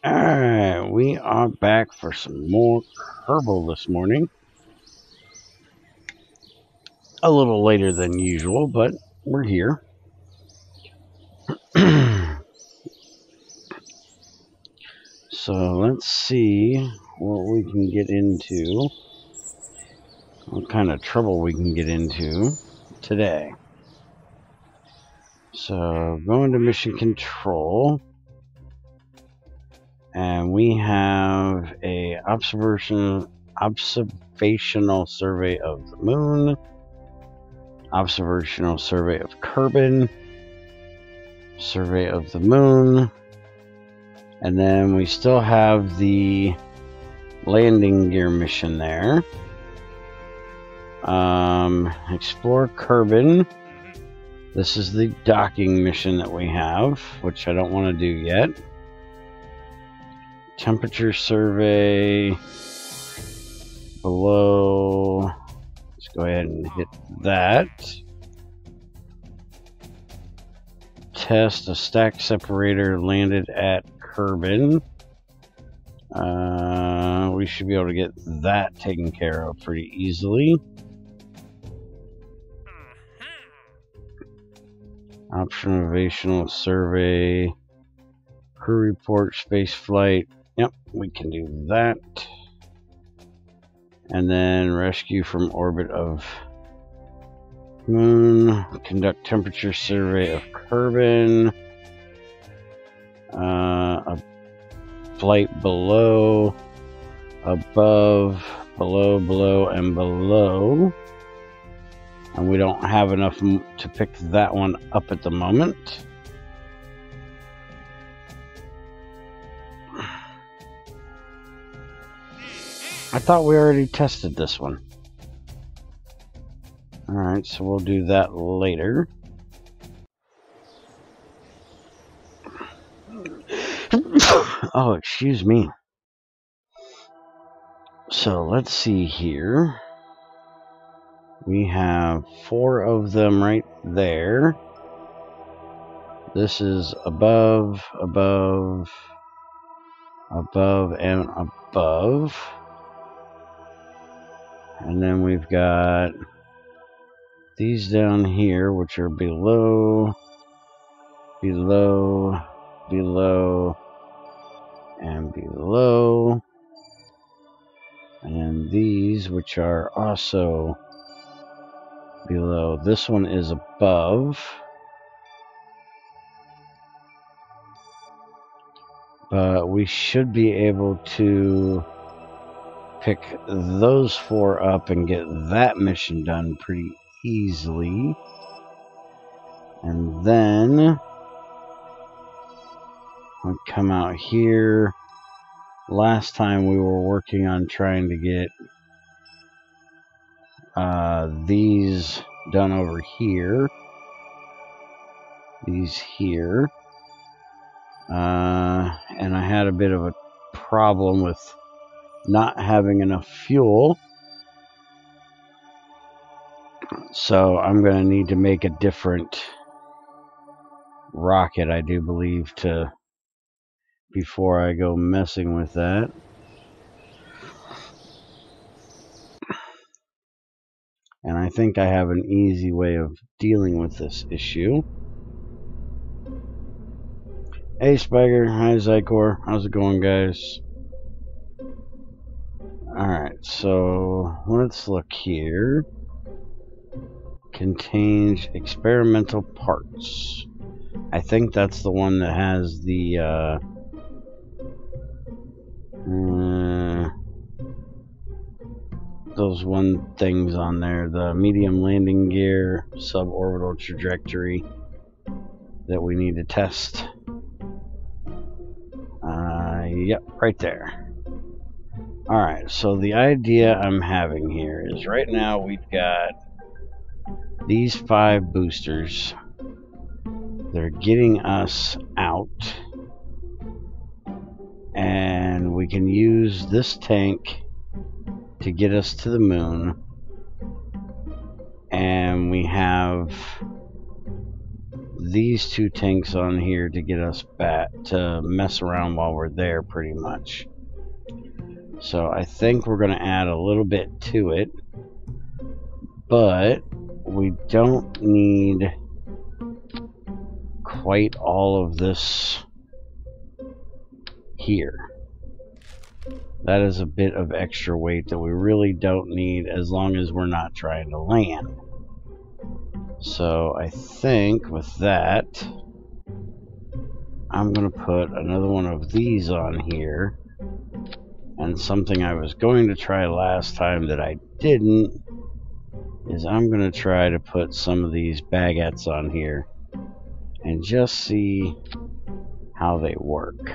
Alright, we are back for some more Kerbal this morning. A little later than usual, but we're here. So let's see what we can get into, what kind of trouble we can get into today. So going to mission control, and we have a observational survey of the moon, observational survey of Kerbal, survey of the moon, and then we still have the landing gear mission there. Explore Kerbal. This is the docking mission that we have, which I don't want to do yet. Temperature survey below. Let's go ahead and hit that. Test a stack separator landed at Kerbal. We should be able to get that taken care of pretty easily. Observational survey, crew report, space flight. Yep, we can do that. And then rescue from orbit of moon. Conduct temperature survey of Kerbal. A flight below, above, below, and below. And we don't have enough to pick that one up at the moment. I thought we already tested this one. Alright, so we'll do that later. Oh, excuse me. So let's see here. We have 4 of them right there. This is above, above, above, and above. And then we've got these down here, which are below, below, below, and below. And these, which are also below. This one is above. But we should be able to pick those 4 up and get that mission done pretty easily. And then we come out here. Last time we were working on trying to get these done over here. These here. And I had a bit of a problem with not having enough fuel. So I'm going to need to make a different rocket, I do believe, before I go messing with that. And I think I have an easy way of dealing with this issue. Hey Spiker, hi Zykor, how's it going, guys? Alright, so let's look here. Contains experimental parts. I think that's the one that has the those one things on there, the medium landing gear, suborbital trajectory that we need to test. Yep, right there. Alright, so the idea I'm having here is right now we've got these 5 boosters. They're getting us out. And we can use this tank to get us to the moon. And we have these two tanks on here to get us back to mess around while we're there, pretty much. So I think we're going to add a little bit to it, but we don't need quite all of this here. That is a bit of extra weight that we really don't need as long as we're not trying to land. So I think with that, I'm going to put another one of these on here. And something I was going to try last time that I didn't is I'm going to try to put some of these baguettes on here and just see how they work.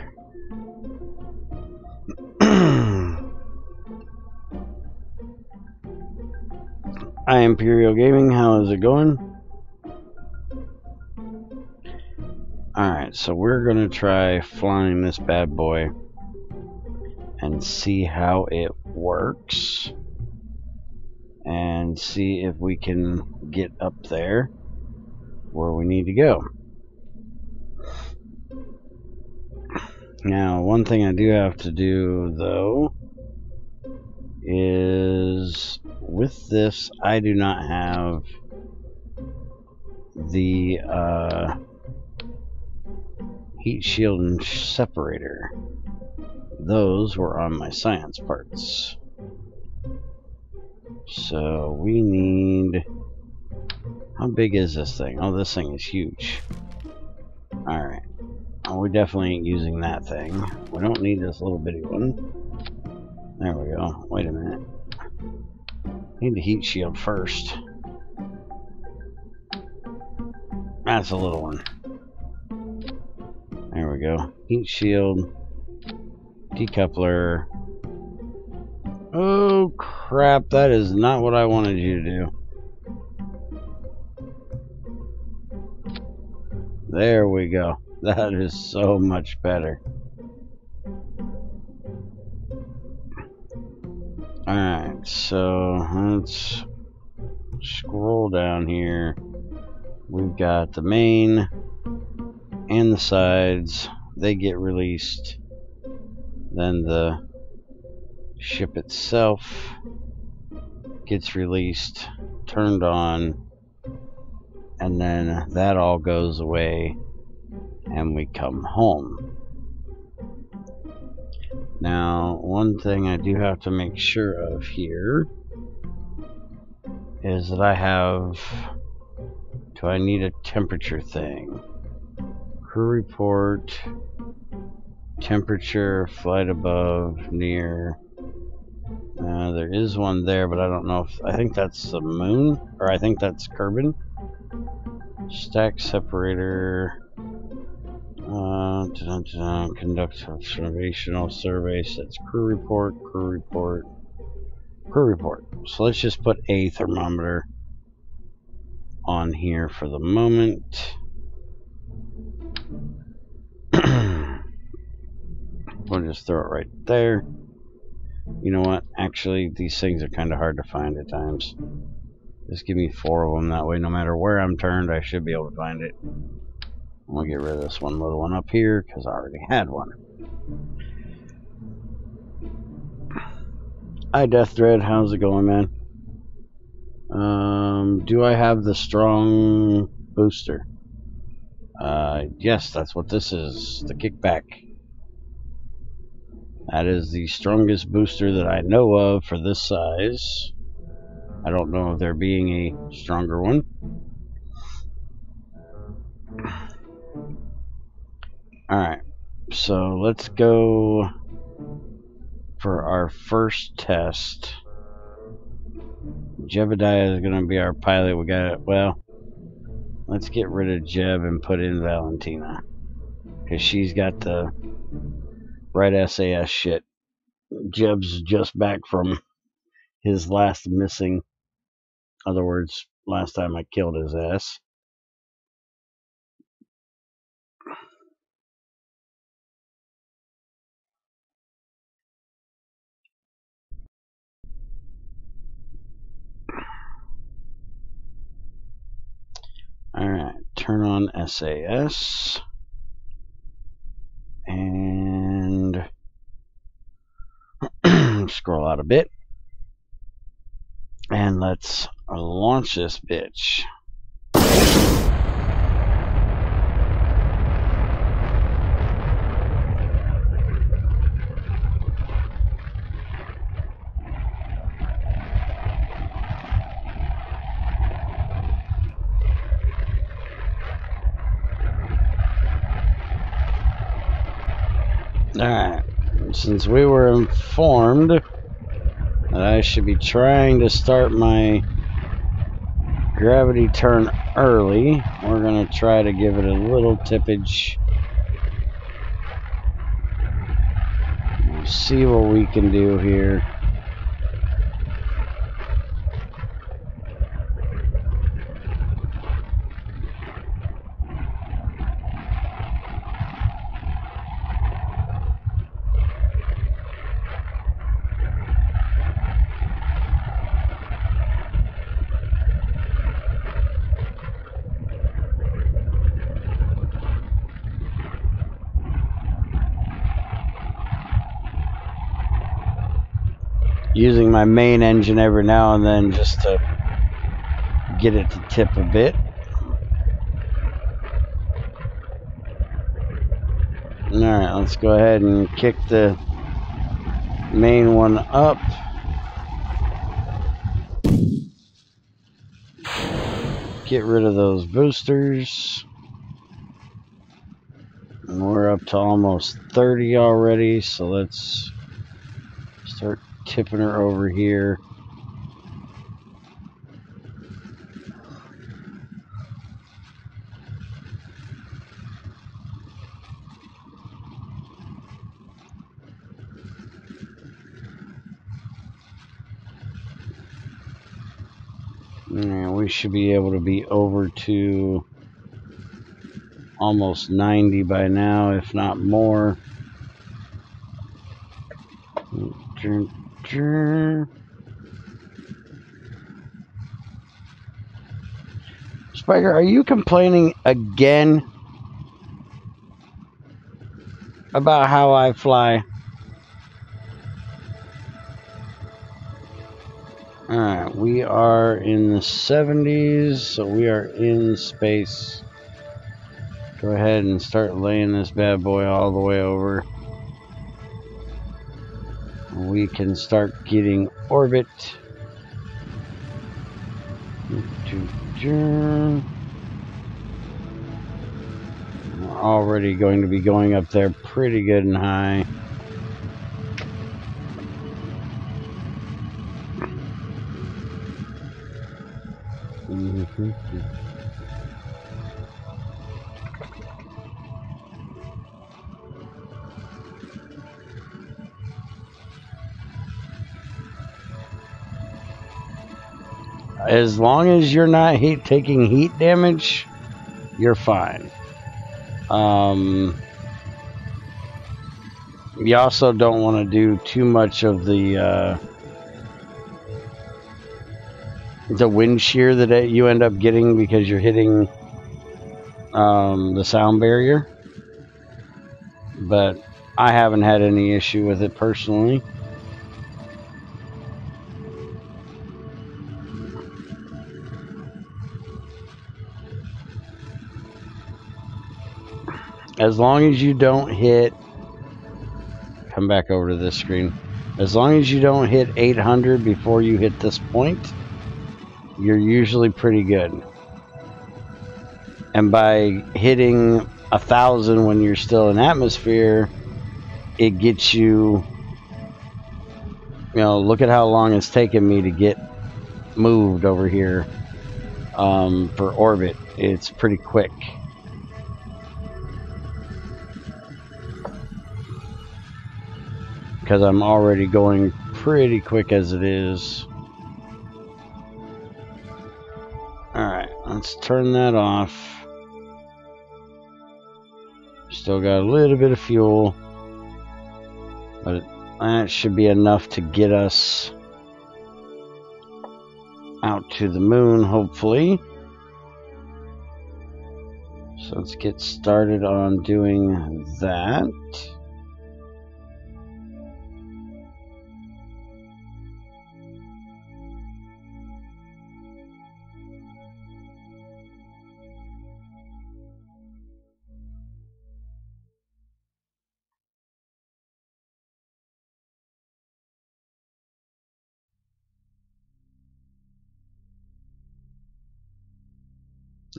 Hi, Imperial Gaming, how is it going? Alright, so we're going to try flying this bad boy and see how it works. And see if we can get up there where we need to go. Now, one thing I do have to do, though, is with this, I do not have the heat shield and separator. Those were on my science parts. So we need... How big is this thing? Oh, this thing is huge. Alright. Oh, we definitely ain't using that thing. We don't need this little bitty one. There we go. Wait a minute. Need the heat shield first. That's a little one. There we go. Heat shield. Decoupler. Oh crap, that is not what I wanted you to do. There we go. That is so much better. Alright, so let's scroll down here. We've got the main and the sides. They get released. Then the ship itself gets released, turned on, and then that all goes away and we come home. Now, one thing I do have to make sure of here is that I have... Do I need a temperature thing? Crew report, temperature, flight above, near. There is one there, but I don't know if... I think that's the moon, or I think that's Kerbal. Stack separator. Conduct observational survey. Sets crew report, crew report, crew report. So let's just put a thermometer on here for the moment. We'll just throw it right there. You know what? Actually, these things are kind of hard to find at times. Just give me 4 of them. That way, no matter where I'm turned, I should be able to find it. We'll get rid of this one little one up here because I already had one. Hi, Death Dread. How's it going, man? Do I have the strong booster? Yes, that's what this is. The kickback. That is the strongest booster that I know of for this size. I don't know of there being a stronger one. Alright, so let's go for our first test. Jebediah is going to be our pilot. We got it. Well, let's get rid of Jeb and put in Valentina, because she's got the right SAS shit. Jeb's just back from his last missing. In other words, last time I killed his ass. Alright, turn on SAS. And scroll out a bit. And let's launch this bitch. Alright, since we were informed that I should be trying to start my gravity turn early, we're going to try to give it a little tippage. We'll see what we can do here. Using my main engine every now and then just to get it to tip a bit. Alright, let's go ahead and kick the main one up. Get rid of those boosters. And we're up to almost 30 already, so let's start tipping her over here. And we should be able to be over to almost 90 by now, if not more. Spiker, are you complaining again about how I fly? Alright, we are in the 70s, so we are in space. Go ahead and start laying this bad boy all the way over. We can start getting orbit. We're already going to be going up there pretty good and high. As long as you're not taking heat damage, you're fine. You also don't want to do too much of the wind shear that you end up getting because you're hitting the sound barrier. But I haven't had any issue with it personally. As long as you don't hit, come back over to this screen. As long as you don't hit 800 before you hit this point, you're usually pretty good. And by hitting 1,000 when you're still in atmosphere, it gets you, look at how long it's taken me to get moved over here for orbit. It's pretty quick. Because I'm already going pretty quick as it is. Alright, let's turn that off. Still got a little bit of fuel, but that should be enough to get us out to the moon, hopefully. So let's get started on doing that.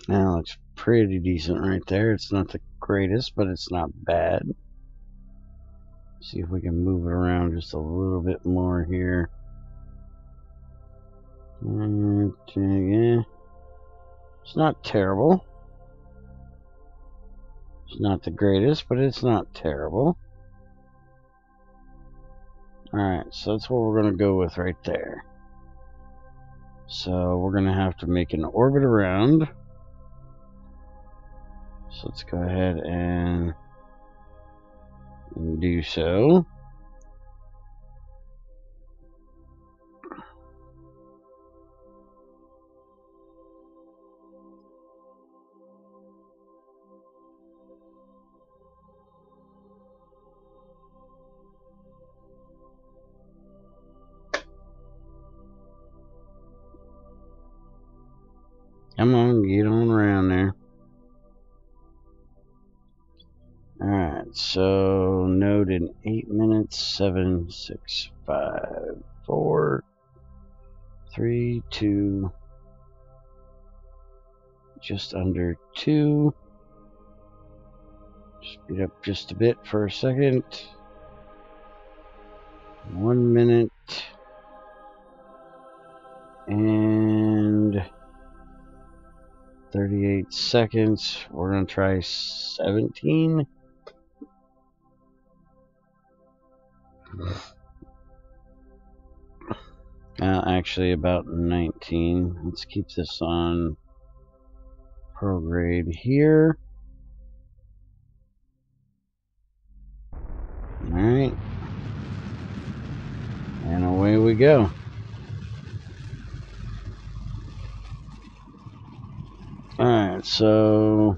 Now looks pretty decent right there. It's not the greatest, but it's not bad. See if we can move it around just a little bit more here. Okay. It's not terrible. It's not the greatest, but it's not terrible. Alright, so that's what we're going to go with right there. So we're going to have to make an orbit around. So let's go ahead and do so. Come on, get on around there. Alright, so node in 8 minutes, 7, 6, 5, 4, 3, 2, just under 2. Speed up just a bit for a second. 1 minute. And 38 seconds. We're going to try 17. Actually about 19. Let's keep this on prograde here. Alright. And away we go. Alright, so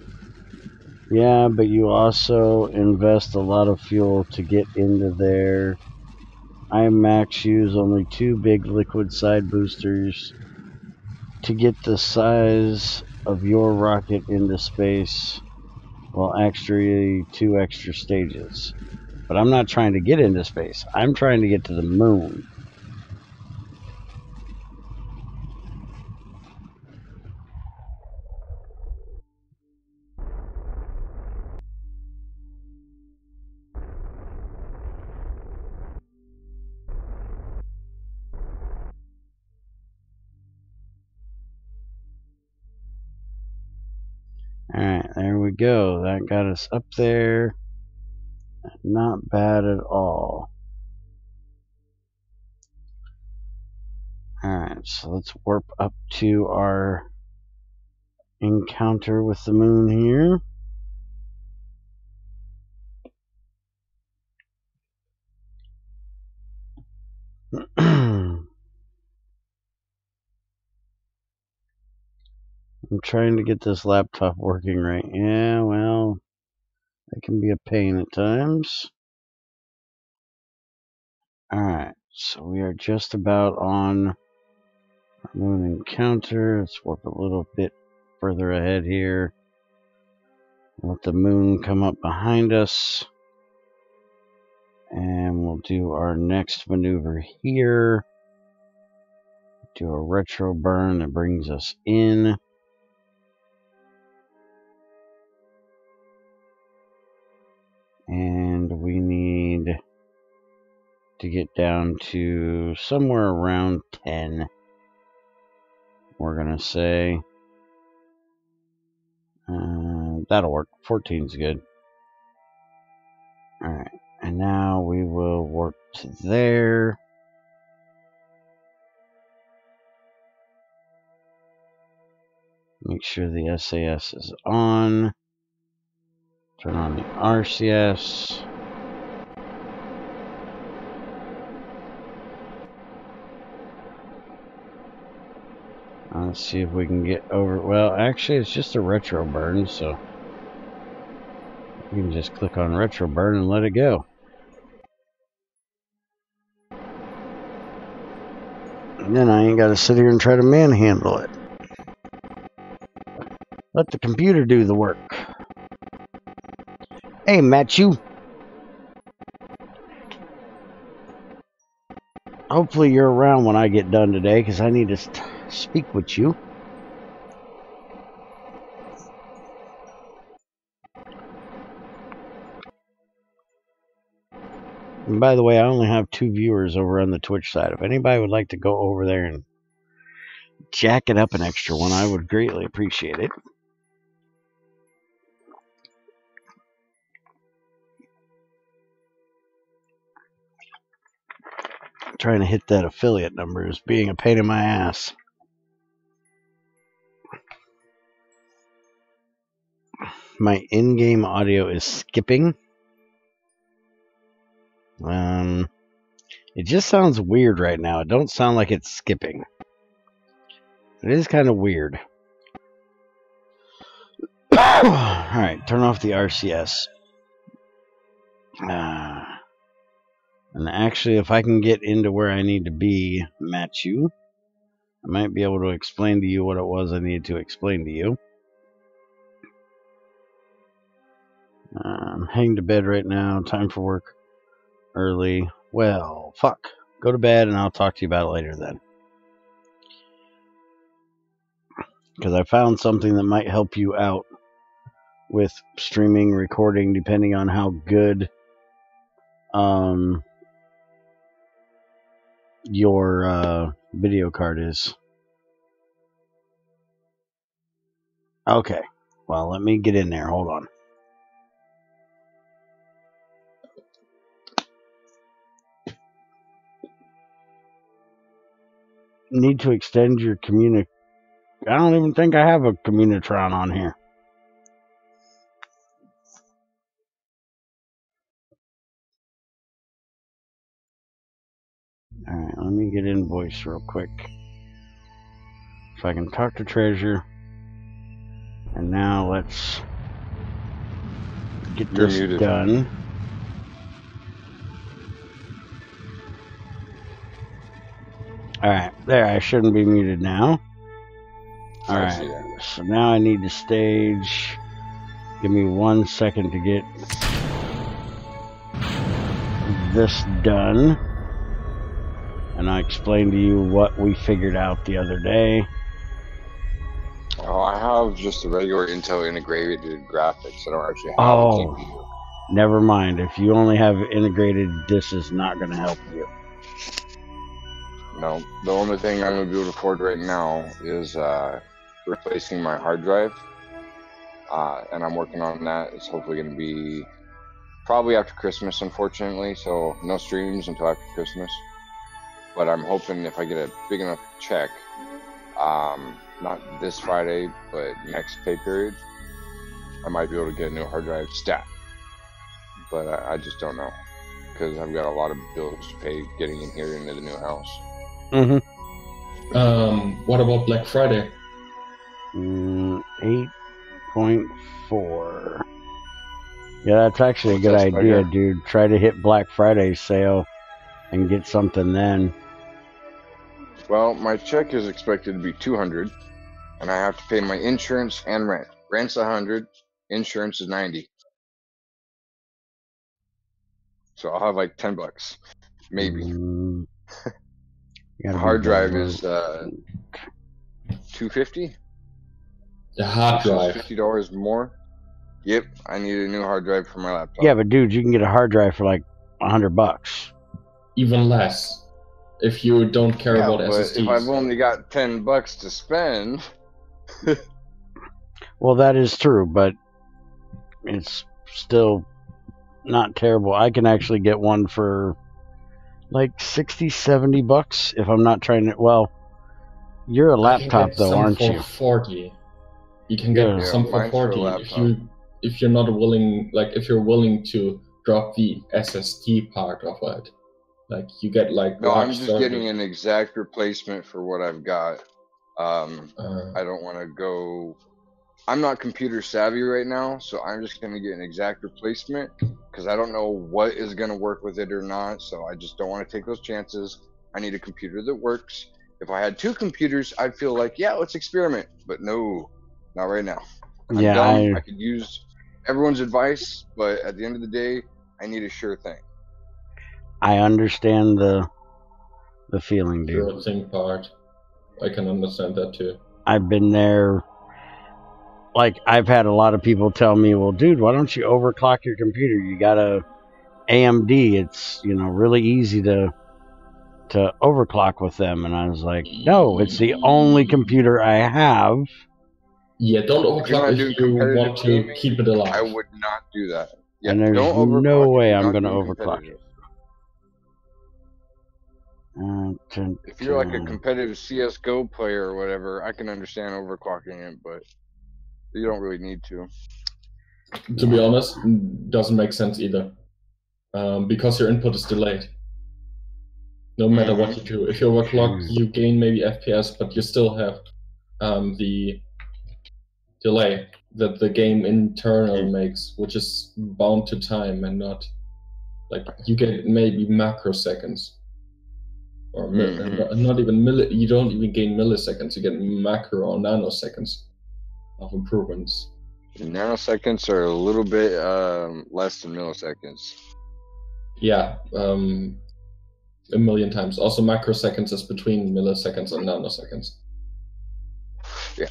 yeah, but you also invest a lot of fuel to get into there. I max use only 2 big liquid side boosters to get the size of your rocket into space. Well, actually 2 extra stages. But I'm not trying to get into space. I'm trying to get to the moon. Alright, there we go. That got us up there. Not bad at all. Alright, so let's warp up to our encounter with the moon here. I'm trying to get this laptop working right. Yeah, well, that can be a pain at times. Alright, so we are just about on our moon encounter. Let's warp a little bit further ahead here. Let the moon come up behind us. And we'll do our next maneuver here. Do a retro burn that brings us in. And we need to get down to somewhere around 10. We're going to say. That'll work. 14's good. Alright. And now we will warp to there. Make sure the SAS is on. Turn on the RCS. Let's see if we can get over. Well, actually, it's just a retro burn, so You can just click on retro burn and let it go. And then I ain't got to sit here and try to manhandle it. Let the computer do the work. Hey, Matthew. Hopefully you're around when I get done today, because I need to speak with you. And by the way, I only have 2 viewers over on the Twitch side. If anybody would like to go over there and jack it up an extra one, I would greatly appreciate it. Trying to hit that affiliate number is being a pain in my ass. My in-game audio is skipping. It just sounds weird right now. It don't sound like it's skipping. It is kind of weird. Alright, turn off the RCS. And actually, if I can get into where I need to be, Matthew, I might be able to explain to you what it was I needed to explain to you. I'm heading to bed right now. Time for work early. Well, fuck. Go to bed and I'll talk to you about it later then. Because I found something that might help you out with streaming, recording, depending on how good your video card is. Okay. Well, let me get in there. Hold on. Need to extend your I don't even think I have a Communitron on here. Alright, let me get in voice real quick. If I can talk to Treasure. And now let's get this done. Alright, there, I shouldn't be muted now. Alright, so now I need to stage. Give me 1 second to get this done. And I explained to you what we figured out the other day. Oh, I have just a regular Intel integrated graphics. I don't actually have a GPU. Never mind. If you only have integrated, this is not going to help you. No, the only thing I'm going to be able to afford right now is replacing my hard drive. And I'm working on that. It's hopefully going to be probably after Christmas, unfortunately. So no streams until after Christmas. But I'm hoping if I get a big enough check, not this Friday, but next pay period, I might be able to get a new hard drive stat. But I just don't know, because I've got a lot of bills to pay getting in here into the new house. What about Black Friday? 8.4. Yeah, that's actually a good idea, dude. Try to hit Black Friday sale and get something then. Well, my check is expected to be $200, and I have to pay my insurance and rent. Rent's $100, insurance is $90. So I'll have like $10, maybe. The hard drive is $250. The hard drive. $50 more. Yep, I need a new hard drive for my laptop. Yeah, but dude, you can get a hard drive for like $100. Even less. If you don't care about SSDs. If I've only got $10 to spend. Well, that is true, but it's still not terrible. I can actually get one for like $60-70 if I'm not trying to. Well, you're a laptop though, aren't you? For 40. You can get some for 40 if you're not willing, like if you're willing to drop the SSD part of it. Like you get like. No, I'm just getting an exact replacement for what I've got. I don't want to go I'm not computer savvy right now, so I'm just going to get an exact replacement because I don't know what is going to work with it or not. So I just don't want to take those chances. I need a computer that works. If I had 2 computers, I'd feel like, yeah, let's experiment. But no, not right now. I'm dumb. I could use everyone's advice, but at the end of the day, I need a sure thing. I understand the feeling, dude. Sure thing part. I can understand that too. I've been there. Like, I've had a lot of people tell me, well, dude, why don't you overclock your computer? You got a AMD. It's, you know, really easy to overclock with them. And I was like, no, it's the only computer I have. Yeah, don't overclock if you want to keep it alive. I would not do that. Yeah, and there's no way I'm going to overclock it. If you're like a competitive CSGO player or whatever, I can understand overclocking it, but you don't really need to. To be honest, doesn't make sense either, because your input is delayed. No matter what you do, if you overclock, you gain maybe FPS, but you still have the delay that the game internal makes, which is bound to time and not like you get maybe macroseconds. Or not even you don't even gain milliseconds, you get macro or nanoseconds of improvements. Nanoseconds are a little bit less than milliseconds. Yeah, a million times. Also, macroseconds is between milliseconds and nanoseconds. Yeah.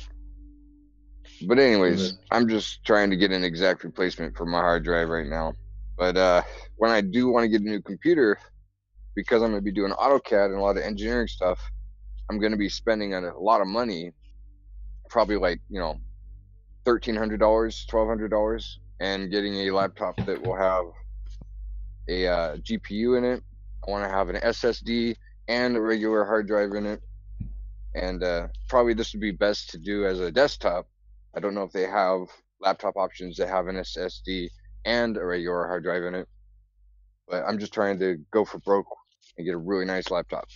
But anyways, I'm just trying to get an exact replacement for my hard drive right now. But when I do want to get a new computer, because I'm going to be doing AutoCAD and a lot of engineering stuff, I'm going to be spending a lot of money, probably like, you know, $1,300, $1,200, and getting a laptop that will have a GPU in it. I want to have an SSD and a regular hard drive in it. And probably this would be best to do as a desktop. I don't know if they have laptop options that have an SSD and a regular hard drive in it. But I'm just trying to go for broke and get a really nice laptop.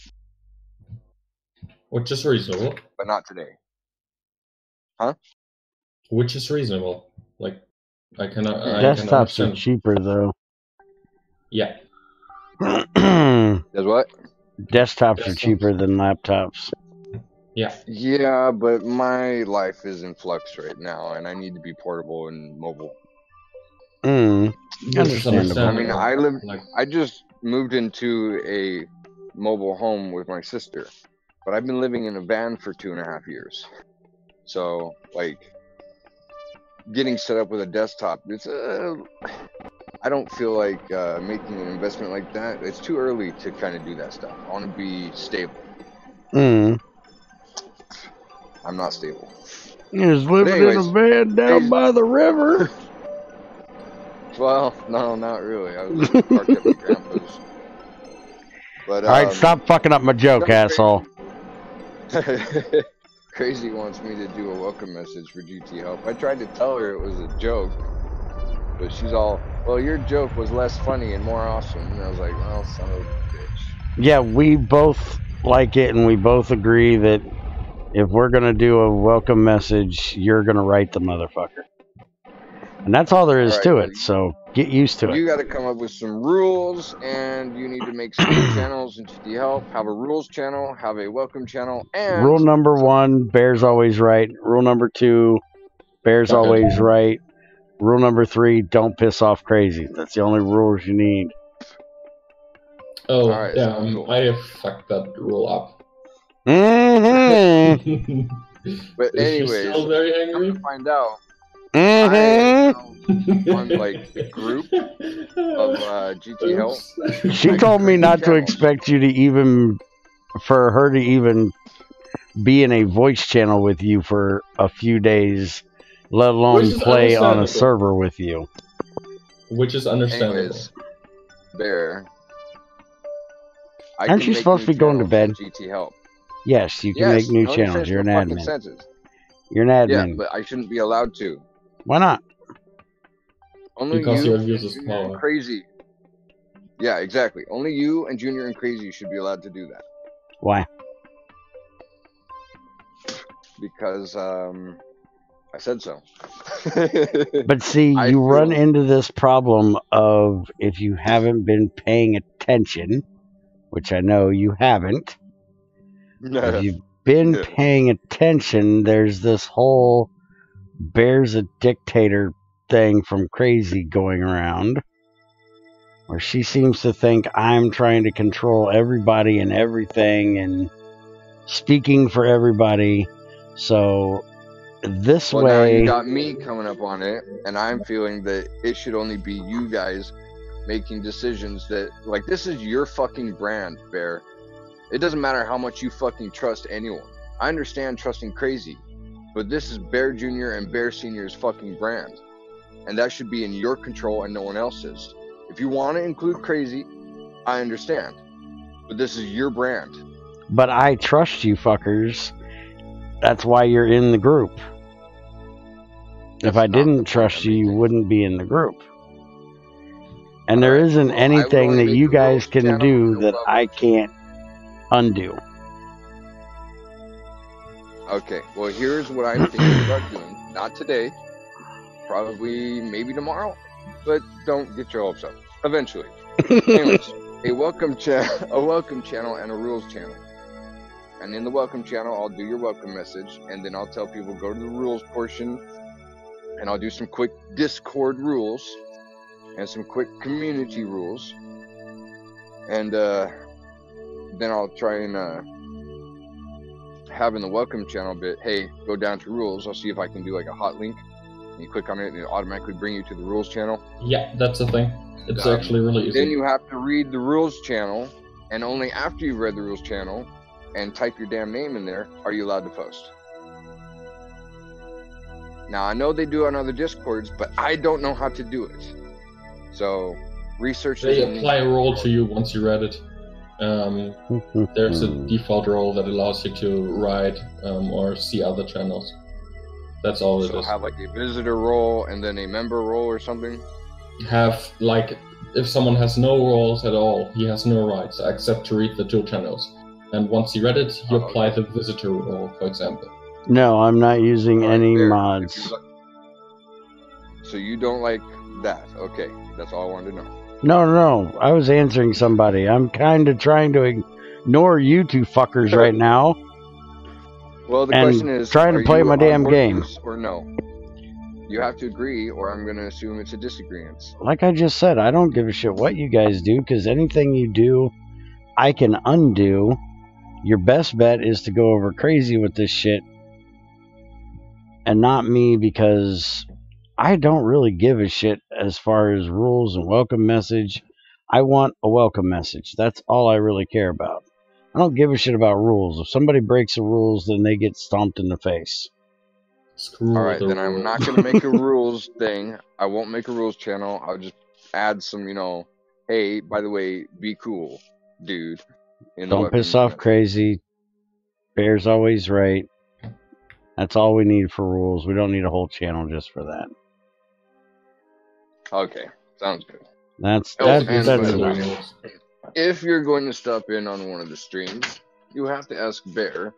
Which is reasonable. But not today. Huh? Which is reasonable. Like, desktops are cheaper, though. Yeah. Does what? Desktops are cheaper than laptops. Yeah. Yeah, but my life is in flux right now, and I need to be portable and mobile. Understandable. I mean, I just moved into a mobile home with my sister, but I've been living in a van for 2.5 years. So, like, getting set up with a desktop, it's I don't feel like making an investment like that. It's too early to kind of do that stuff. I want to be stable. I'm not stable. You're just living in a van down by the river. Well, no, not really. I was parked at my grandpa's. But, alright, stop fucking up my joke, asshole. Crazy wants me to do a welcome message for GT Help. I tried to tell her it was a joke, but she's all, well, your joke was less funny and more awesome. And I was like, well, son of a bitch. Yeah, we both like it, and we both agree that if we're going to do a welcome message, you're going to write the motherfucker. And that's all there is to it, so get used to it. You got to come up with some rules, and you need to make some channels in GT Help. Have a rules channel, have a welcome channel, and... Rule number 1, Bear's always right. Rule number 2, Bear's always right. Rule number 3, don't piss off crazy. That's the only rules you need. Oh, right, yeah, cool. I have fucked that rule up. But anyways, still very angry? To find out, I on like the group of GT Help. She told me not to expect you to even, for her to even be in a voice channel with you for a few days, let alone play on a server with you. Which is understandable. Anyways, Bear. Aren't you supposed to be going to bed? GT Help. Yes, you can make new channels. You're an admin. You're an admin. Yeah, but I shouldn't be allowed to. Why not? Only because you and Crazy. Yeah, exactly. Only you and Junior and Crazy should be allowed to do that. Why? Because I I said so. But see, you run into this problem of if you haven't been paying attention, which I know you haven't. If you've been paying attention, there's this whole Bear's a dictator thing from Crazy going around, where she seems to think I'm trying to control everybody and everything and speaking for everybody. So this way, now you got me coming up on it, and I'm feeling that it should only be you guys making decisions that, like, this is your fucking brand, Bear. It doesn't matter how much you fucking trust anyone. I understand trusting Crazy, but this is Bear Jr. and Bear Sr.'s fucking brand, and that should be in your control and no one else's. If you want to include Crazy, I understand, but this is your brand. But I trust you fuckers. That's why you're in the group. If I didn't trust you, you wouldn't be in the group. And there isn't anything that you guys can do that I can't undo. Okay, well, here's what I'm thinking about doing. Not today, probably maybe tomorrow, but don't get your hopes up. Eventually. Anyways, a welcome channel and a rules channel. And in the welcome channel, I'll do your welcome message, and then I'll tell people go to the rules portion, and I'll do some quick Discord rules and some quick community rules, and then I'll try and have in the welcome channel bit, hey, go down to rules. I'll see if I can do like a hot link, and you click on it and it automatically bring you to the rules channel. Yeah, that's the thing. It's actually really easy. Then you have to read the rules channel, and only after you've read the rules channel and type your damn name in there are you allowed to post. Now, I know they do it on other Discords, but I don't know how to do it. So, research. They apply a role to you once you read it. There's a default role that allows you to write or see other channels. That's all it is. So have like a visitor role and then a member role or something? Have, like, if someone has no roles at all, he has no rights except to read the two channels. And once he read it, you apply the visitor role, for example. No, I'm not using any mods. So you don't like that? Okay, that's all I wanted to know. No, I was answering somebody. I'm kind of trying to ignore you two fuckers right now. Well, the question is, trying to play my damn game. Or no? You have to agree, or I'm going to assume it's a disagreement. Like I just said, I don't give a shit what you guys do, because anything you do, I can undo. Your best bet is to go over Crazy with this shit, and not me, because I don't really give a shit as far as rules and welcome message. I want a welcome message. That's all I really care about. I don't give a shit about rules. If somebody breaks the rules, then they get stomped in the face. Screw Alright, then I'm not going to make a rules thing. I won't make a rules channel. I'll just add some, hey, by the way, be cool, dude. Don't piss off Crazy. Bear's always right. That's all we need for rules. We don't need a whole channel just for that. Okay, sounds good. That's enough. If you're going to stop in on one of the streams, you have to ask Bear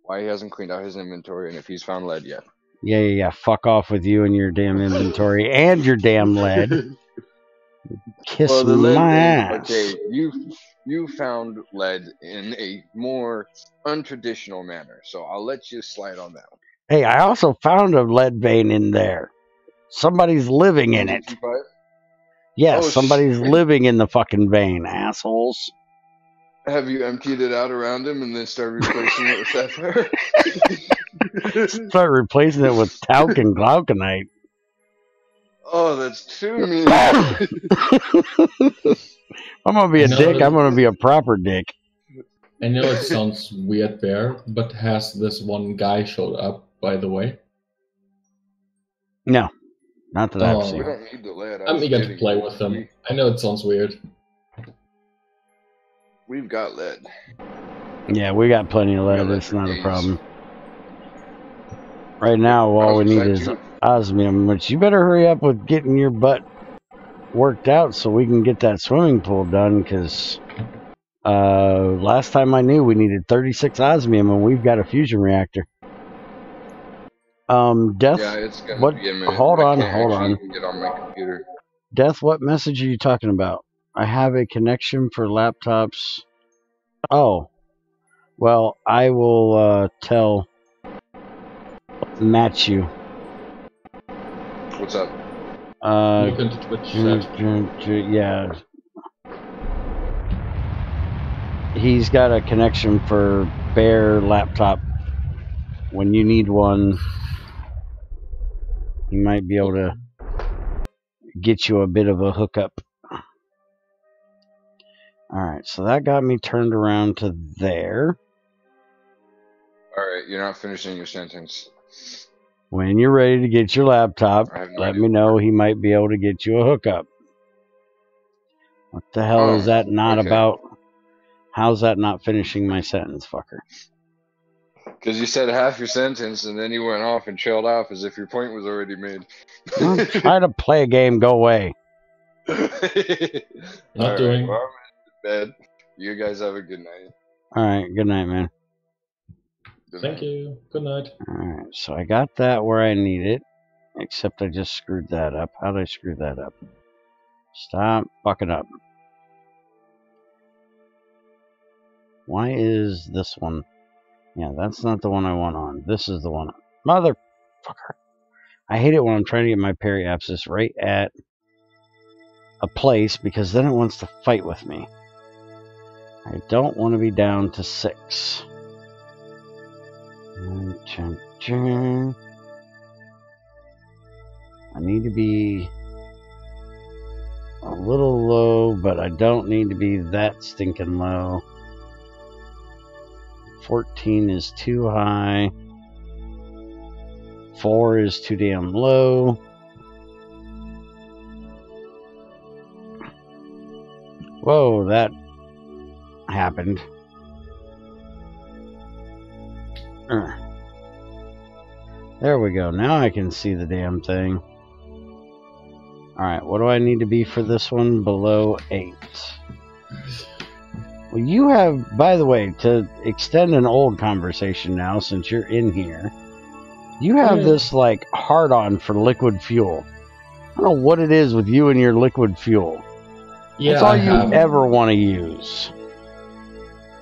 why he hasn't cleaned out his inventory and if he's found lead yet. Yeah. Fuck off with you and your damn inventory and your damn lead. Kiss my ass. Okay, you found lead in a more untraditional manner, so I'll let you slide on that one. Hey, I also found a lead vein in there. Somebody's living in it. Yes, somebody's living in the fucking vein, assholes. Have you emptied it out around him and then start replacing it with sapphire? Start replacing it with talc and glauconite. Oh, that's too mean. I'm gonna be a dick. I'm gonna be a proper dick. I know it sounds weird, Bear, but has this one guy showed up, by the way? No, not that I've seen. We don't need the lead. I'm eager to play with him. I know it sounds weird. We've got lead. Yeah, we got plenty of lead. It's not a problem. Right now, all we need is osmium, which you better hurry up with getting your butt worked out so we can get that swimming pool done, because last time I knew we needed 36 osmium and we've got a fusion reactor. Death. Yeah, it's gonna What? be a minute. Hold on, I can't hold actually on. even get on my computer. Death, what message are you talking about? I have a connection for laptops. Oh, well, I will tell Matthew. What's up? Look into Twitch chat. Yeah. He's got a connection for bare laptop. When you need one, he might be able to get you a bit of a hookup. Alright, so that got me turned around to there. Alright, you're not finishing your sentence. When you're ready to get your laptop, let me know. He might be able to get you a hookup. What the hell is that not about? How's that not finishing my sentence, fucker? Because you said half your sentence and then you went off and trailed off as if your point was already made. Try to play a game, go away. Not doing. Well, I'm in bed. You guys have a good night. Alright, good night, man. Thank you. Good night. Alright, so I got that where I need it. Except I just screwed that up. How did I screw that up? Stop fucking up. Why is this one? Yeah, that's not the one I want on. This is the one. Motherfucker. I hate it when I'm trying to get my periapsis right at a place because then it wants to fight with me. I don't want to be down to 6. I need to be a little low, but I don't need to be that stinking low. 14 is too high. 4 is too damn low. Whoa, that happened. There we go. Now I can see the damn thing. Alright, what do I need to be for this one? Below 8. Well, you have, by the way, to extend an old conversation now, since you're in here, you have this, like, hard-on for liquid fuel. I don't know what it is with you and your liquid fuel. Yeah, that's all you ever want to use.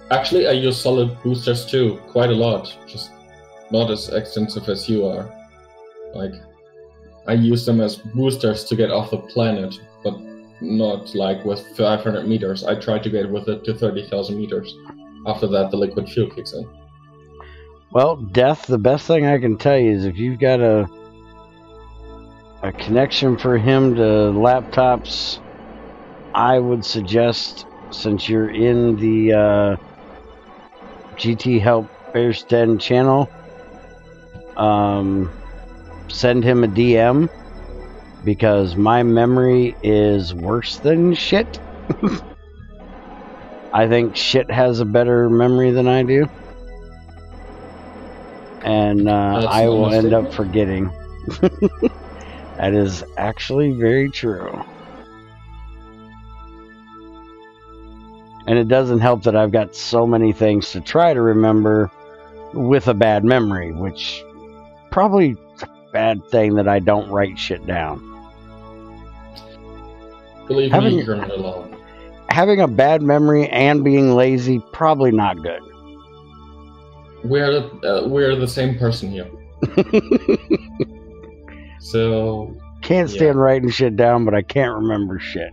Actually, I use solid boosters too, quite a lot. Just not as extensive as you are. Like, I use them as boosters to get off the planet, but not like with 500 meters. I try to get with it to 30,000 meters. After that, the liquid fuel kicks in. Well, Death, the best thing I can tell you is if you've got a connection for him to laptops, I would suggest, since you're in the GT Help Bear's Den channel, send him a DM, because my memory is worse than shit. I think shit has a better memory than I do. And I will end up forgetting. That is actually very true. And it doesn't help that I've got so many things to try to remember with a bad memory, which probably is a bad thing that I don't write shit down. Believe me, you're not alone. Having a bad memory and being lazy, probably not good. We're the same person here. So can't stand writing shit down, but I can't remember shit.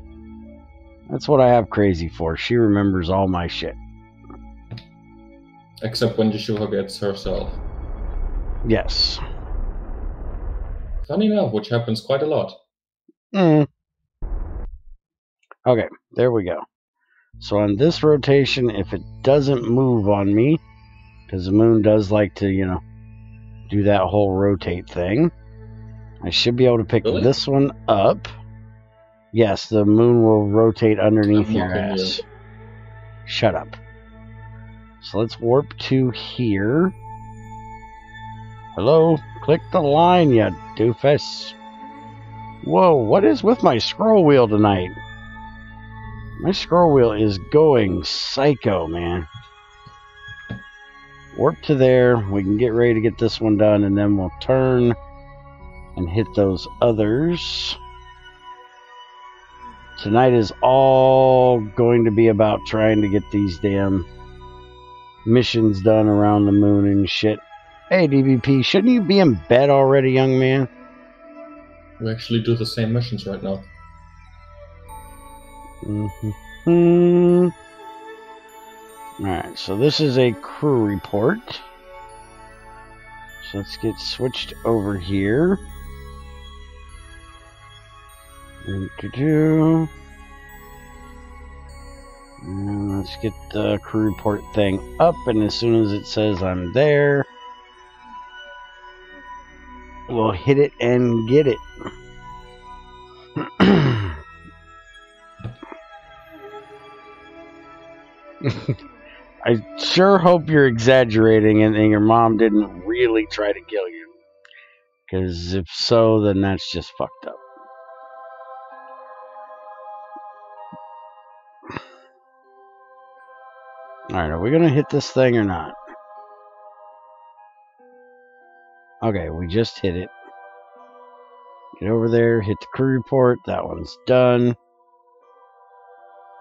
That's what I have Crazy for. She remembers all my shit. Except when she forgets herself. Yes. Funny enough, which happens quite a lot. Okay, there we go. So on this rotation, if it doesn't move on me, because the moon does like to, you know, do that whole rotate thing, I should be able to pick this one up. Yes, the moon will rotate underneath your ass. Shut up. So let's warp to here. Hello? Click the line, you doofus. Whoa, what is with my scroll wheel tonight? My scroll wheel is going psycho, man. warp to there. We can get ready to get this one done, and then we'll turn and hit those others. Tonight is all going to be about trying to get these damn missions done around the moon and shit. Hey, DBP, shouldn't you be in bed already, young man? We actually do the same missions right now. Alright, so this is a crew report. So let's get switched over here. And let's get the crew report thing up, and as soon as it says I'm there, we'll hit it and get it. I sure hope you're exaggerating and your mom didn't really try to kill you. Because if so, then that's just fucked up. Alright, are we going to hit this thing or not? Okay, we just hit it. Get over there, hit the crew report. That one's done.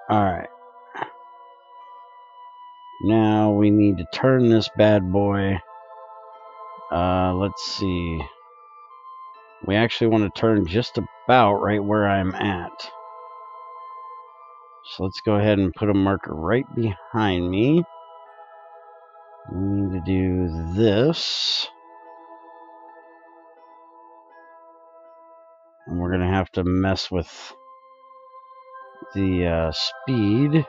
Alright. Now we need to turn this bad boy. Let's see. We actually want to turn just about right where I'm at. So let's go ahead and put a marker right behind me. We need to do this. And we're going to have to mess with the speed.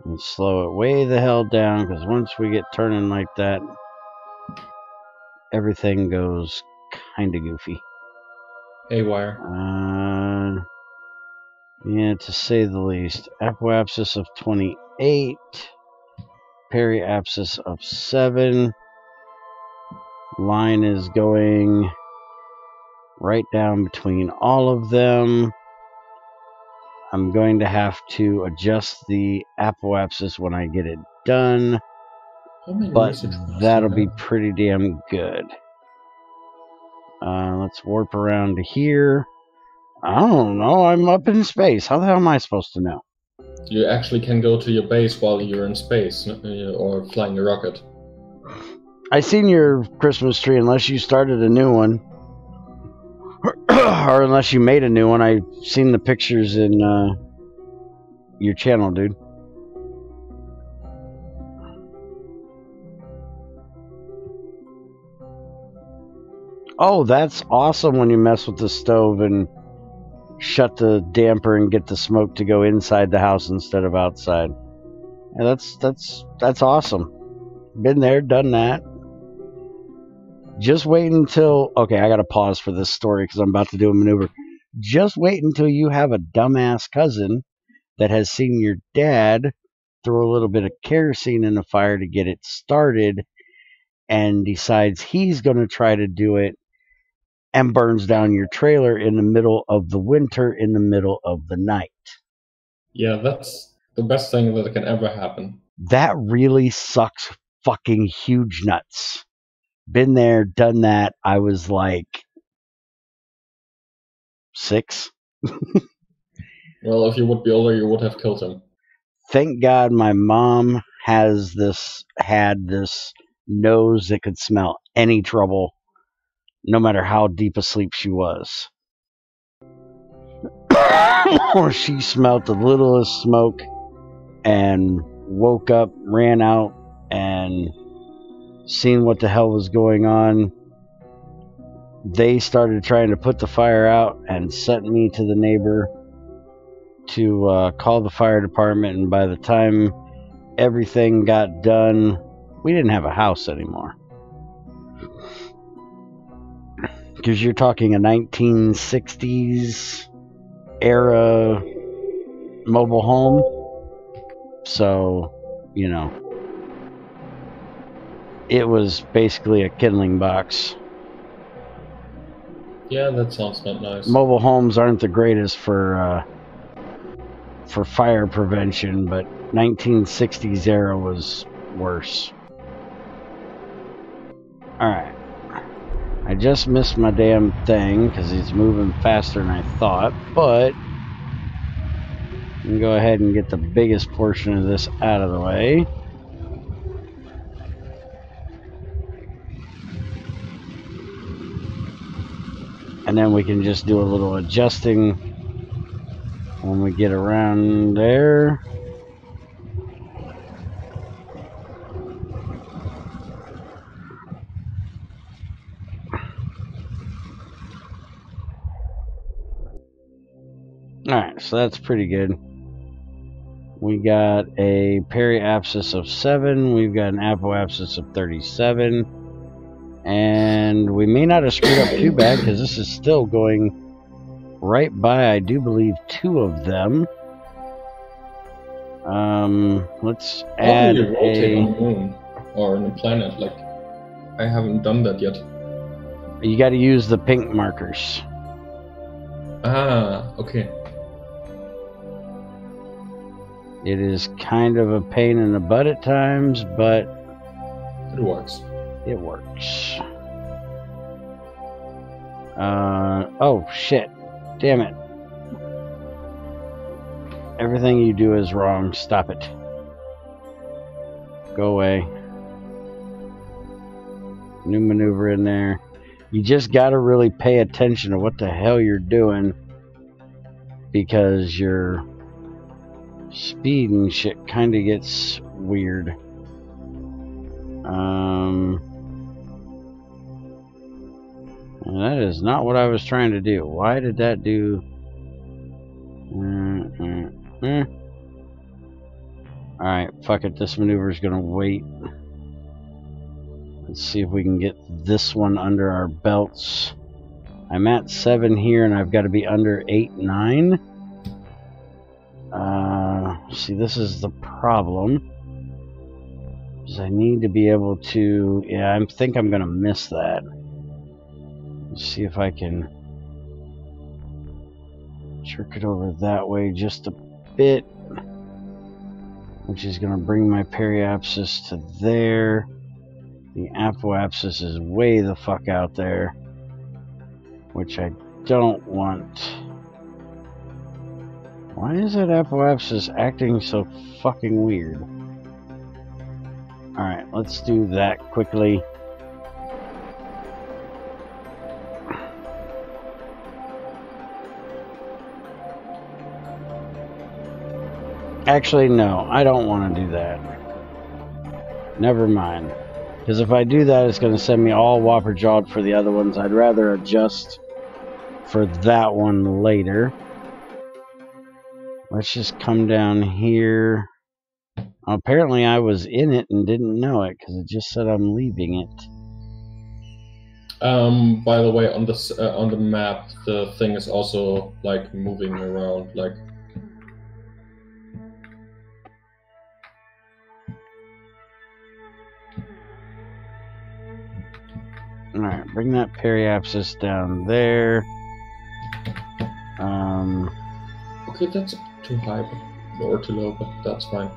And slow it way the hell down, because once we get turning like that, everything goes kind of goofy. A-wire. Yeah, to say the least. Apoapsis of 28. Periapsis of 7. Line is going right down between all of them. I'm going to have to adjust the apoapsis when I get it done, but that'll be pretty damn good. Let's warp around to here. I don't know, I'm up in space. How the hell am I supposed to know? You actually can go to your base while you're in space, or flying a rocket. I seen your Christmas tree, unless you started a new one. Or unless you made a new one. I've seen the pictures in your channel, dude. Oh, that's awesome when you mess with the stove and shut the damper and get the smoke to go inside the house instead of outside. Yeah, that's awesome. Been there, done that. Just wait until... Okay, I gotta pause for this story because I'm about to do a maneuver. Just wait until you have a dumbass cousin that has seen your dad throw a little bit of kerosene in the fire to get it started and decides he's going to try to do it and burns down your trailer in the middle of the winter, in the middle of the night. Yeah, that's the best thing that can ever happen. That really sucks fucking huge nuts. Been there, done that. I was like 6. Well, if you would be older, you would have killed him. Thank God my mom had this nose that could smell any trouble, no matter how deep asleep she was. Or she smelled the littlest smoke and woke up, ran out, and seen what the hell was going on. They started trying to put the fire out and sent me to the neighbor to call the fire department, and by the time everything got done, we didn't have a house anymore. Because you're talking a 1960s era mobile home. So, you know, it was basically a kindling box. Yeah, that sounds not nice. Mobile homes aren't the greatest for fire prevention, but 1960s era was worse. Alright. I just missed my damn thing because he's moving faster than I thought, but I can go ahead and get the biggest portion of this out of the way. And then we can just do a little adjusting when we get around there. Alright, so that's pretty good. We got a periapsis of 7. We've got an apoapsis of 37. And we may not have screwed up too bad because this is still going right by, I do believe, 2 of them. Let's add How do you rotate on the moon or on a planet? Like, I haven't done that yet. You got to use the pink markers. Ah, okay. It is kind of a pain in the butt at times, but it works. It works. Oh shit. Damn it. Everything you do is wrong. Stop it. Go away. New maneuver in there. You just gotta really pay attention to what the hell you're doing, because your speed and shit kind of gets weird. And that is not what I was trying to do. Why did that do? Alright, fuck it. This maneuver is gonna wait. Let's see if we can get this one under our belts. I'm at 7 here, and I've got to be under 8, 9. See, this is the problem. Because I need to be able to... Yeah, I think I'm going to miss that. Let's see if I can jerk it over that way just a bit. Which is going to bring my periapsis to there. The apoapsis is way the fuck out there. Which I don't want. Why is that apoapsis acting so fucking weird? Alright, let's do that quickly. Actually, no, I don't want to do that. Never mind. Because if I do that, it's going to send me all whopper jawed for the other ones. I'd rather adjust for that one later. Let's just come down here. Apparently I was in it and didn't know it because it just said I'm leaving it. By the way, on this on the map, the thing is also like moving around, like. Alright, bring that periapsis down there. Okay, that's too high, or too low, but that's fine.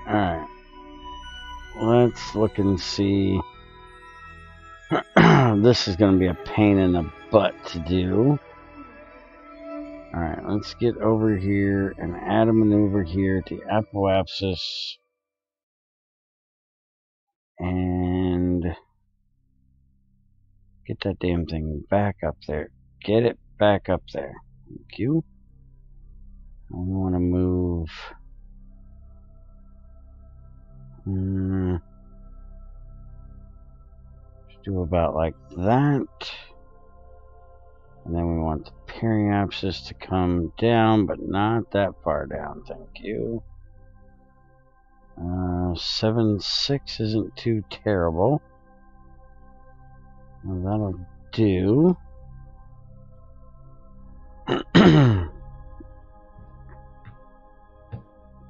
Alright. Let's look and see. This is going to be a pain in the butt to do. Alright, let's get over here and add a maneuver here to apoapsis. And Get that damn thing back up there. Get it back up there. Thank you. And we want to move. Just do about like that. And then we want the periapsis to come down, but not that far down. Thank you. 7.6 isn't too terrible. Well, that'll do.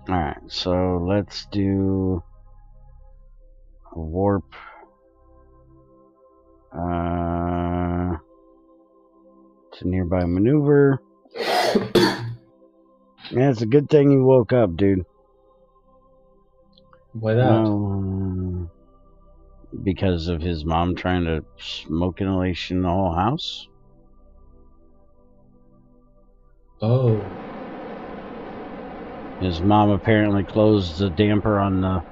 Alright, so let's do a warp. To nearby maneuver. Yeah, it's a good thing you woke up, dude. Why that? Because of his mom trying to smoke inhalation the whole house. Oh. His mom apparently closed the damper on the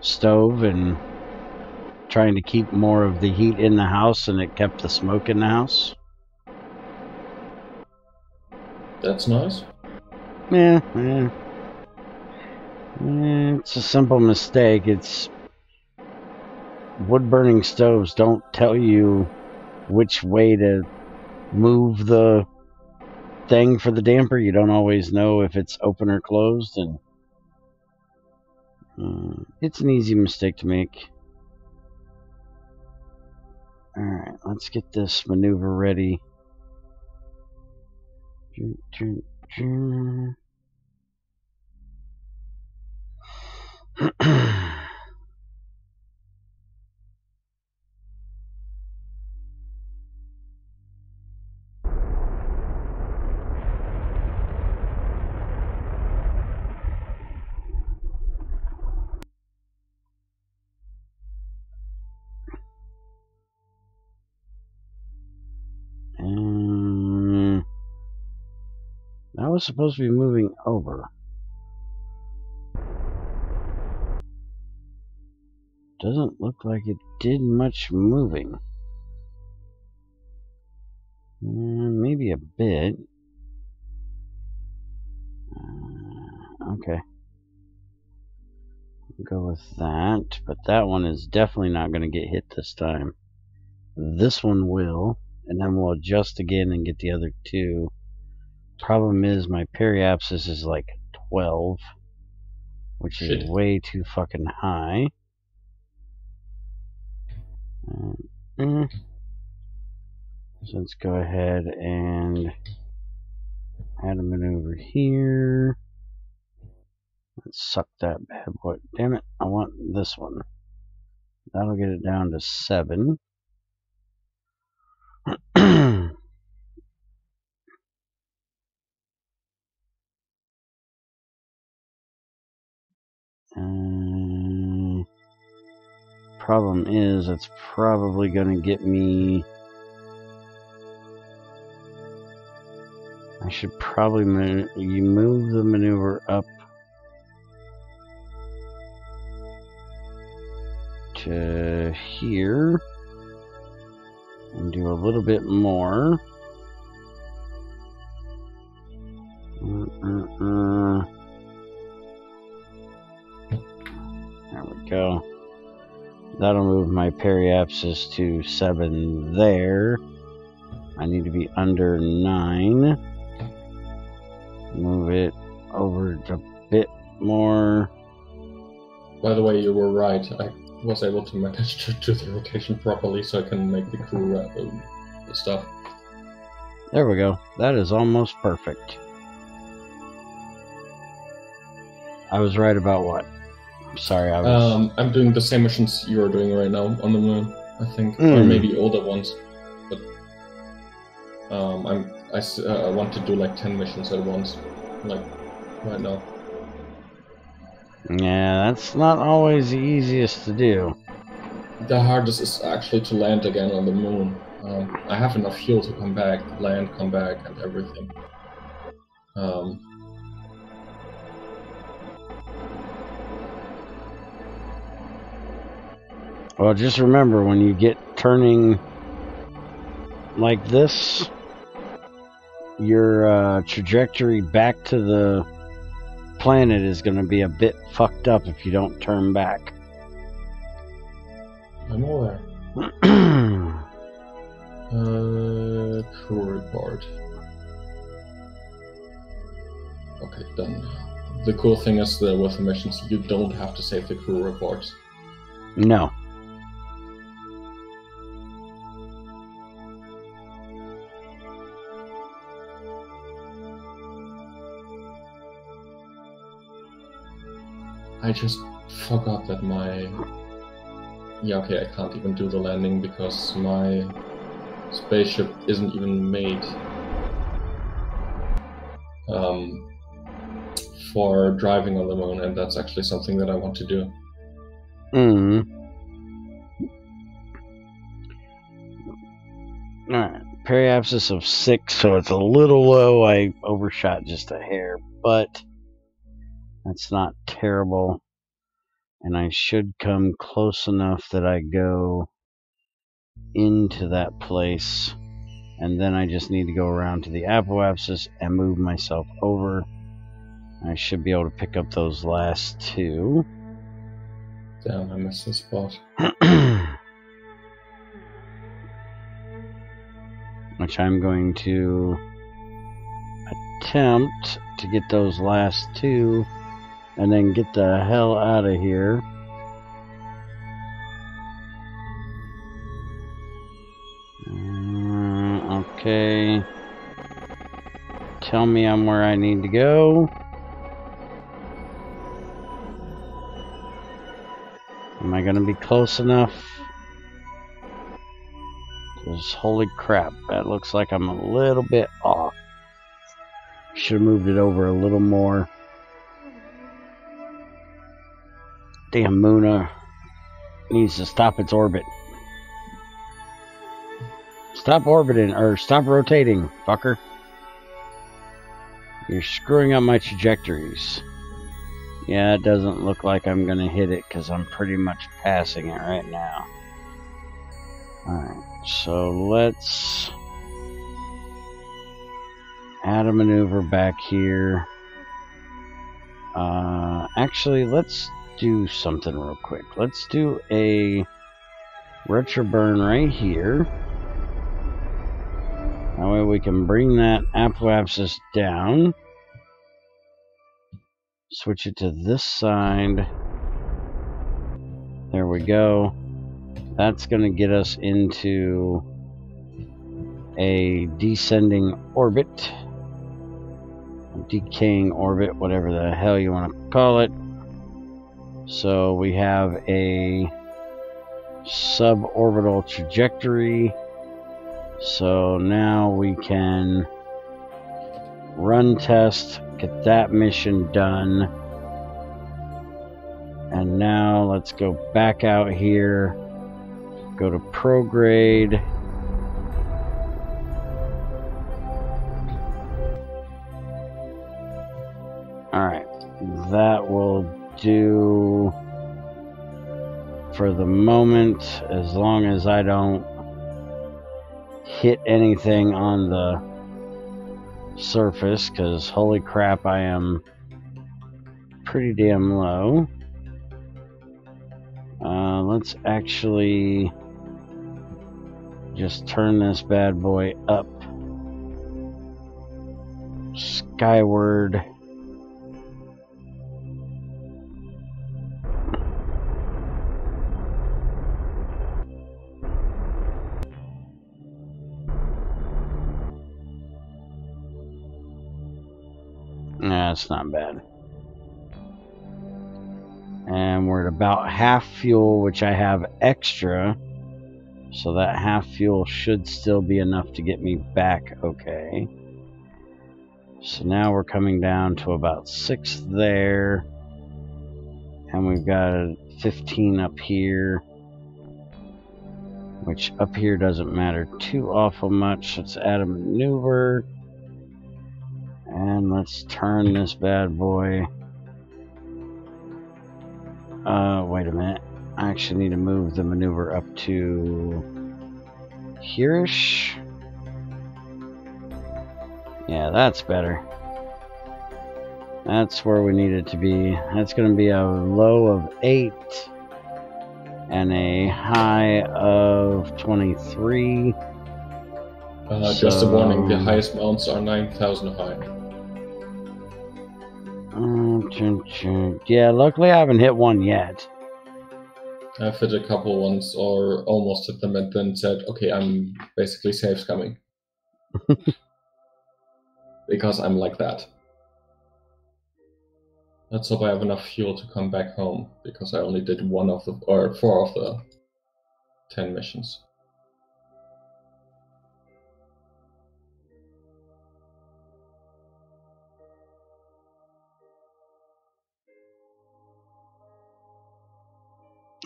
stove and trying to keep more of the heat in the house, and it kept the smoke in the house. That's nice. Yeah. It's a simple mistake. It's wood-burning stoves don't tell you which way to move the thing for the damper. You don't always know if it's open or closed, and it's an easy mistake to make. Alright, let's get this maneuver ready. That was supposed to be moving over. Doesn't look like it did much moving. Maybe a bit. Okay. Go with that, but that one is definitely not going to get hit this time. This one will, and then we'll adjust again and get the other two. Problem is my periapsis is like 12, which is way too fucking high. So let's go ahead and add a maneuver here. Let's suck that bad boy. Damn it, I want this one. That'll get it down to 7. Problem is, it's probably going to get me... I should probably move the maneuver up to here and do a little bit more. There we go. That'll move my periapsis to 7 there. I need to be under 9. Move it over a bit more. By the way, you were right. I was able to manage to do the rotation properly so I can make the crew the stuff. There we go. That is almost perfect. I was right about what? I'm sorry, I was... I'm doing the same missions you're doing right now on the moon, I think. Or maybe older ones. But I want to do like 10 missions at once, like right now. Yeah, that's not always the easiest to do. The hardest is actually to land again on the moon. I have enough fuel to come back, land, come back, and everything. Well, just remember, when you get turning like this, your trajectory back to the planet is going to be a bit fucked up if you don't turn back. I'm aware. Crew report. Okay, done. The cool thing is that with the missions, you don't have to save the crew reports. No. I just forgot that my... Yeah, okay, I can't even do the landing because my spaceship isn't even made for driving on the moon, and that's actually something that I want to do. Alright, periapsis of 6, so it's a little low. I overshot just a hair, but that's not terrible. And I should come close enough that I go into that place, and then I just need to go around to the apoapsis and move myself over. I should be able to pick up those last 2. Damn, I missed the spot. Which I'm going to attempt to get those last 2 and then get the hell out of here. Okay. Tell me I'm where I need to go. Am I going to be close enough? Because holy crap, that looks like I'm a little bit off. Should have moved it over a little more. Damn, Muna needs to stop its orbit. Stop orbiting, or stop rotating, fucker. You're screwing up my trajectories. Yeah, it doesn't look like I'm going to hit it because I'm pretty much passing it right now. Alright, so let's add a maneuver back here. Actually, let's do something real quick. Let's do a retroburn right here. That way we can bring that apoapsis down. Switch it to this side. There we go. That's going to get us into a descending orbit. A decaying orbit, whatever the hell you want to call it. So we have a suborbital trajectory. So now we can run test, get that mission done. And now let's go back out here, go to prograde. Alright, that will do for the moment, as long as I don't hit anything on the surface, because holy crap, I am pretty damn low. Let's actually just turn this bad boy up skyward. Nah, it's not bad. And we're at about half fuel, which I have extra. So that half fuel should still be enough to get me back okay. So now we're coming down to about 6 there. And we've got 15 up here. Which up here doesn't matter too awful much. Let's add a maneuver. And let's turn this bad boy. Wait a minute. I actually need to move the maneuver up to here-ish. Yeah, that's better. That's where we need it to be. That's going to be a low of 8 and a high of 23. Just a warning, the highest mounts are 9,000 high. Yeah, luckily I haven't hit one yet. I've hit a couple ones, or almost hit them, and then said, okay, I'm basically safe scumming. Because I'm like that. Let's hope I have enough fuel to come back home, because I only did 4 of the 10 missions.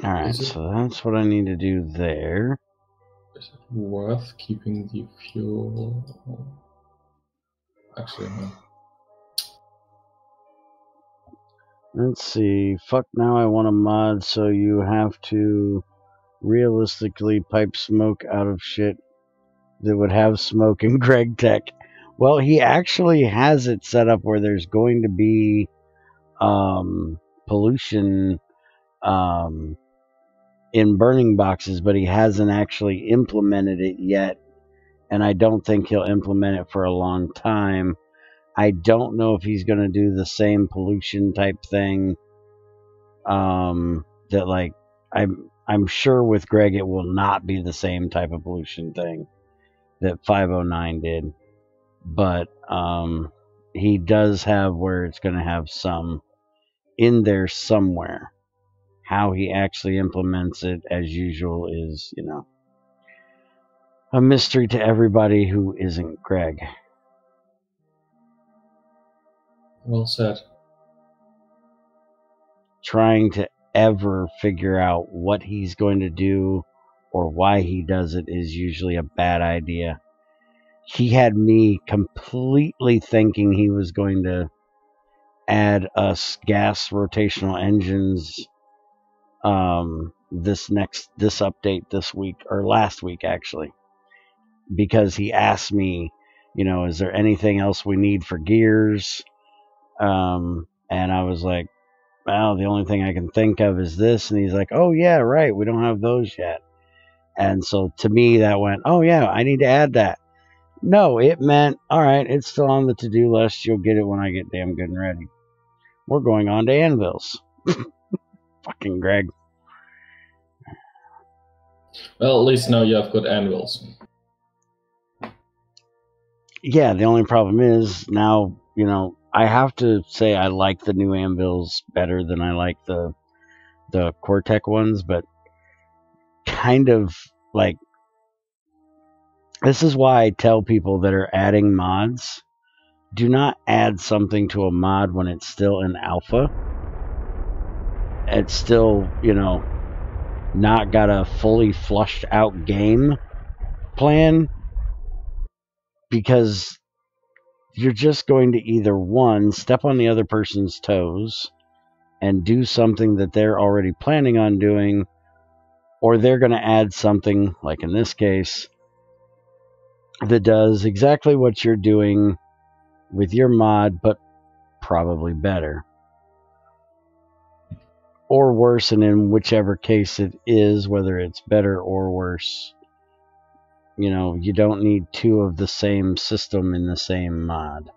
Alright, so that's what I need to do there. Is it worth keeping the fuel? Actually, no. Let's see. Fuck, now I want a mod, so you have to realistically pipe smoke out of shit that would have smoke in GregTech. Well, he actually has it set up where there's going to be pollution in burning boxes, but he hasn't actually implemented it yet, and I don't think he'll implement it for a long time. I don't know if he's going to do the same pollution type thing that, like, I'm sure with Greg it will not be the same type of pollution thing that 509 did, but he does have where it's going to have some in there somewhere. How he actually implements it, as usual, is, you know, a mystery to everybody who isn't Greg. Well said. Trying to ever figure out what he's going to do or why he does it is usually a bad idea. He had me completely thinking he was going to add us gas rotational engines this update this week, or last week actually, because he asked me, you know, is there anything else we need for gears? And I was like, well, the only thing I can think of is this. And he's like, oh yeah, right, we don't have those yet. And so to me that went, oh yeah, I need to add that. No, it meant, all right, it's still on the to-do list. You'll get it when I get damn good and ready. We're going on to anvils. Fucking Greg. Well, at least now you have good anvils. Yeah, the only problem is now, you know, I have to say I like the new anvils better than I like the GregTech ones, but kind of like, this is why I tell people that are adding mods, do not add something to a mod when it's still in alpha. It's still, you know, not got a fully flushed out game plan, because you're just going to either, one, step on the other person's toes and do something that they're already planning on doing, or they're going to add something, like in this case, that does exactly what you're doing with your mod, but probably better. Or worse, and in whichever case it is, whether it's better or worse, you know, you don't need 2 of the same system in the same mod.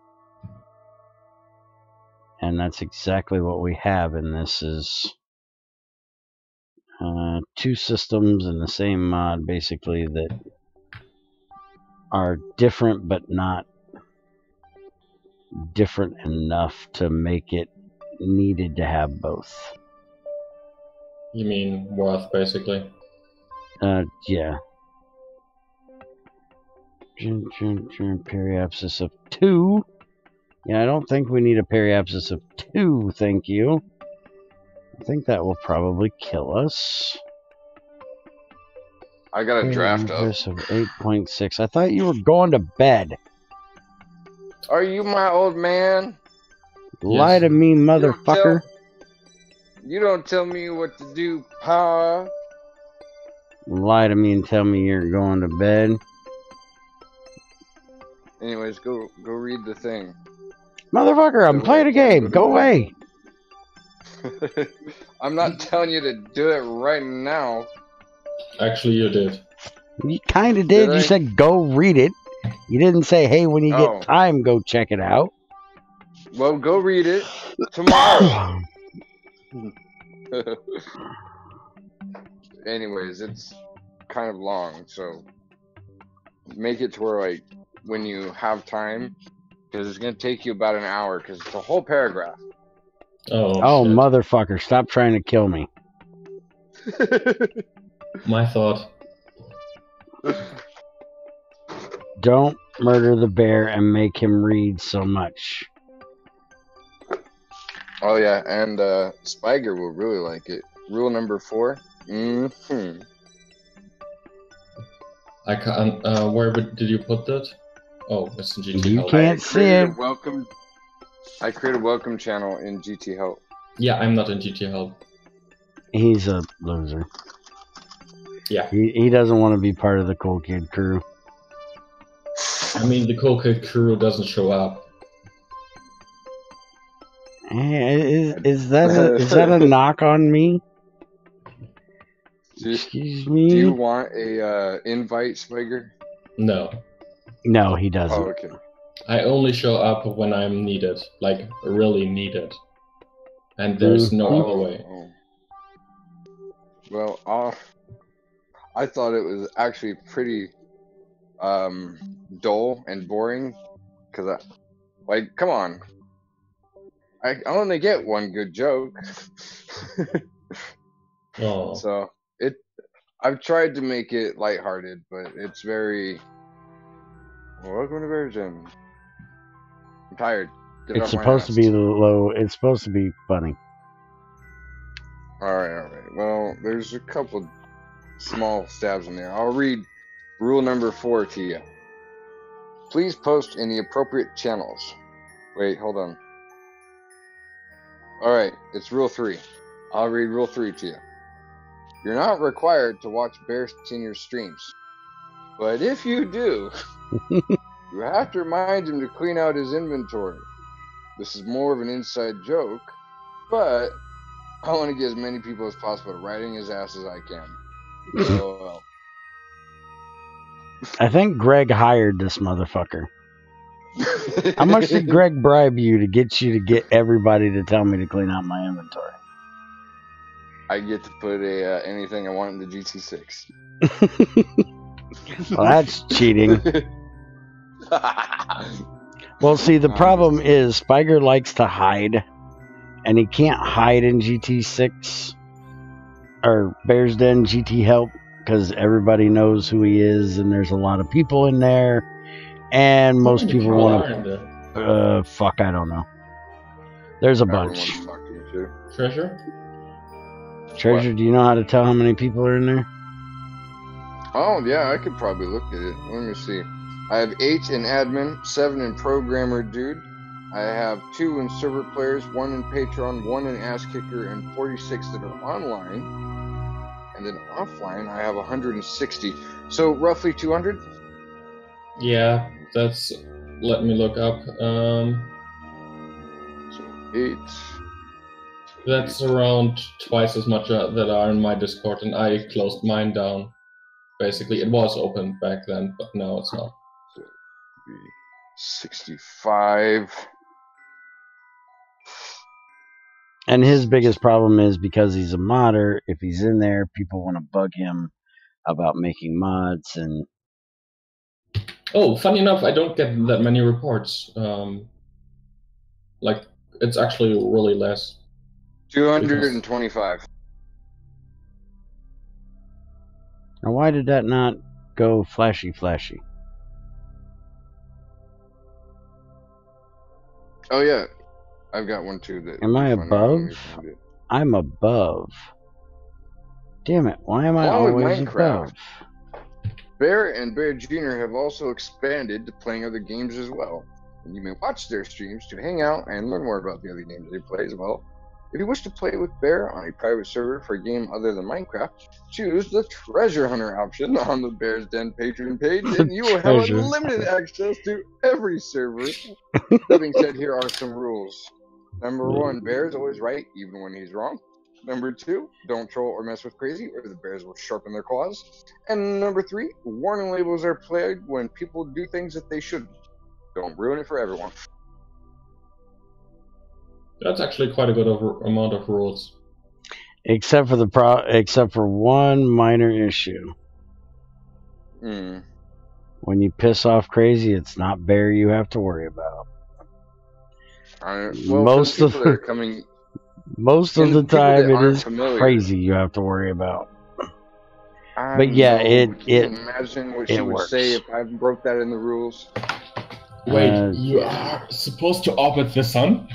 And that's exactly what we have in this, is 2 systems in the same mod, basically, that are different, but not different enough to make it needed to have both. You mean worth, basically? Yeah. Periapsis of 2. Yeah, I don't think we need a periapsis of 2, thank you. I think that will probably kill us. I got a draft up. Of 8.6. I thought you were going to bed. Are you my old man? Lie to me, motherfucker. You don't tell me what to do, pa. Lie to me and tell me you're going to bed. Anyways, go read the thing. Motherfucker, I'm playing a game. Go away. I'm not telling you to do it right now. Actually, you did. You kind of did. You said go read it. You didn't say, hey, when you get time, go check it out. Well, go read it tomorrow. Anyways, it's kind of long, so make it to where, like, when you have time, because it's going to take you about an hour, because it's a whole paragraph. Oh, motherfucker, stop trying to kill me. My thought. Don't murder the bear and make him read so much. Oh yeah, and Spiger will really like it. Rule number 4. I can't. Where did you put that? Oh, it's in GT You Help. can't see it. I created a welcome channel in GT Help. Yeah, I'm not in GT Help. He's a loser. Yeah. He doesn't want to be part of the Cool Kid crew. I mean, the Cool Kid crew doesn't show up. Is that a knock on me? Excuse me? Do you want a invite, Spiger? No. No, he doesn't. Oh, okay. I only show up when I'm needed, like really needed, and there's no other way. Well, I thought it was actually pretty dull and boring, because like, come on, I only get one good joke. Oh. So I've tried to make it lighthearted, but it's very. Welcome to Bear Gym. I'm tired. It's supposed to be low. It's supposed to be funny. All right. Well, there's a couple small stabs in there. I'll read rule number 4 to you. Please post in the appropriate channels. Wait, hold on. All right, it's rule 3. I'll read rule 3 to you. You're not required to watch Bear Senior's streams, but if you do, you have to remind him to clean out his inventory. This is more of an inside joke, but I want to get as many people as possible riding his ass as I can. So, I think Greg hired this motherfucker. How much did Greg bribe you to get everybody to tell me to clean out my inventory? I get to put anything I want in the GT6. Well, that's cheating. Well, see, the problem is Spiger likes to hide, and he can't hide in GT6 or Bear's Den GT Help because everybody knows who he is, and there's a lot of people in there, and most people want to. Fuck, I don't know. There's a bunch. Treasure, do you know how to tell how many people are in there? Oh, yeah, I could probably look at it. Let me see. I have 8 in admin, 7 in programmer dude. I have 2 in server players, 1 in Patreon, 1 in ass kicker, and 46 that are online. And then offline, I have 160. So roughly 200? Yeah, that's. Let me look up. So 8. That's around twice as much that are in my Discord, and I closed mine down. Basically, it was open back then, but now it's not. So 65. And his biggest problem is because he's a modder, if he's in there, people want to bug him about making mods and... Oh, funny enough, I don't get that many reports. Like, it's actually really less. 225. Now, why did that not go flashy? Oh, yeah. I've got one, too. That am I above? I'm above. Damn it. Why am I always above? Bear and Bear Jr. have also expanded to playing other games as well. And you may watch their streams to hang out and learn more about the other games they play as well. If you wish to play with Bear on a private server for a game other than Minecraft, choose the Treasure Hunter option on the Bear's Den Patreon page, and you will have unlimited access to every server. That being said, here are some rules. Number 1, Bear is always right, even when he's wrong. Number 2, don't troll or mess with Crazy, or the bears will sharpen their claws. And number 3, warning labels are played when people do things that they shouldn't. Don't ruin it for everyone. That's actually quite a good amount of rules. Except for one minor issue. When you piss off Crazy, it's not Bear you have to worry about. Well, most of the time it is Crazy you have to worry about. But yeah, it imagine what she would say if I broke that in the rules. Wait, you are supposed to orbit the sun?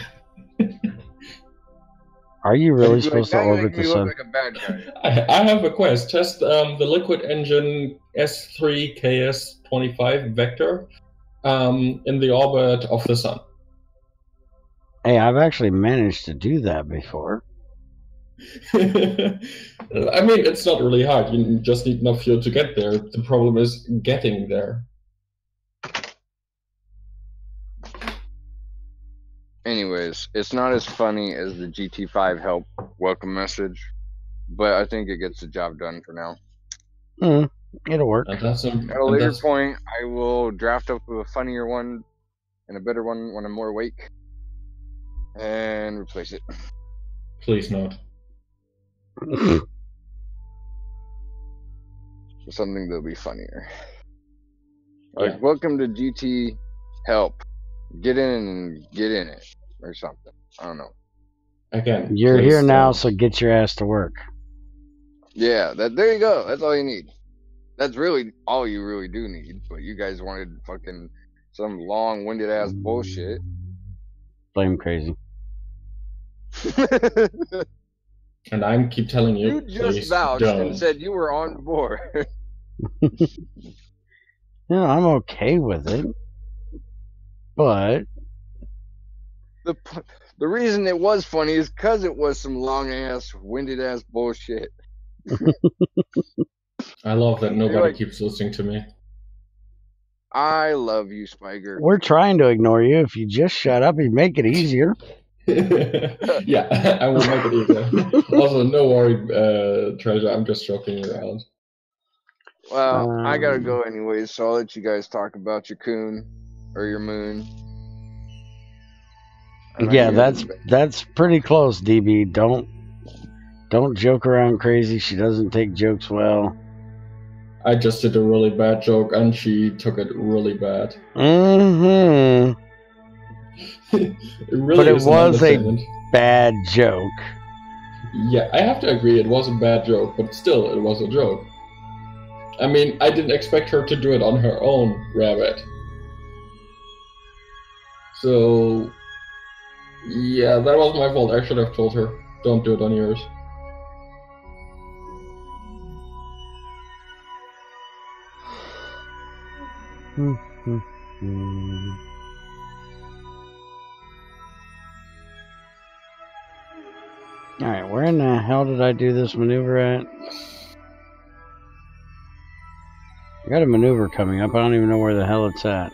Are you really supposed to orbit the sun? Like a bad guy. I have a quest. Test the liquid engine S3KS25 Vector in the orbit of the sun. Hey, I've actually managed to do that before. I mean, it's not really hard. You just need enough fuel to get there. The problem is getting there. Anyways, it's not as funny as the GT5 help welcome message, but I think it gets the job done for now. It'll work. At a later point, I will draft up a funnier one and a better one when I'm more awake and replace it. Please not. Something that'll be funnier. Like, welcome to GT Help. Get in it, or something. I don't know. Again, you're here now, so get your ass to work. Yeah, there you go. That's all you need. That's really all you really do need. But you guys wanted fucking some long-winded ass bullshit. Blame Crazy. And I keep telling you, you just vouched and said you were on board. No, I'm okay with it. But the reason it was funny is because it was some long-ass, winded-ass bullshit. I love that nobody keeps listening to me. I love you, Spiker. We're trying to ignore you. If you just shut up, you'd make it easier. Yeah, I will make it easier. Also, no worry, Treasure. I'm just joking around. Well, I gotta go anyways, so I'll let you guys talk about your coon or your moon. Yeah, that's pretty close, DB. Don't joke around Crazy. She doesn't take jokes well. I just did a really bad joke, and she took it really bad. Mm-hmm. But it was a bad joke. Yeah, I have to agree, it was a bad joke, but still, it was a joke. I mean, I didn't expect her to do it on her own, Rabbit. So, yeah, that was my fault. I should have told her, don't do it on yours. Alright, where in the hell did I do this maneuver at? I got a maneuver coming up. I don't even know where the hell it's at.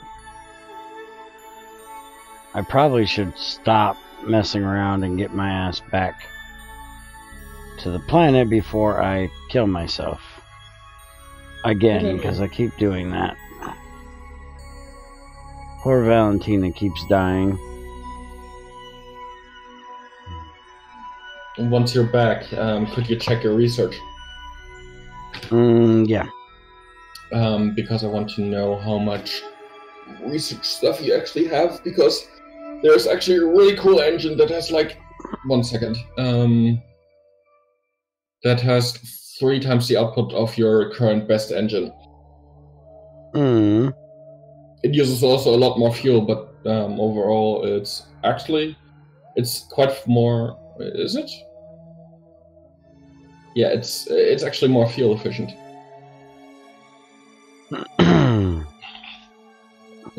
I probably should stop messing around and get my ass back to the planet before I kill myself. Again, because I keep doing that. Poor Valentina keeps dying. And once you're back, could you check your research? Yeah. Because I want to know how much research stuff you actually have, because there's actually a really cool engine that has like 1 second. That has 3 times the output of your current best engine. It uses also a lot more fuel, but overall it's quite more. Is it? Yeah, it's actually more fuel efficient.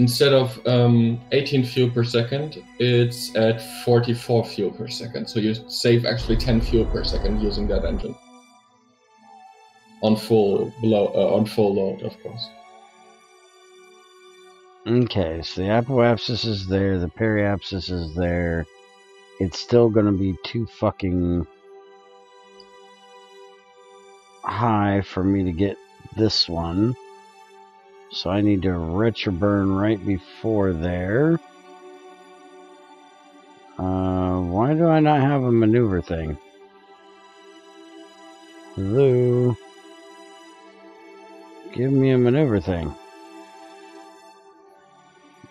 instead of 18 fuel per second, it's at 44 fuel per second. So you save actually 10 fuel per second using that engine on full load, of course. Okay, so the apoapsis is there, the periapsis is there. It's still going to be too fucking high for me to get this one. So I need to retroburn right before there. Why do I not have a maneuver thing? Hello? Give me a maneuver thing.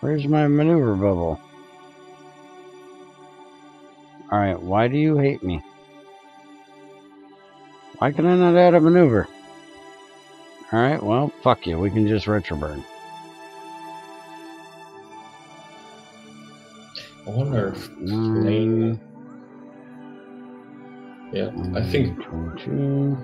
Where's my maneuver bubble? Alright, why do you hate me? Why can I not add a maneuver? Alright, well, fuck you. We can just retroburn. I wonder if plane... Yeah, I think... 22.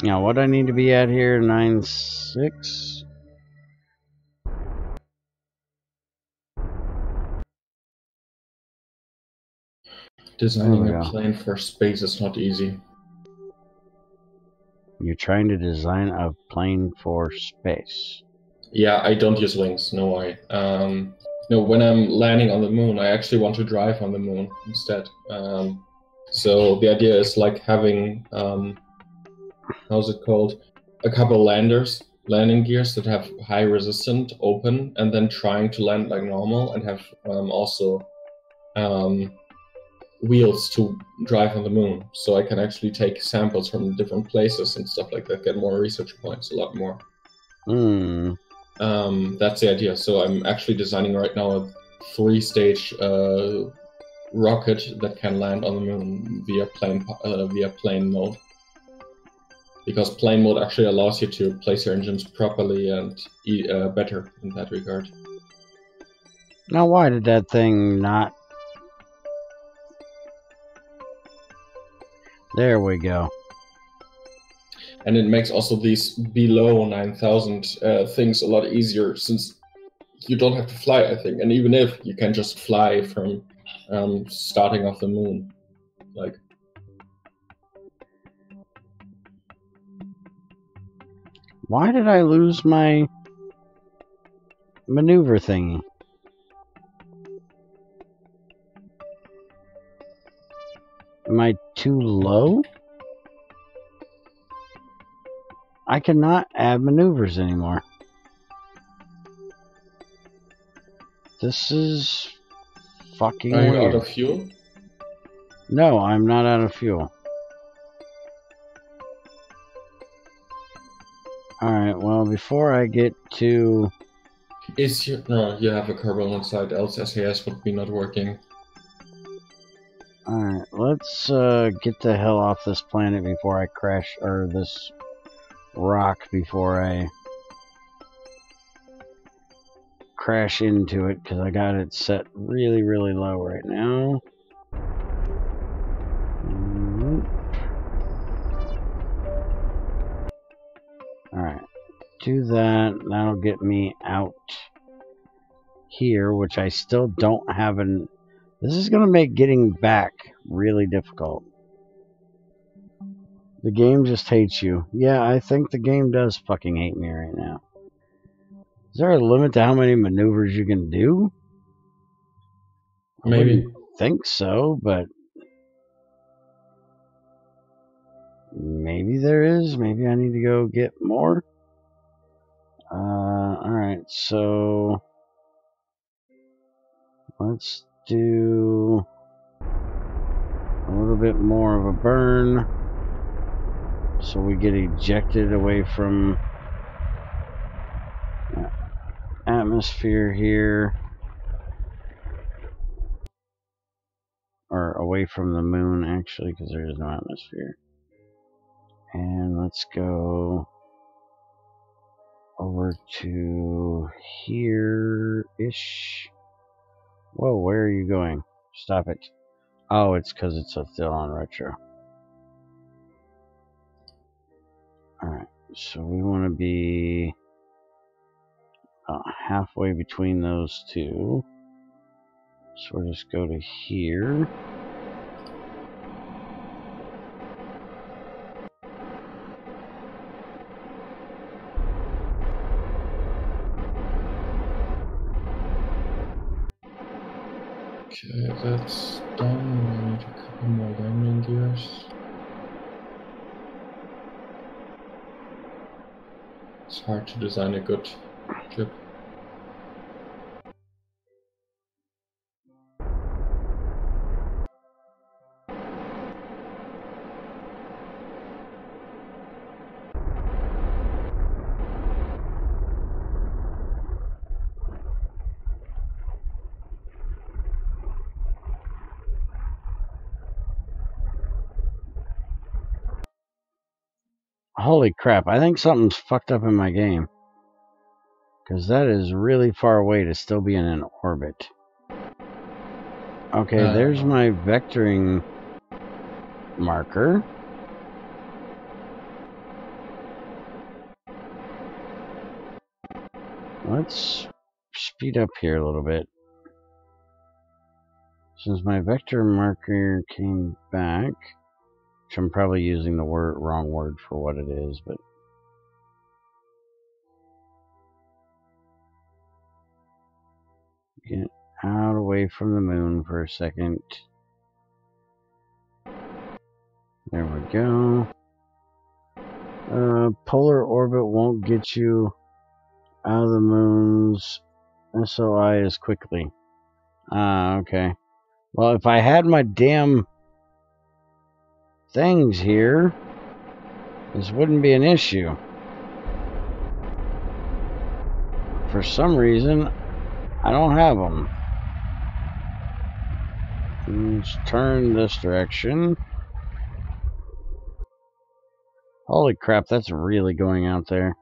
Now, what I need to be at here, 9.6. Designing a plane for space is not easy. You're trying to design a plane for space. Yeah, I don't use wings, no way. No, when I'm landing on the moon, I actually want to drive on the moon instead. So the idea is like having, how's it called? A couple landing gears that have high resistance open, and then trying to land like normal, and have also wheels to drive on the moon. So I can actually take samples from different places and stuff like that, get more research points, a lot more. That's the idea. So I'm actually designing right now a 3-stage rocket that can land on the moon via plane mode. Because plane mode actually allows you to place your engines properly and better in that regard. Now, why did that thing not... There we go. And it makes also these below 9,000 things a lot easier, since you don't have to fly, I think. And even if, you can just fly from starting off the moon. Like, why did I lose my maneuver thingy? Am I too low? I cannot add maneuvers anymore. This is fucking are you weird. out of fuel? No, I'm not out of fuel. Alright, well, before I get to... No, you have a Kerbal inside, else SAS would be not working. Alright, let's get the hell off this planet before I crash, or this rock before I crash into it, because I got it set really, really low right now. Alright, do that. That'll get me out here, which I still don't have an... This is going to make getting back really difficult. The game just hates you. Yeah, I think the game does fucking hate me right now. Is there a limit to how many maneuvers you can do? Maybe. I wouldn't think so, but... maybe there is. Maybe I need to go get more. Alright, so... let's do a little bit more of a burn so we get ejected away from atmosphere here, or away from the moon actually, because there is no atmosphere. And let's go over to here-ish. Whoa, where are you going? Stop it. Oh, it's because it's still on retro. Alright, so we want to be halfway between those two. So we'll just go to here. Okay, that's done. We need a couple more landing gears. It's hard to design a good ship. Holy crap, I think something's fucked up in my game. Because that is really far away to still be in an orbit. Okay, there's my vectoring marker. Let's speed up here a little bit. Since my vector marker came back, which I'm probably using the wrong word for what it is, but get out away from the moon for a second. There we go. Polar orbit won't get you out of the moon's SOI as quickly. Okay. Well, if I had my damn things here, this wouldn't be an issue. For some reason, I don't have them. Let's turn this direction. Holy crap, that's really going out there.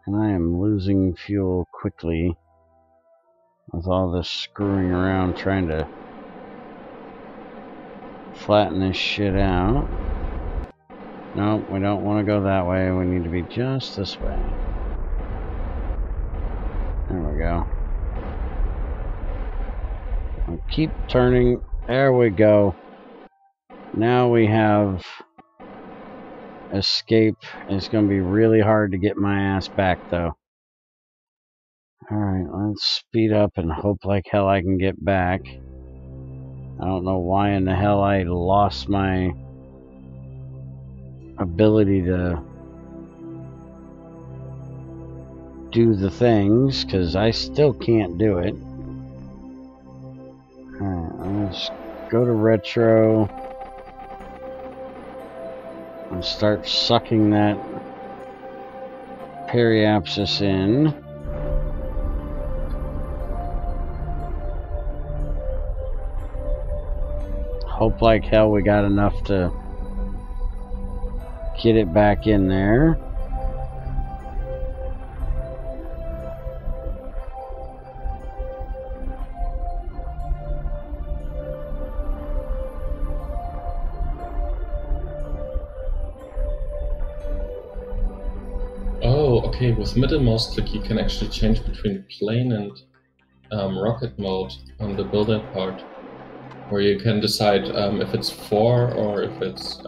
And I am losing fuel quickly with all this screwing around trying to flatten this shit out. Nope, we don't want to go that way. We need to be just this way. There we go. I'll keep turning. There we go. Now we have escape. It's going to be really hard to get my ass back, though. Alright, let's speed up and hope like hell I can get back. I don't know why in the hell I lost my ability to do the things, because I still can't do it. Alright, let's go to retro and start sucking that periapsis in. Hope like hell we got enough to get it back in there. Oh, okay, with middle mouse click you can actually change between plane and rocket mode on the builder part, where you can decide if it's 4 or if it's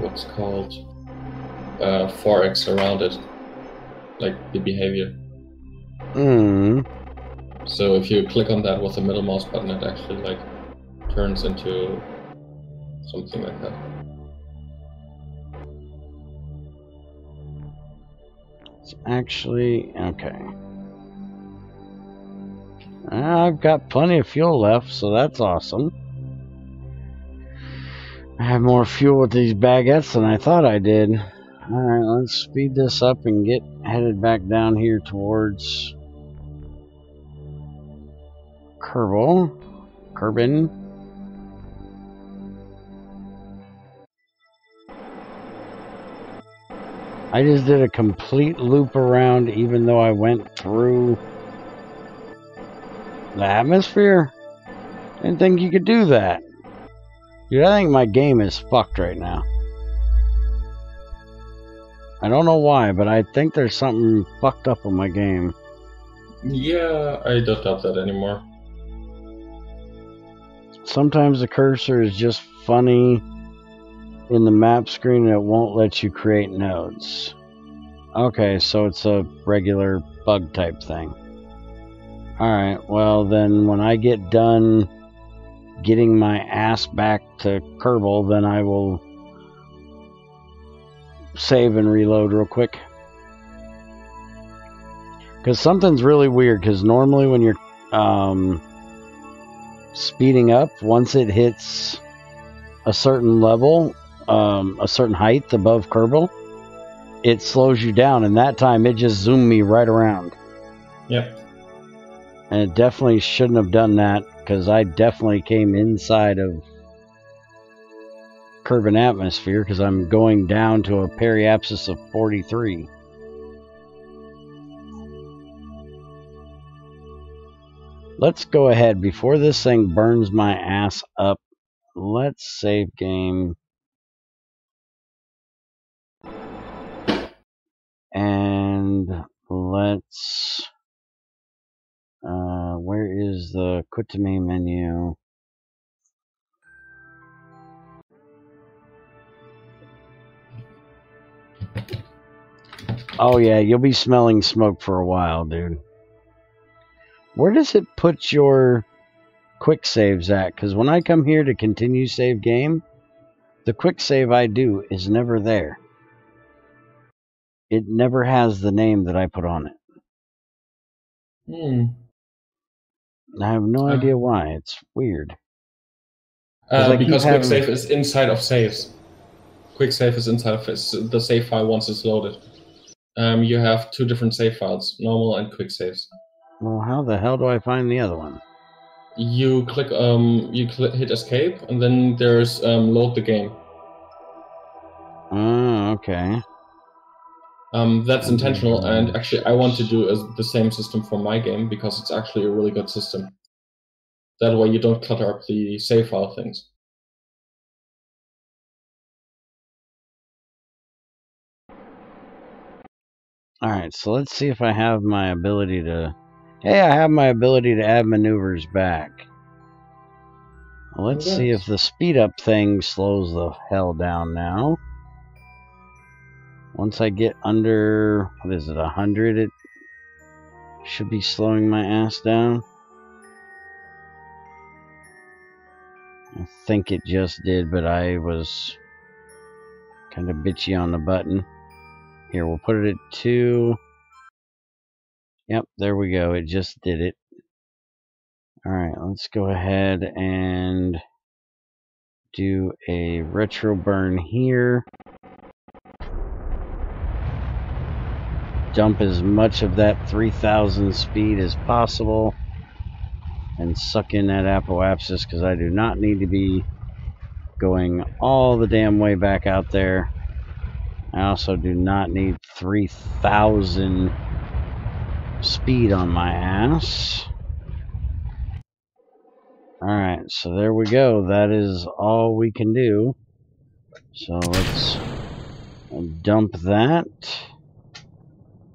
what's called 4x around it, like the behavior. So if you click on that with the middle mouse button, it actually like turns into something like that. It's actually okay. I've got plenty of fuel left, so that's awesome. I have more fuel with these baguettes than I thought I did. Alright, let's speed this up and get headed back down here towards Kerbal. I just did a complete loop around, even though I went through The atmosphere? Didn't think you could do that. Dude, I think my game is fucked right now. I don't know why, but I think there's something fucked up with my game. Yeah, I don't have that anymore. Sometimes the cursor is just funny in the map screen and it won't let you create nodes. Okay, so it's a regular bug type thing. Alright, well then when I get done getting my ass back to Kerbal, then I will save and reload real quick. Because something's really weird, because normally when you're speeding up, once it hits a certain level, a certain height above Kerbal, it slows you down, and that time it just zoomed me right around. Yep. And it definitely shouldn't have done that, because I definitely came inside of Kerbal atmosphere, because I'm going down to a periapsis of 43. Let's go ahead, before this thing burns my ass up, let's save game. And let's, where is the quit to main menu? Oh yeah, you'll be smelling smoke for a while, dude. Where does it put your quick saves at? Because when I come here to continue save game, the quick save I do is never there. It never has the name that I put on it. I have no idea why. It's weird. Because quick save is inside of saves. Quick save is inside of the save file once it's loaded. You have two different save files, normal and quick saves. Well, how the hell do I find the other one? You click, hit escape, and then there's load the game. Oh, okay. That's intentional, and actually I want to do the same system for my game, because it's actually a really good system. That way you don't clutter up the save file things. Alright, so let's see if I have my ability to... Hey, I have my ability to add maneuvers back. Well, let's see if the speed up thing slows the hell down now. Once I get under, what is it, 100, it should be slowing my ass down. I think it just did, but I was kind of bitchy on the button. Here, we'll put it at 2. Yep, there we go. It just did it. Alright, let's go ahead and do a retro burn here. Dump as much of that 3000 speed as possible. And suck in that apoapsis, because I do not need to be going all the damn way back out there. I also do not need 3000 speed on my ass. Alright, so there we go. That is all we can do. So let's dump that.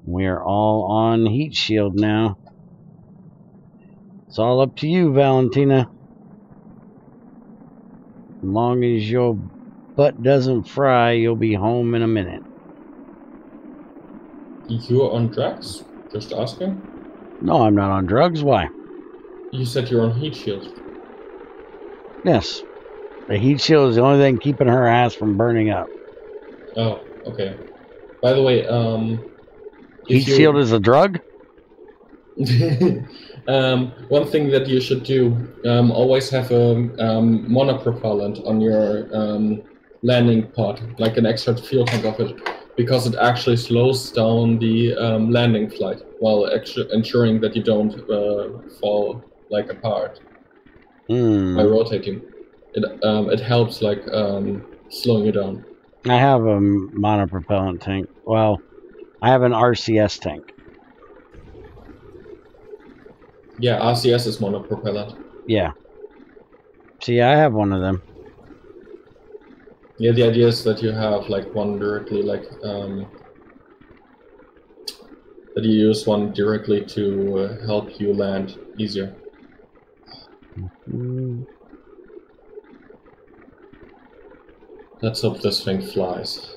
We are all on heat shield now. It's all up to you, Valentina. As long as your butt doesn't fry, you'll be home in a minute. You're on drugs? Just asking? No, I'm not on drugs. Why? You said you're on heat shield. Yes. The heat shield is the only thing keeping her ass from burning up. Oh, okay. By the way, heat shield is a drug? One thing that you should do, always have a monopropellant on your landing pod, like an extra fuel tank of it, because it actually slows down the landing flight while ensuring that you don't fall like apart by rotating. It helps like slowing you down. I have a monopropellant tank. Well, I have an RCS tank. Yeah, RCS is monopropellant. Yeah. See, I have one of them. Yeah, the idea is that you have like one directly, like that you use one directly to help you land easier. Let's hope this thing flies.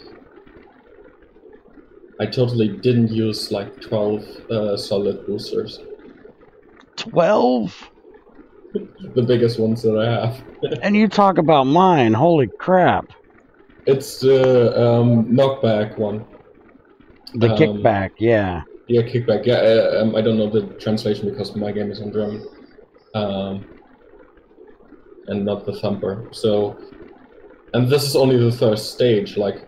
I totally didn't use like 12 solid boosters. 12? The biggest ones that I have. And you talk about mine. Holy crap. It's the knockback one. The kickback, yeah. Yeah, kickback. Yeah, I don't know the translation because my game is in German. And not the thumper. So, and this is only the third stage. Like,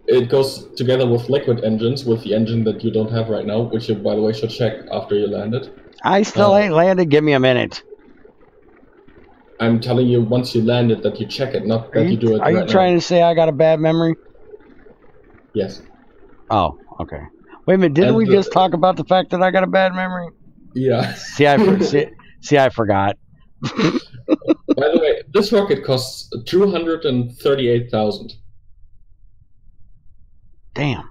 it goes together with liquid engines, with the engine that you don't have right now, which you, by the way, should check after you landed. I still ain't landed. Give me a minute. I'm telling you, once you land it, that you check it, not that you do it right now. Are you trying to say I got a bad memory? Yes. Oh, okay. Wait a minute. Didn't we just talk about the fact that I got a bad memory? Yeah. See, I forgot. By the way, this rocket costs 238,000. Damn.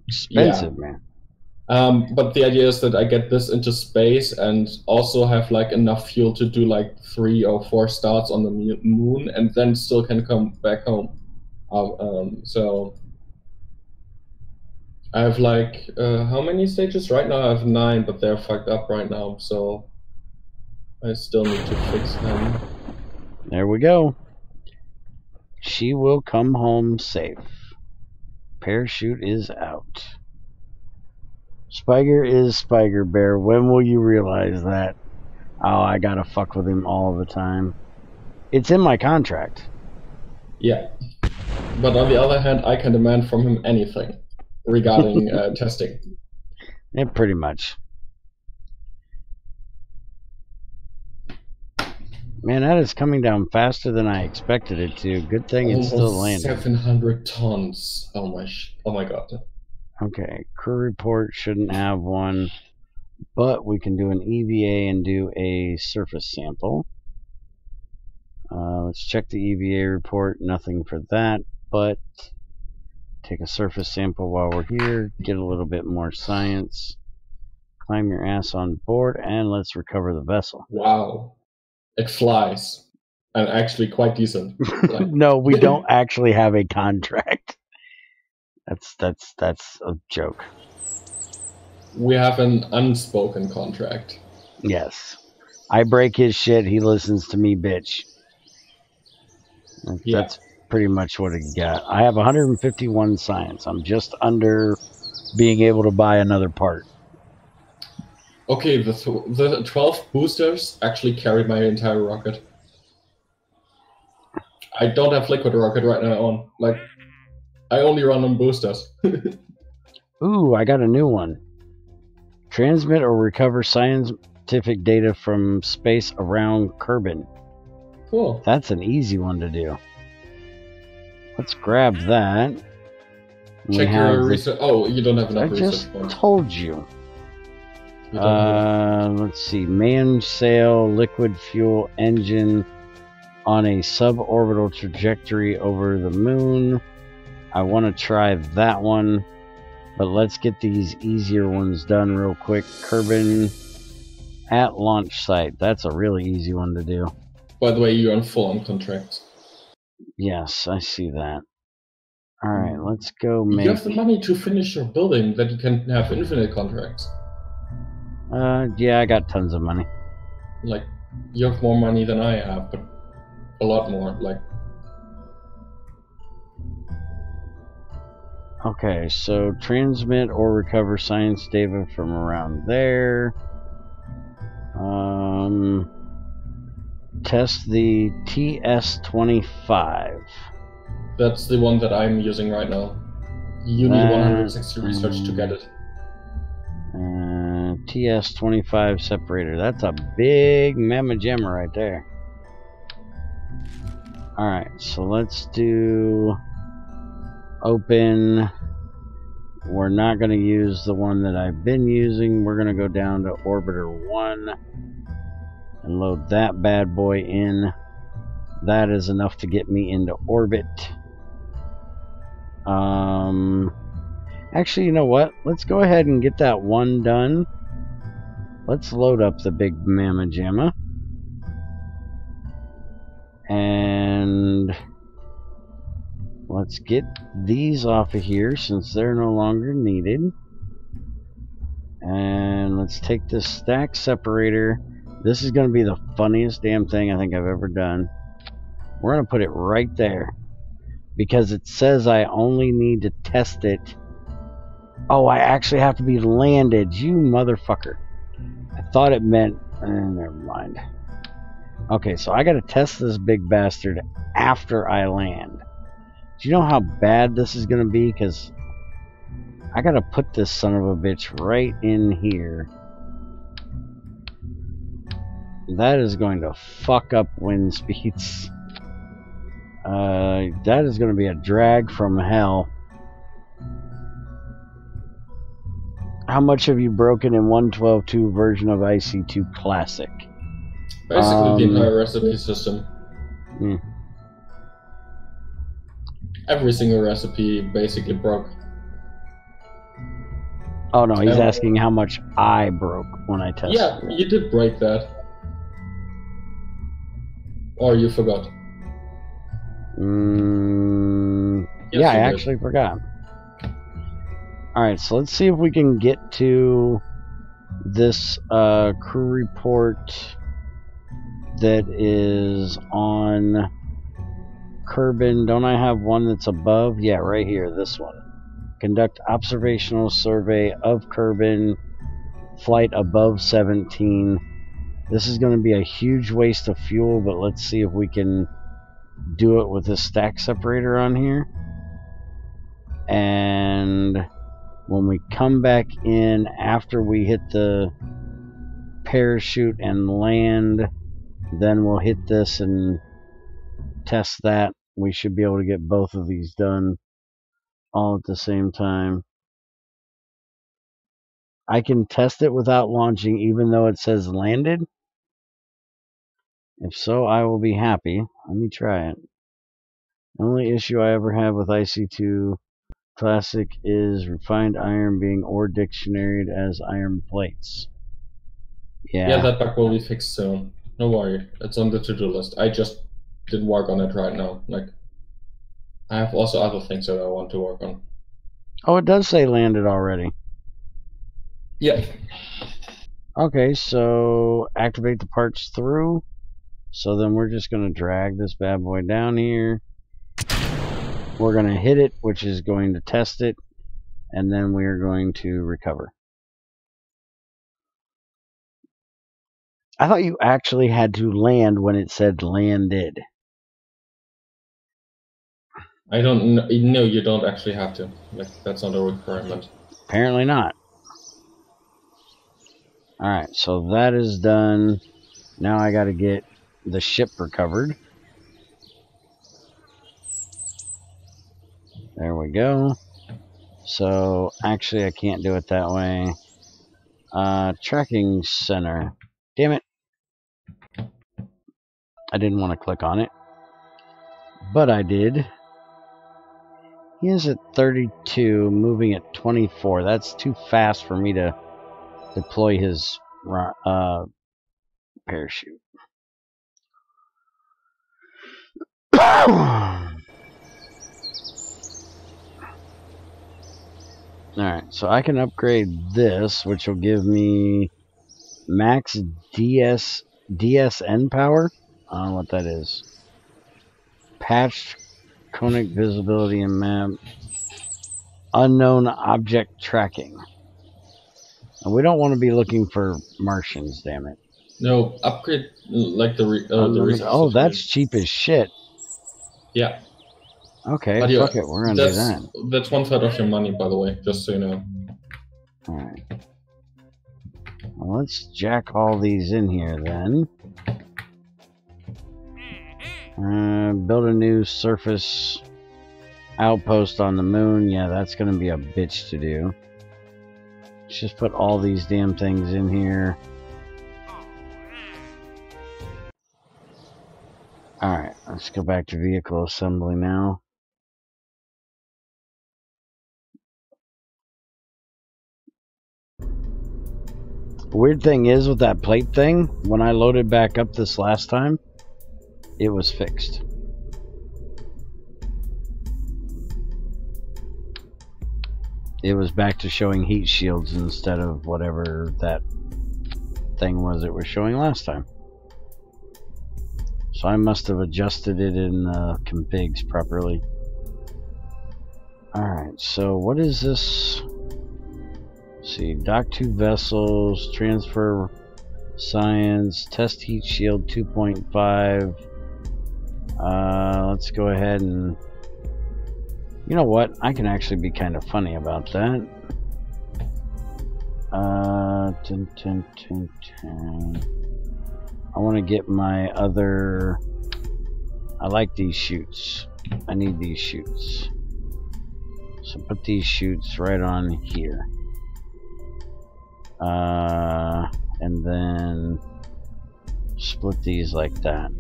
Expensive, yeah. Man. But the idea is that I get this into space and also have like enough fuel to do like 3 or 4 starts on the moon, and then still can come back home. So I have like how many stages right now? I have 9, but they're fucked up right now. So I still need to fix them. There we go. She will come home safe. Parachute is out. Spiger is Spiger Bear. When will you realize that? Oh, I gotta fuck with him all the time. It's in my contract. Yeah. But on the other hand, I can demand from him anything regarding testing. Yeah, pretty much. Man, that is coming down faster than I expected it to. Good thing it's still landing. 700 tons. Oh my god. Okay, crew report shouldn't have one, but we can do an EVA and do a surface sample. Let's check the EVA report. Nothing for that, but take a surface sample while we're here. Get a little bit more science. Climb your ass on board, and let's recover the vessel. Wow. It flies. And actually quite decent. Like... No, we don't actually have a contract. That's a joke. We have an unspoken contract. Yes. I break his shit, he listens to me, bitch. That's pretty much what it got. I have 151 science. I'm just under being able to buy another part. Okay, the 12 boosters actually carried my entire rocket. I don't have liquid rocket right now on. Like, I only run on boosters. Ooh, I got a new one. Transmit or recover scientific data from space around Kerbal. Cool. That's an easy one to do. Let's grab that. Check your research. Oh, you don't have enough research points. I just told you. Let's see. Manned sail, liquid fuel engine on a suborbital trajectory over the moon. I want to try that one, but let's get these easier ones done real quick. Kerbal at launch site. That's a really easy one to do. By the way, you're on full-on contract. Yes, I see that. Alright, let's go make... You have the money to finish your building that you can have infinite contracts. Yeah, I got tons of money. Like, you have more money than I have, but a lot more, like... Okay, so transmit or recover science data from around there. Test the TS-25. That's the one that I'm using right now. You need 160 research to get it. TS-25 separator. That's a big mamma jamma right there. Alright, so let's do open we're not going to use the one that I've been using. We're going to go down to Orbiter 1 and load that bad boy in. That is enough to get me into orbit. Actually, you know what? Let's go ahead and get that one done. Let's load up the big Mamma Jamma. And let's get these off of here since they're no longer needed. And let's take this stack separator. This is going to be the funniest damn thing I think I've ever done. We're going to put it right there because it says I only need to test it. Oh, I actually have to be landed. You motherfucker. I thought it meant... never mind. Okay, so I got to test this big bastard after I land. Do you know how bad this is going to be? Because I got to put this son of a bitch right in here. That is going to fuck up wind speeds. That is going to be a drag from hell. How much have you broken in 1.12.2 version of IC2 Classic? Basically the entire recipe system. Every single recipe basically broke. Oh no, he's asking how much I broke when I tested. Yeah, you did break that. Or you forgot. Yes, yeah, I actually forgot. Alright, so let's see if we can get to this crew report that is on Kerbin. Don't I have one that's above? Yeah, right here, this one. Conduct observational survey of Kerbin, flight above 17. This is going to be a huge waste of fuel, but let's see if we can do it with this stack separator on here. And when we come back in after we hit the parachute and land, then we'll hit this and test that. We should be able to get both of these done all at the same time. I can test it without launching even though it says landed. If so, I will be happy. Let me try it. The only issue I ever have with IC2 Classic is refined iron being ore dictionaried as iron plates. Yeah, that bug will be fixed soon. No worry, it's on the to-do list. I just didn't work on it right now. Like, I have also other things that I want to work on. Oh, it does say landed already. Yeah. Okay, so activate the parts through. So then we're just going to drag this bad boy down here. We're going to hit it, which is going to test it, and then we are going to recover. I thought you actually had to land when it said landed. I don't know. No, you don't actually have to. Like, that's not a requirement. Apparently not. Alright, so that is done. Now I got to get the ship recovered. There we go. So, actually I can't do it that way. Tracking center. Damn it. I didn't want to click on it. But I did. He is at 32, moving at 24. That's too fast for me to deploy his parachute. Alright, so I can upgrade this, which will give me max DSN power. I don't know what that is. Patched conic visibility and map. Unknown object tracking. And we don't want to be looking for Martians, damn it. No, upgrade like the resource. Oh, that's cheap as shit. Yeah. Okay, fuck it, we're gonna do that. That's 1/3 of your money, by the way, just so you know. Alright. Well, let's jack all these in here then. Build a new surface Outpost on the moon. Yeah, that's going to be a bitch to do. Let's just put all these damn things in here. Alright, let's go back to vehicle assembly now. Weird thing is with that plate thing, when I loaded back up this last time, it was fixed. It was back to showing heat shields instead of whatever that thing was it was showing last time. So I must have adjusted it in configs properly. Alright, so what is this? Let's see, dock 2 vessels, transfer science, test heat shield 2.5. Let's go ahead and... You know what? I can actually be kind of funny about that. 10, 10, 10, 10. I want to get my other... I like these chutes. I need these chutes. So put these chutes right on here. And then split these like that.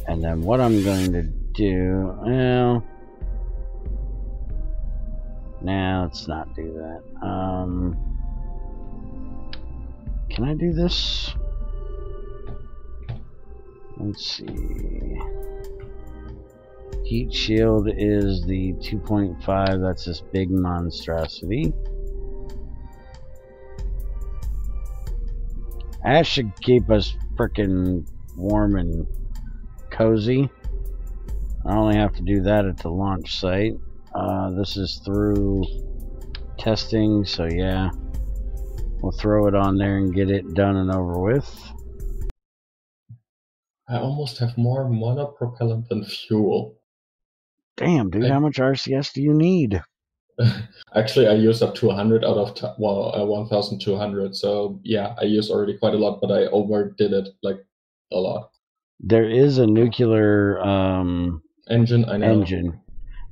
And then what I'm going to do, well, nah, let's not do that. Can I do this? Let's see. Heat shield is the 2.5. That's this big monstrosity. That should keep us frickin' warm and cozy. I only have to do that at the launch site. This is through testing, so yeah. We'll throw it on there and get it done and over with. I almost have more monopropellant than fuel. Damn, dude, how much RCS do you need? Actually, I used up to 100 out of 1,200. So yeah, I used already quite a lot, but I overdid it like a lot. There is a nuclear engine. I know. Engine.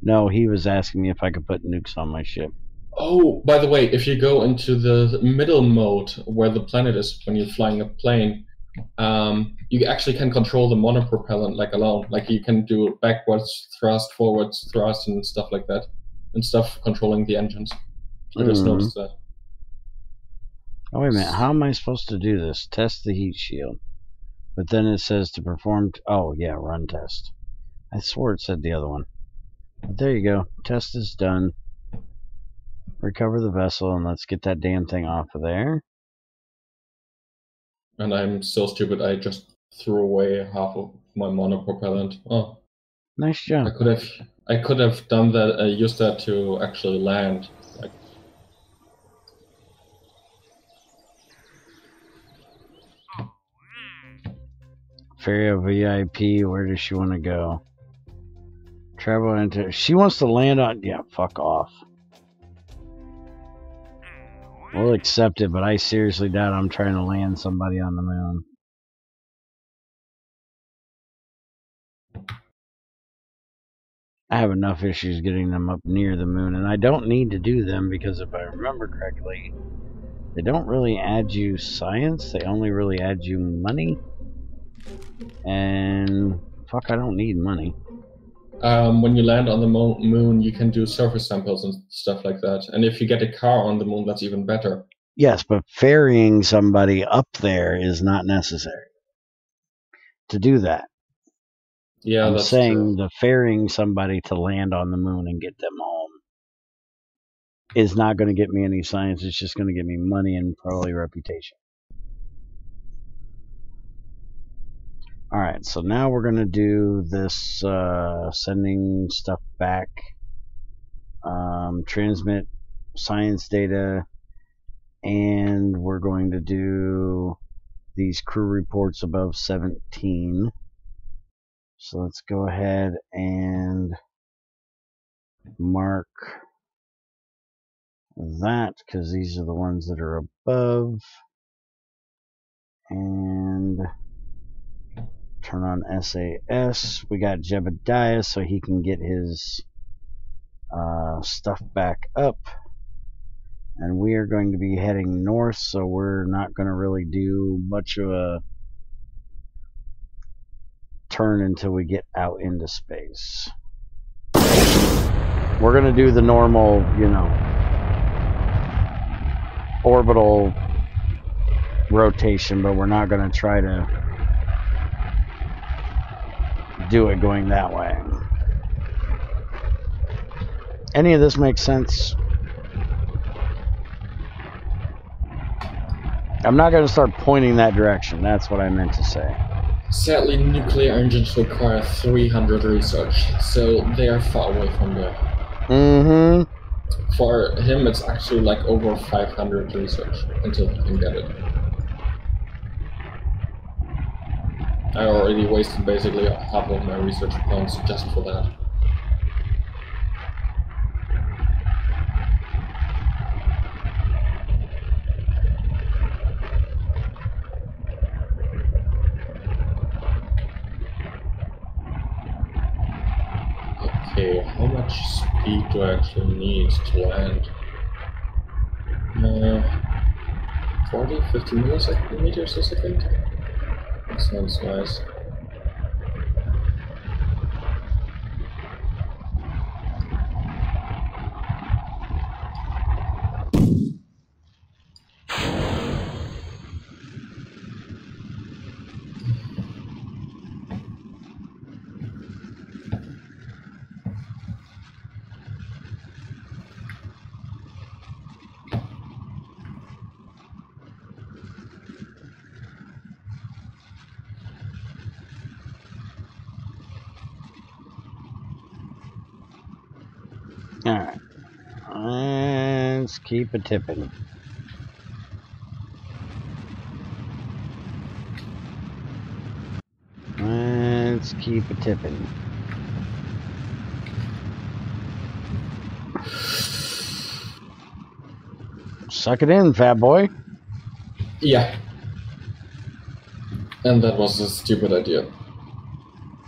No, he was asking me if I could put nukes on my ship. Oh, by the way, if you go into the middle mode where the planet is when you're flying a plane, you actually can control the monopropellant like alone. Like you can do backwards thrust, forwards thrust, and stuff like that, and stuff controlling the engines. I just noticed that. Oh wait a minute, how am I supposed to do this? Test the heat shield, but then it says to perform. Oh yeah, run test. I swore it said the other one. But there you go. Test is done. Recover the vessel and let's get that damn thing off of there. And I'm so stupid. I just threw away half of my monopropellant. Oh, nice job. I could have done that. Used that to actually land. Like, Feria VIP. Where does she want to go? Travel into. She wants to land on. Yeah, fuck off. We'll accept it, but I seriously doubt I'm trying to land somebody on the moon. I have enough issues getting them up near the moon, and I don't need to do them because if I remember correctly, they don't really add you science, they only really add you money. And fuck, I don't need money. When you land on the moon, you can do surface samples and stuff like that. And if you get a car on the moon, that's even better. Yes, but ferrying somebody up there is not necessary to do that. Yeah, I'm that's saying true. the ferrying somebody to land on the moon and get them home is not going to get me any science. It's just going to get me money and probably reputation. Alright, so now we're going to do this sending stuff back. Transmit science data. And we're going to do these crew reports above 17. So let's go ahead and mark that because these are the ones that are above. And turn on SAS. We got Jebediah so he can get his stuff back up. And we are going to be heading north, so we're not going to really do much of a turn until we get out into space. We're going to do the normal, you know, orbital rotation, but we're not going to try to do it going that way. Any of this makes sense? I'm not going to start pointing that direction. That's what I meant to say. Sadly, nuclear engines require 300 research, so they are far away from there. Mm-hmm. For him, it's actually like over 500 research until he can get it. I already wasted basically half of my research points just for that. Okay, how much speed do I actually need to land? 40, 50 millimeters a second? That sounds nice. Alright. Let's keep it tipping. Let's keep it tipping. Suck it in, fat boy. Yeah. And that was a stupid idea.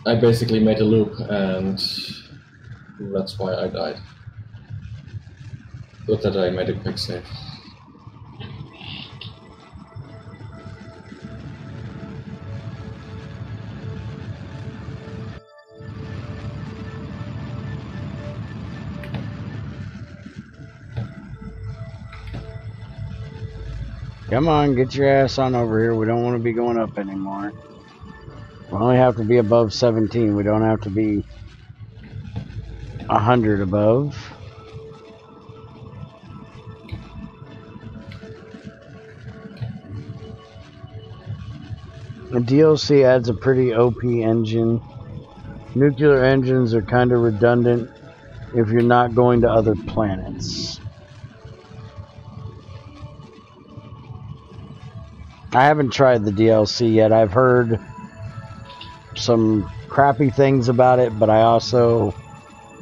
I basically made a loop, and that's why I died. Good that I made a quick save. Come on, get your ass on over here. We don't want to be going up anymore. We only have to be above 17. We don't have to be 100 above. The DLC adds a pretty OP engine. Nuclear engines are kind of redundant if you're not going to other planets. I haven't tried the DLC yet. I've heard some crappy things about it, but I also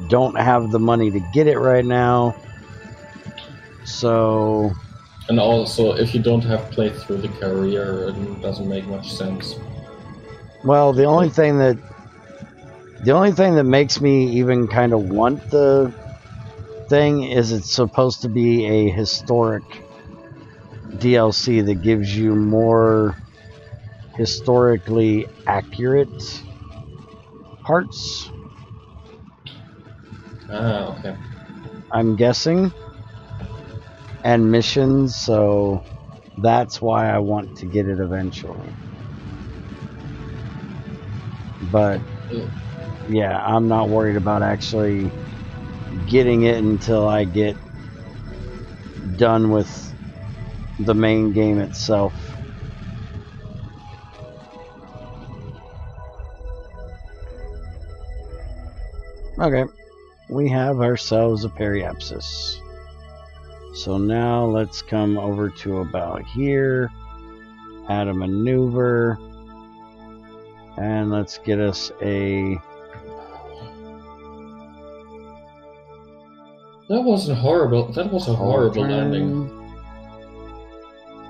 don't have the money to get it right now. So... And also, if you don't have played through the career, it doesn't make much sense. Well, the only thing that makes me even kind of want the thing is it's supposed to be a historic DLC that gives you more historically accurate parts. Ah, okay. I'm guessing. And missions, so that's why I want to get it eventually. But yeah, I'm not worried about actually getting it until I get done with the main game itself. Okay, we have ourselves a periapsis. So now let's come over to about here, add a maneuver, and let's get us a... That was a horrible landing.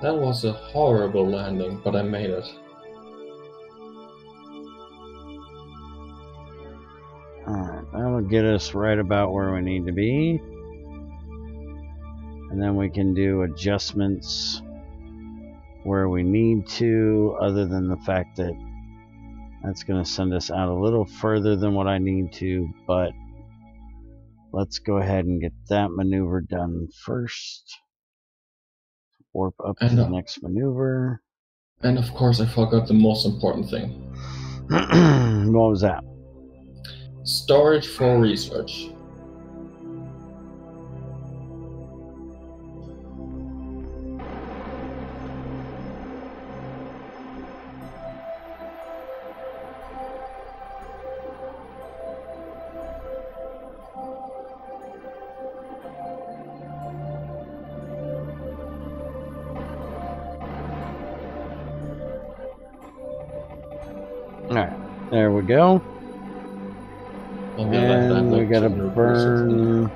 That was a horrible landing, but I made it. Alright, that'll get us right about where we need to be. And then we can do adjustments where we need to, other than the fact that that's going to send us out a little further than what I need to, but let's go ahead and get that maneuver done first. Warp up to the next maneuver. And of course I forgot the most important thing. What was that? Storage for research. Alright, there we go. And we gotta burn.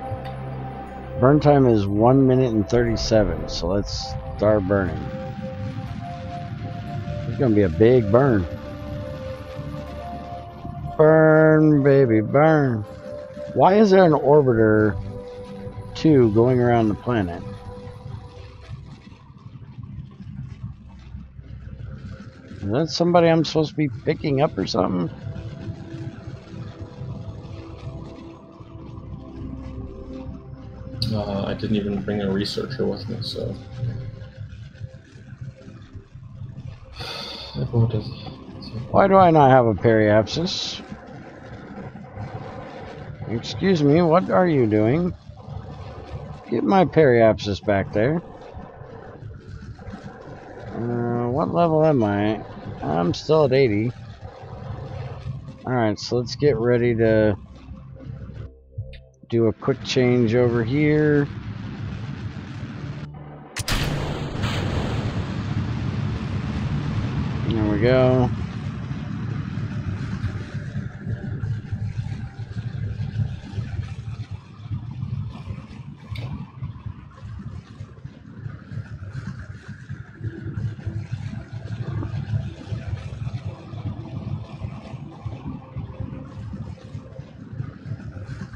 Burn time is 1 minute and 37, so let's start burning. It's gonna be a big burn. Burn, baby, burn. Why is there an orbiter 2 going around the planet? Is that somebody I'm supposed to be picking up or something? I didn't even bring a researcher with me, so... Why do I not have a periapsis? Excuse me, what are you doing? Get my periapsis back there. What level am I? I'm still at 80. Alright, so let's get ready to do a quick change over here. There we go.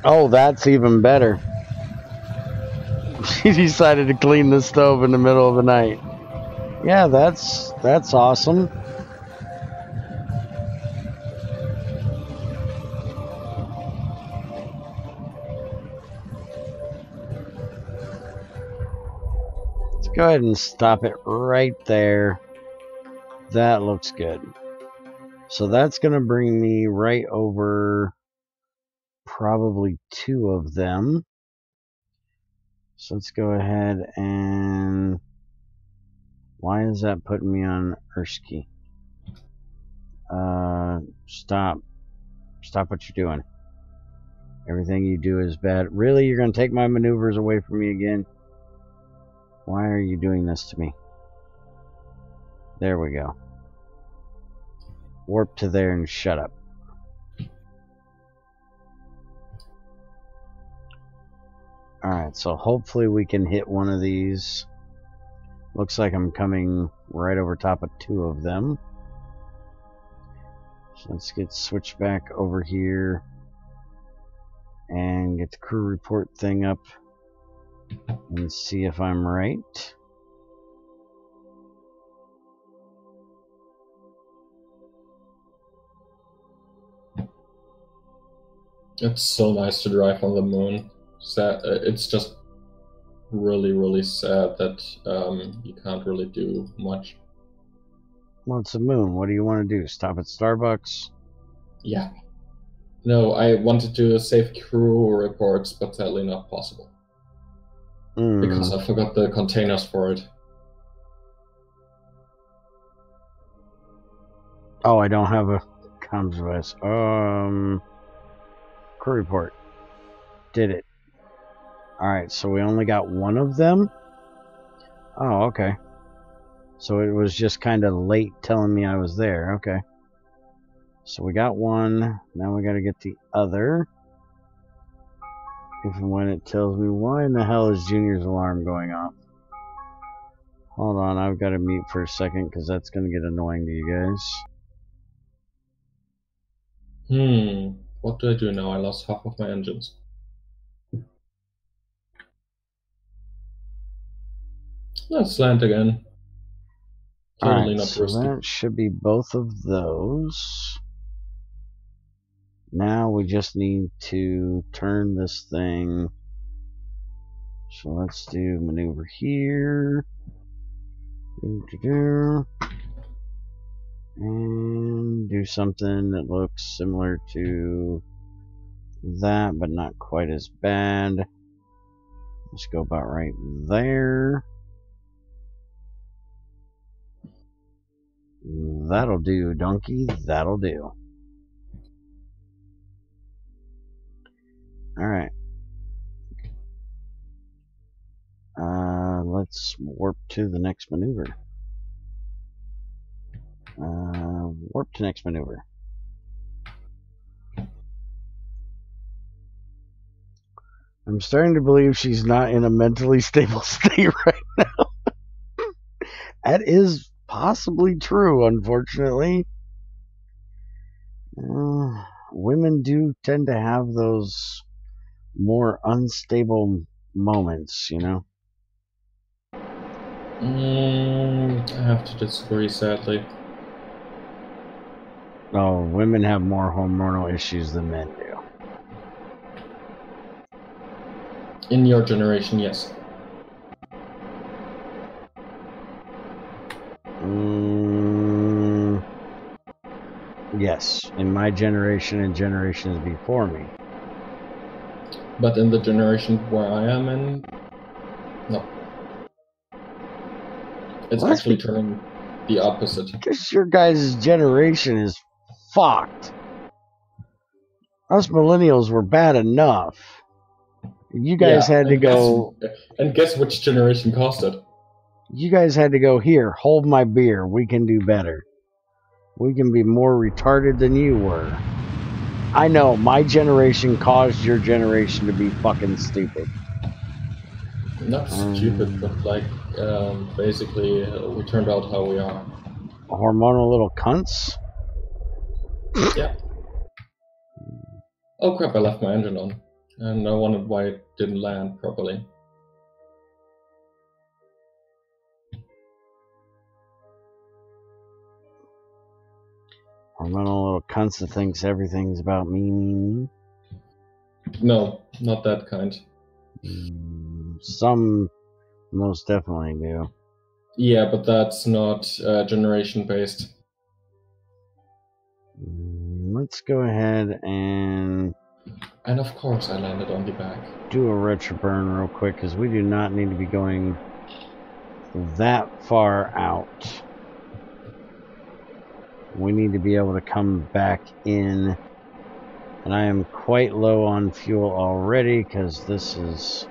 Oh, that's even better. She decided to clean the stove in the middle of the night. Yeah, that's awesome. Let's go ahead and stop it right there. That looks good. So that's going to bring me right over probably 2 of them. So let's go ahead and... Why is that putting me on Ersky? Stop. Stop what you're doing. Everything you do is bad. Really? You're going to take my maneuvers away from me again? Why are you doing this to me? There we go. Warp to there and shut up. Alright, so hopefully we can hit one of these. Looks like I'm coming right over top of 2 of them. So let's get switched back over here and get the crew report thing up and see if I'm right. It's so nice to drive on the moon. It's just really, really sad that you can't really do much. Well, it's the moon. What do you want to do? Stop at Starbucks? Yeah. No, I wanted to save crew reports, but sadly not possible. Because I forgot the containers for it. Oh, I don't have a comms device. Crew report. Did it. Alright, so we only got 1 of them? Oh, okay. So it was just kind of late telling me I was there. Okay. So we got 1. Now we got to get the other. If and when it tells me, why in the hell is Junior's alarm going off? Hold on, I've got to mute for a second because that's going to get annoying to you guys. What do I do now? I lost half of my engines. Let's land again. Totally Alright, not so risky. that should be both of those. Now we just need to turn this thing. So let's do maneuver here. And do something that looks similar to that, but not quite as bad. Let's go about right there. That'll do, donkey. That'll do. Alright. Let's warp to the next maneuver. Warp to next maneuver. I'm starting to believe she's not in a mentally stable state right now. That is possibly true, unfortunately. Women do tend to have those more unstable moments, you know? I have to disagree, sadly. Oh, women have more hormonal issues than men do. In your generation, yes. Yes, in my generation and generations before me. But in the generation where I am in, no. It's actually turning the opposite. Because your guys' generation is fucked. Us millennials were bad enough. You guys had to go... And guess which generation caused it? You guys had to go, here, hold my beer. We can do better. We can be more retarded than you were. I know, my generation caused your generation to be fucking stupid. Not stupid, but like, basically, we turned out how we are. Hormonal little cunts? Yeah. Oh crap, I left my engine on. And I wondered why it didn't land properly. Hormonal little cunts that thinks everything's about me. No, not that kind. Some most definitely do. Yeah, but that's not generation-based. Let's go ahead and... And of course I landed on the back. Do a retro burn real quick, because we do not need to be going that far out. We need to be able to come back in. And I am quite low on fuel already, because this is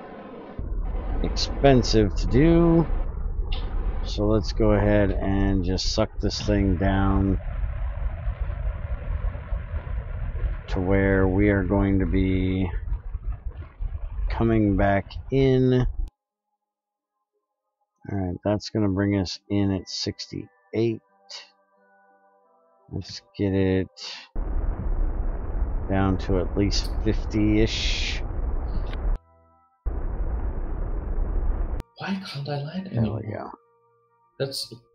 expensive to do. So let's go ahead and just suck this thing down to where we are going to be coming back in. Alright, that's going to bring us in at 68. Let's get it down to at least 50-ish. Why can't I land There anymore? we go.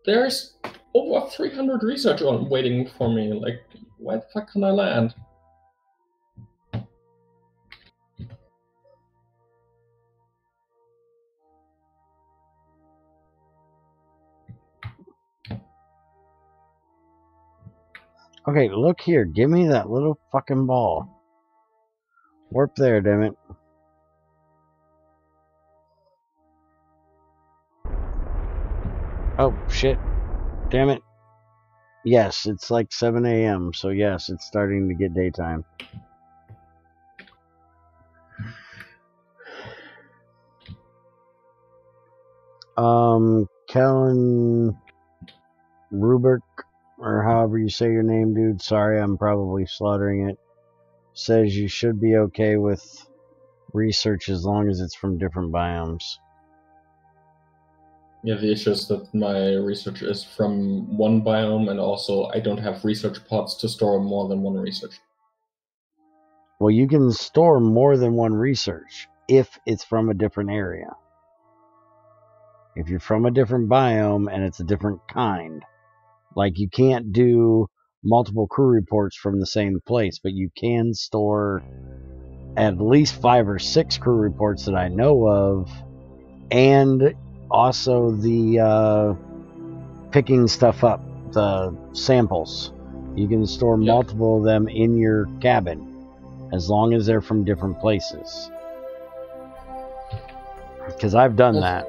There's over 300 research waiting for me. Like, why the fuck can't I land? Okay, look here. Give me that little fucking ball. Warp there, damn it. Oh, shit. Damn it. Yes, it's like 7 a.m., so yes, it's starting to get daytime. Kellen Ruberk, or however you say your name, dude, sorry, I'm probably slaughtering it, says you should be okay with research as long as it's from different biomes. Yeah, the issue is that my research is from one biome, and also I don't have research pods to store more than one research. Well, you can store more than one research if it's from a different area. If you're from a different biome and it's a different kind. Like, you can't do multiple crew reports from the same place, but you can store at least 5 or 6 crew reports that I know of, and also the picking stuff up, the samples. You can store multiple of them in your cabin, as long as they're from different places. Because I've done that.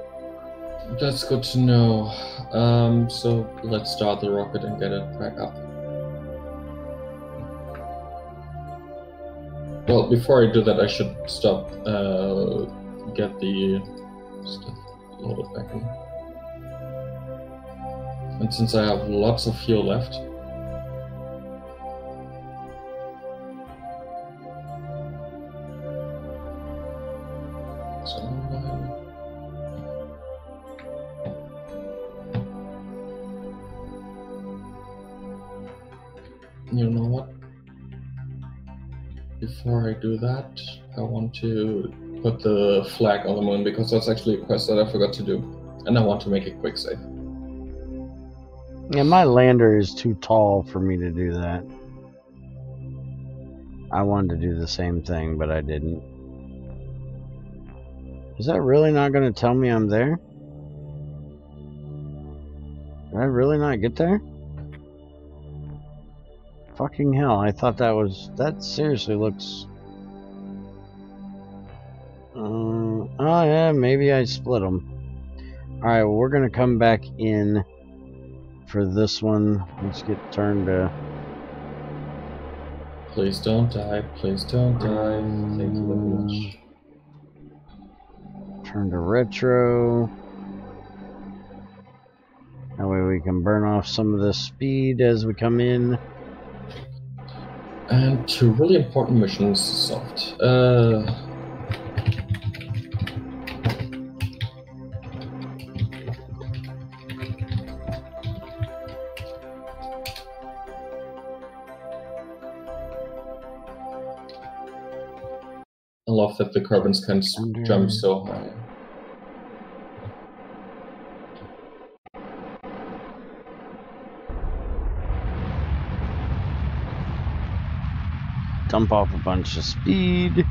That's good to know. So let's start the rocket and get it back up. Well, before I do that, I should stop, get the stuff loaded back in. And since I have lots of fuel left, you know what? Before I do that, I want to put the flag on the moon, because that's actually a quest that I forgot to do, and I want to make a quick save. Yeah, my lander is too tall for me to do that. I wanted to do the same thing, but I didn't. Is that really not going to tell me I'm there? Did I really not get there? Fucking hell, I thought that was... That seriously looks... oh yeah, maybe I split them. Alright, well, we're going to come back in for this one. Let's get turned to... Please don't die, please don't die. Thank you very much. Turn to retro. That way we can burn off some of the speed as we come in. And 2 really important missions solved. I love that the Kerbals can jump so high. Dump off a bunch of speed.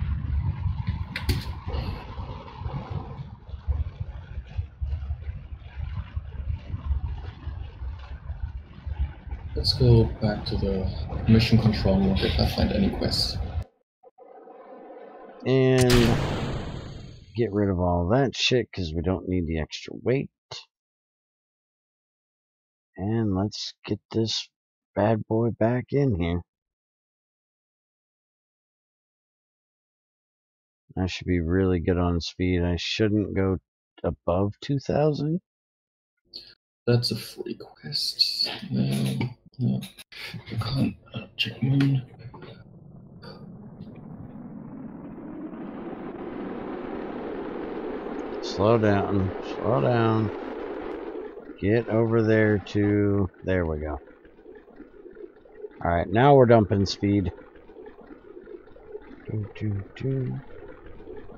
Let's go back to the mission control room if I find any quests. And get rid of all that shit because we don't need the extra weight. And let's get this bad boy back in here. I should be really good on speed. I shouldn't go above 2,000. That's a free quest. No, I can't check moon. Slow down, slow down. Get over there to... There we go. Alright, now we're dumping speed.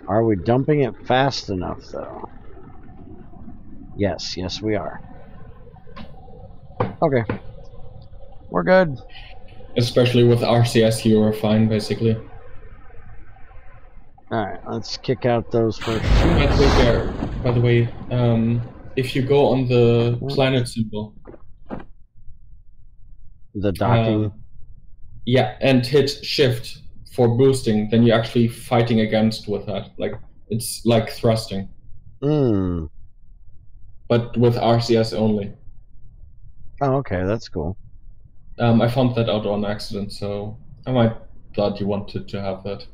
Are we dumping it fast enough, though? Yes, yes we are. Okay. We're good. Especially with RCS, you are fine, basically. Alright, let's kick out those first. By the way, if you go on the planet symbol, the docking, yeah, and hit shift for boosting, then you're actually fighting against with that. Like, it's like thrusting. But with RCS only. Oh, okay, that's cool. I found that out on accident, so I might thought you wanted to have that.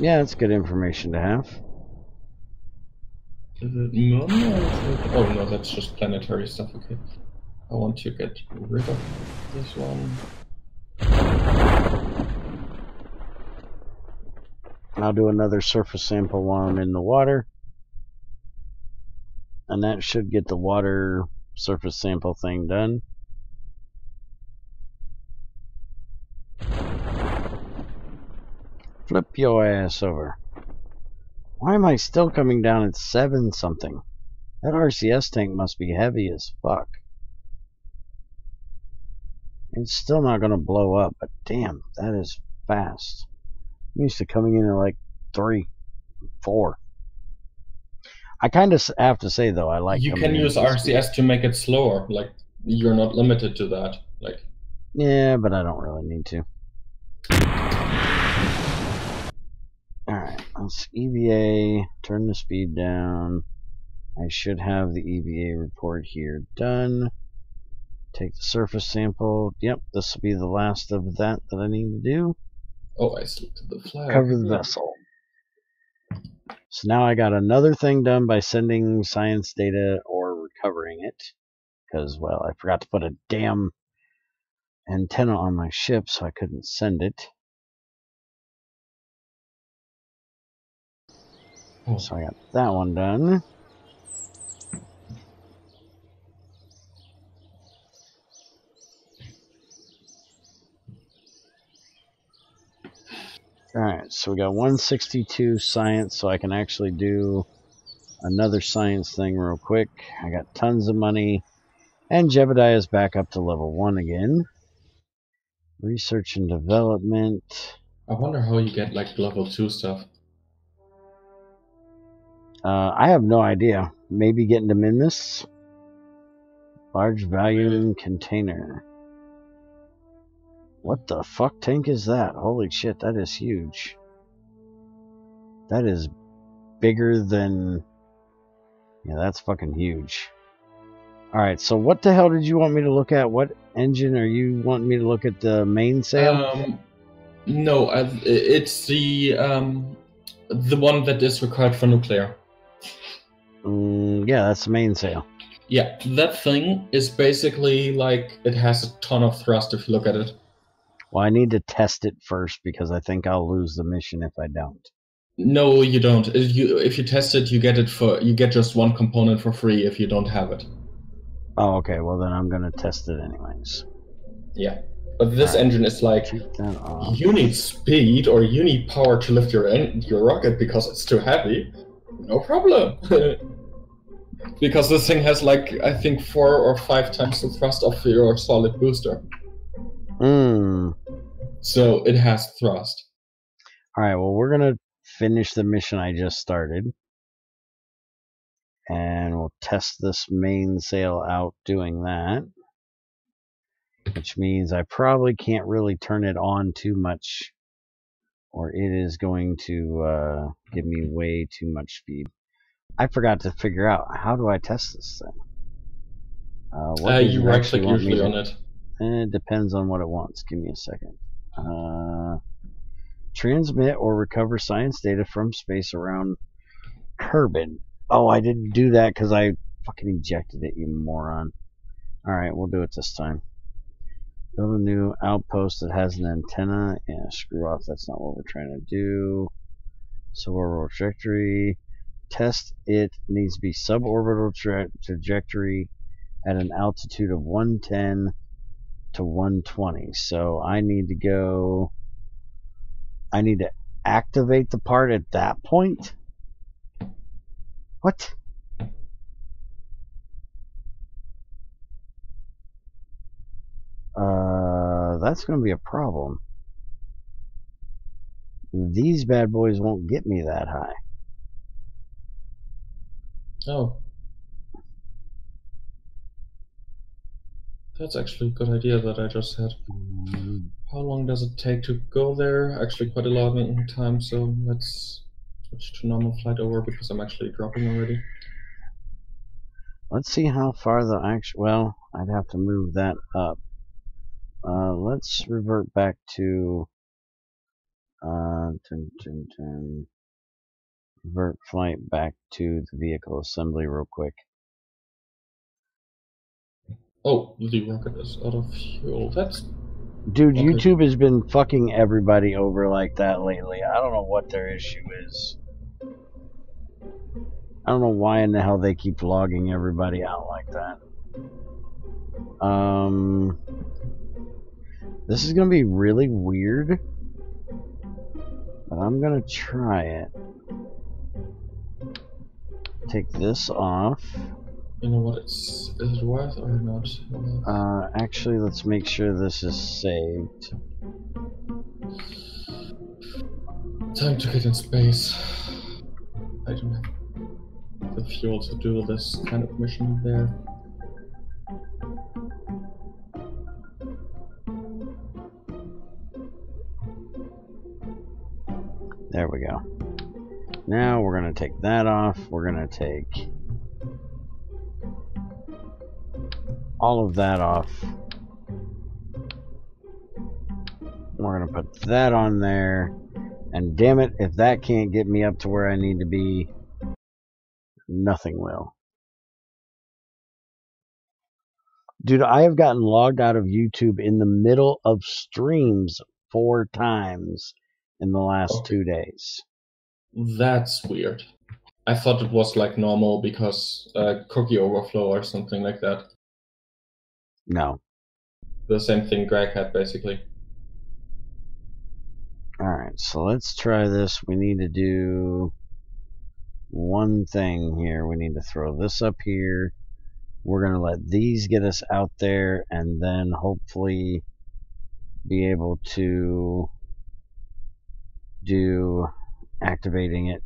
Yeah, it's good information to have. Is it moon or is it... Oh no, that's just planetary stuff, okay. I want to get rid of this one. I'll do another surface sample while I'm in the water. And that should get the water surface sample thing done. Flip your ass over. Why am I still coming down at 7 something? That RCS tank must be heavy as fuck. It's still not going to blow up, but damn, that is fast. I'm used to coming in at like 3, 4. I kind of have to say though, I like. You can use RCS to make it slower. Like, you're not limited to that. Like. Yeah, but I don't really need to. Alright, let's EVA, turn the speed down. I should have the EVA report here done. Take the surface sample. Yep, this will be the last of that I need to do. Oh, I selected the flag. Cover the vessel. So now I got another thing done by sending science data or recovering it. Because, well, I forgot to put a damn antenna on my ship, so I couldn't send it. Oh. So I got that one done. Alright, so we got 162 science, so I can actually do another science thing real quick. I got tons of money. And Jebediah is back up to level 1 again. Research and development. I wonder how you get like level 2 stuff. I have no idea. Maybe getting to Minmus. Large volume container. What the fuck tank is that? Holy shit, that is huge. That is bigger than... Yeah, that's fucking huge. Alright, so what the hell did you want me to look at? What engine are you wanting me to look at? The mainsail? No, it's the one that is required for nuclear. Yeah, that's the mainsail. Yeah, that thing is basically like, it has a ton of thrust if you look at it. Well, I need to test it first because I think I'll lose the mission if I don't. No, you don't. If you test it, you get just one component for free if you don't have it. Oh, okay. Well, then I'm gonna test it anyways. Yeah, but this engine is like, Take that off. you need speed or you need power to lift your rocket because it's too heavy. No problem. Because this thing has like, I think 4 or 5 times the thrust of your solid booster. So it has thrust. Alright, well, we're gonna finish the mission I just started. And we'll test this mainsail out doing that. Which means I probably can't really turn it on too much, or it is going to give me way too much speed. I forgot to figure out, how do I test this thing? You right click usually on it. It depends on what it wants. Give me a second. Transmit or recover science data from space around Kerbal. Oh, I didn't do that because I fucking ejected it, you moron. Alright, we'll do it this time. Build a new outpost that has an antenna. Yeah, screw off. That's not what we're trying to do. Suborbital trajectory. Test it. Needs to be suborbital trajectory at an altitude of 110 to 120. So I need to go... I need to activate the part at that point? What? That's going to be a problem. These bad boys won't get me that high. Oh. That's actually a good idea that I just had. How long does it take to go there? Actually quite a lot of time, so let's switch to normal flight over because I'm actually dropping already. Let's see how far the actual... Well, I'd have to move that up. Let's revert back to... Revert flight back to the vehicle assembly real quick. Oh, the rocket is out of fuel. That's... Dude, okay. YouTube has been fucking everybody over like that lately. I don't know what their issue is. I don't know why in the hell they keep logging everybody out like that. This is gonna be really weird. But I'm gonna try it. Take this off. You know what is it worth or not? Actually, let's make sure this is saved. Time to get in space. I don't have the fuel to do this kind of mission there. There we go. Now we're going to take that off. We're going to take all of that off. We're going to put that on there. And damn it, if that can't get me up to where I need to be, nothing will. Dude, I have gotten logged out of YouTube in the middle of streams 4 times in the last 2 days. That's weird. I thought it was like normal because cookie overflow or something like that. No. The same thing Greg had, basically. Alright, so let's try this. We need to do one thing here. We need to throw this up here. We're going to let these get us out there and then hopefully be able to do activating it.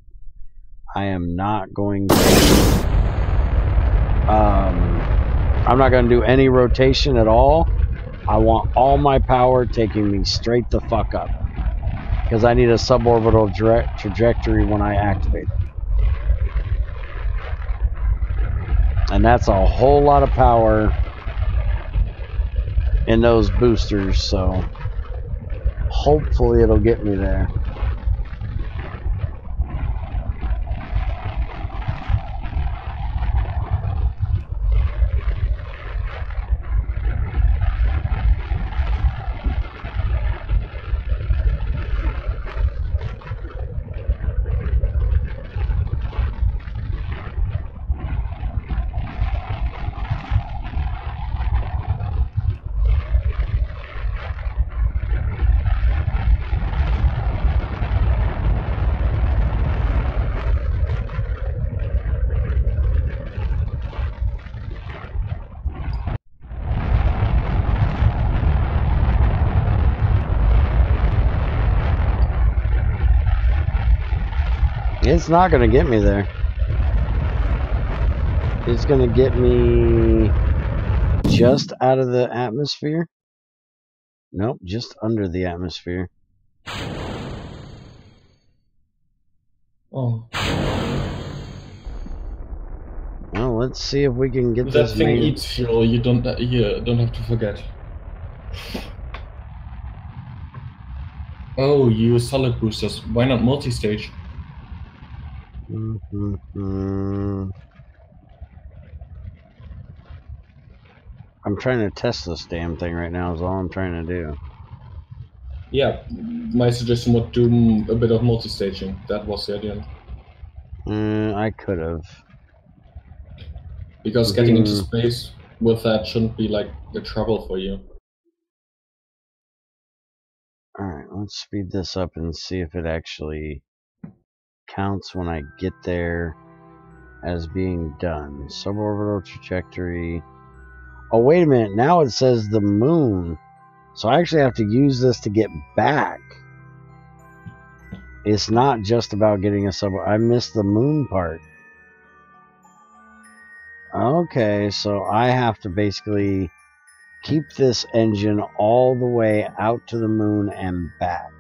I am not going to I'm not going to do any rotation at all. I want all my power taking me straight the fuck up because I need a suborbital trajectory when I activate it. And that's a whole lot of power in those boosters, so hopefully it'll get me there. It's not going to get me there. It's going to get me just out of the atmosphere. Nope, just under the atmosphere. Oh. Well, let's see if we can get that this thing eats fuel. You don't have to forget. Oh, you use solid boosters. Why not multi-stage? I'm trying to test this damn thing right now is all I'm trying to do. Yeah, my suggestion would do a bit of multi-staging. That was the idea. I could have. Because getting into space with that shouldn't be like a trouble for you. Alright, let's speed this up and see if it actually counts when I get there as being done. Suborbital trajectory. Oh, wait a minute. Now it says the moon. So I actually have to use this to get back. It's not just about getting a I missed the moon part. Okay, so I have to basically keep this engine all the way out to the moon and back.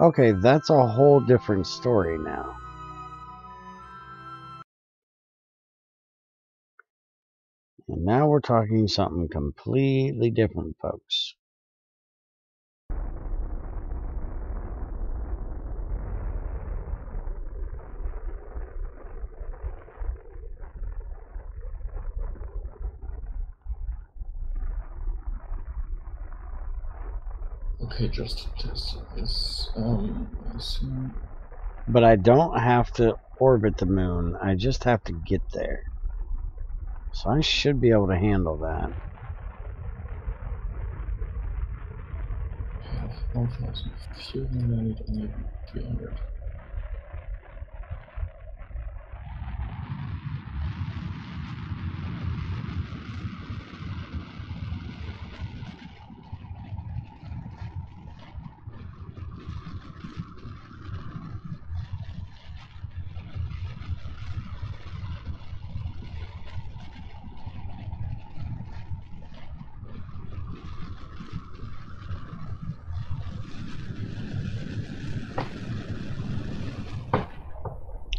Okay, that's a whole different story now. And now we're talking something completely different, folks. Okay, just test this. But I don't have to orbit the moon. I just have to get there. So I should be able to handle that. 1,000 fuel, and I need only 300.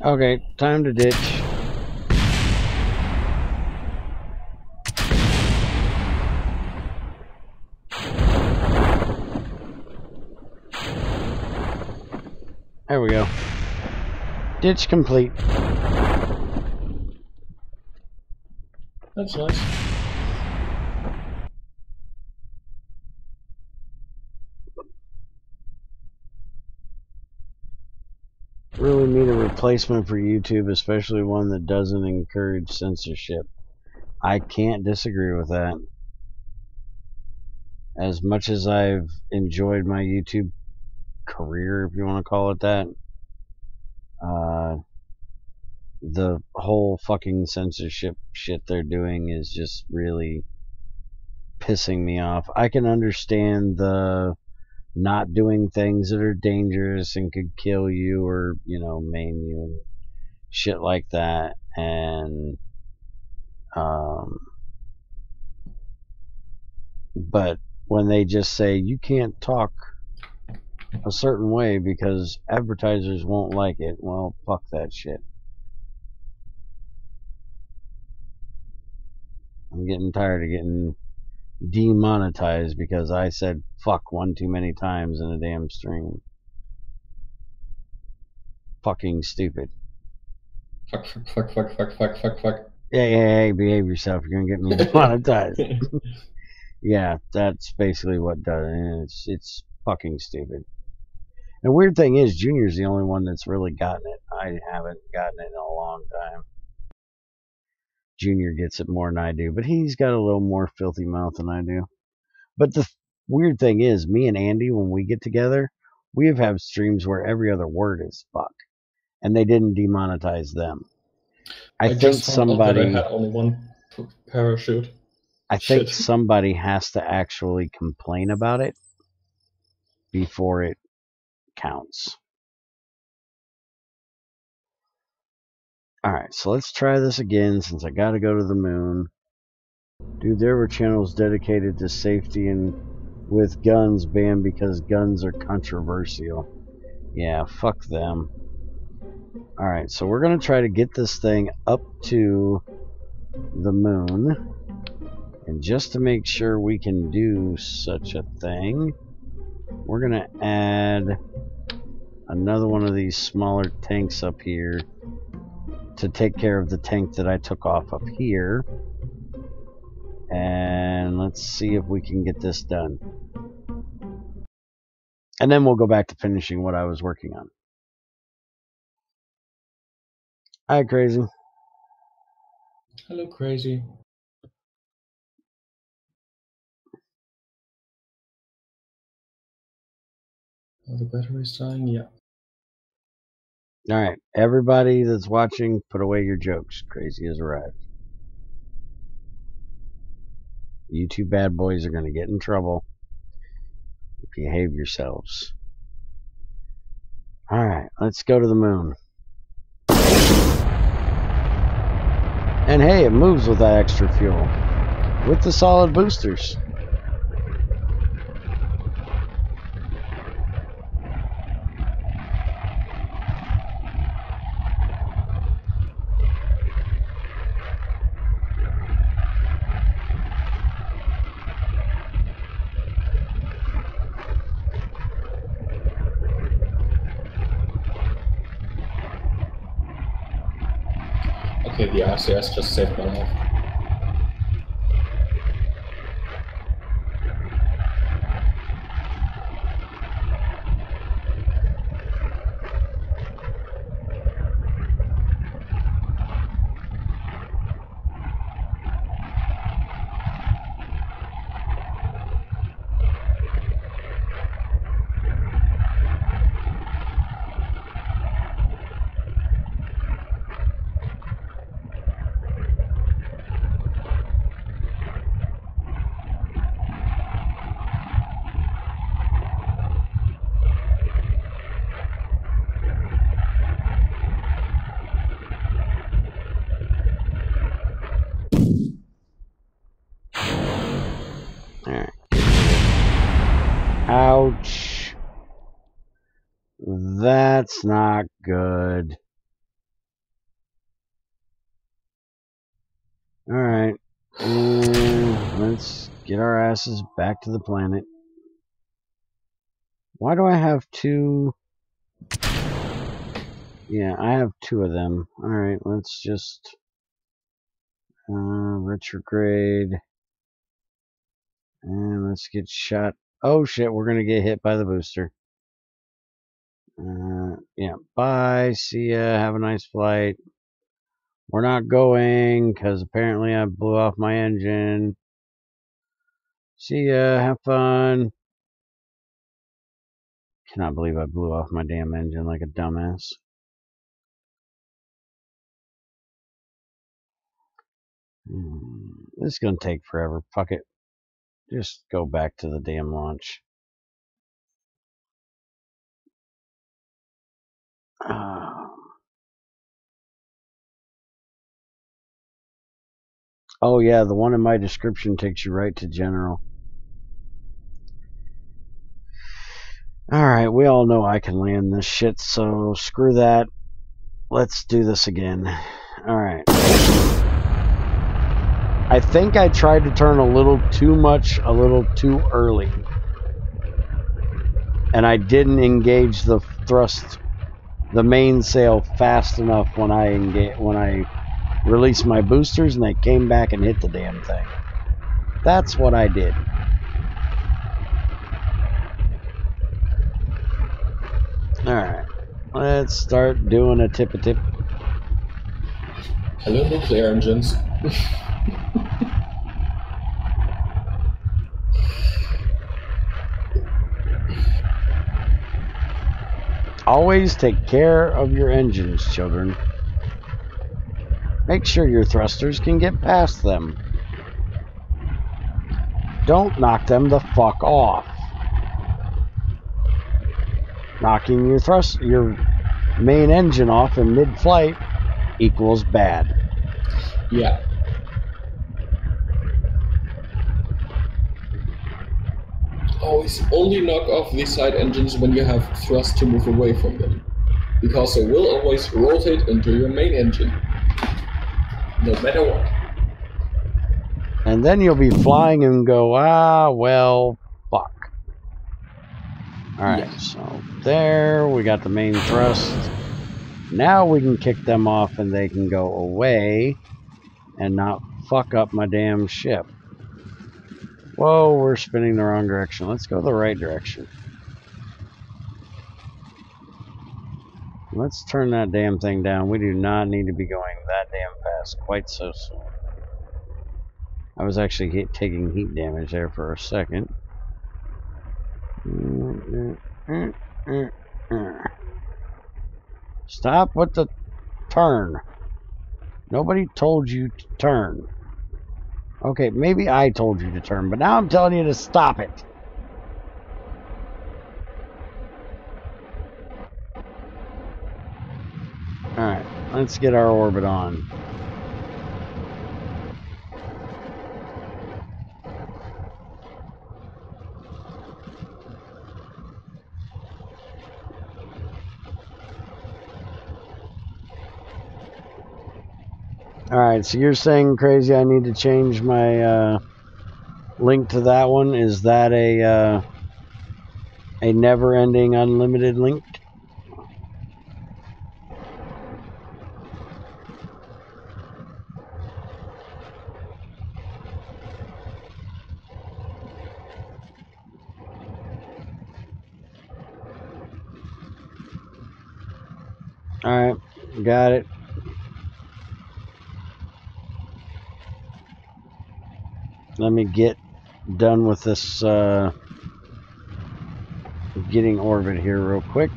Okay, time to ditch. There we go. Ditch complete. That's nice. Really need a replacement for YouTube, especially one that doesn't encourage censorship. I can't disagree with that. As much as I've enjoyed my YouTube career, if you want to call it that, the whole fucking censorship shit they're doing is just really pissing me off. I can understand the not doing things that are dangerous and could kill you or, you know, maim you and shit like that. And, but when they just say you can't talk a certain way because advertisers won't like it, well, fuck that shit. I'm getting tired of getting demonetized because I said fuck one too many times in a damn stream. Fucking stupid. Fuck, fuck, fuck, fuck, fuck, fuck, fuck, fuck. Hey, behave yourself. You're gonna get me demonetized. Yeah, that's basically what does it. It's fucking stupid. And the weird thing is, Junior's the only one that's really gotten it. I haven't gotten it in a long time. Junior gets it more than I do, but he's got a little more filthy mouth than I do. But the weird thing is, me and Andy, when we get together, we have had streams where every other word is fuck, and they didn't demonetize them. I think somebody I had only one parachute. I think somebody has to actually complain about it before it counts. Alright, so let's try this again since I gotta go to the moon. Dude, there were channels dedicated to safety and with guns banned because guns are controversial. Yeah, fuck them. Alright, so we're gonna try to get this thing up to the moon. And just to make sure we can do such a thing, we're gonna add another one of these smaller tanks up here to take care of the tank that I took off up here. And let's see if we can get this done. And then we'll go back to finishing what I was working on. Hi, Crazy. Hello, Crazy. Oh, the battery's dying? Yeah. Alright, everybody that's watching, put away your jokes. Crazy has arrived. You two bad boys are going to get in trouble. Behave yourselves. Alright, let's go to the moon. And hey, it moves with that extra fuel. With the solid boosters. Okay, the RCS just saved my life. Alright. Ouch. That's not good. Alright. Let's get our asses back to the planet. Why do I have two? Yeah, I have two of them. Alright, let's just retrograde. And let's get shot. Oh shit, we're gonna get hit by the booster. Yeah, bye. See ya. Have a nice flight. We're not going because apparently I blew off my engine. See ya. Have fun. Cannot believe I blew off my damn engine like a dumbass. This is gonna take forever. Fuck it. Just go back to the damn launch. Oh yeah, the one in my description takes you right to general. Alright, we all know I can land this shit, so screw that. Let's do this again. Alright. I think I tried to turn a little too much, a little too early. And I didn't engage the thrust, the mainsail fast enough when I released my boosters and they came back and hit the damn thing. That's what I did. Alright, let's start doing a tip-a-tip. Hello, nuclear engines. Always take care of your engines, children. Make sure your thrusters can get past them. Don't knock them the fuck off. Knocking your main engine off in mid-flight equals bad. Yeah. Always only knock off these side engines when you have thrust to move away from them, because they will always rotate into your main engine, no matter what. And then you'll be flying and go, ah, well, fuck. Alright, Yeah. so there, we got the main thrust. Now we can kick them off and they can go away and not fuck up my damn ship. Whoa, we're spinning the wrong direction. Let's go the right direction. Let's turn that damn thing down. We do not need to be going that damn fast quite so soon. I was actually taking heat damage there for a second. Stop with the turn. Nobody told you to turn. Okay, maybe I told you to turn, but now I'm telling you to stop it. Alright, let's get our orbit on. Alright, so you're saying, Crazy, I need to change my link to that one? Is that a never-ending unlimited link? Alright, got it. Let me get done with this getting orbit here real quick.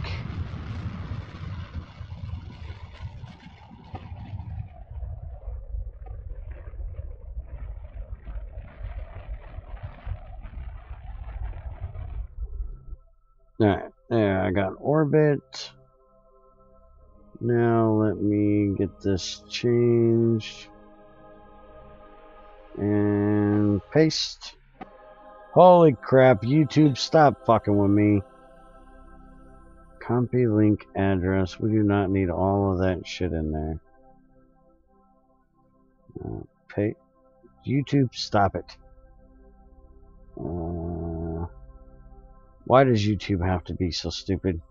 Alright, there, I got orbit. Now let me get this changed. And paste. Holy crap, YouTube, stop fucking with me. Copy link address. We do not need all of that shit in there. Pay. YouTube, stop it. Why does YouTube have to be so stupid?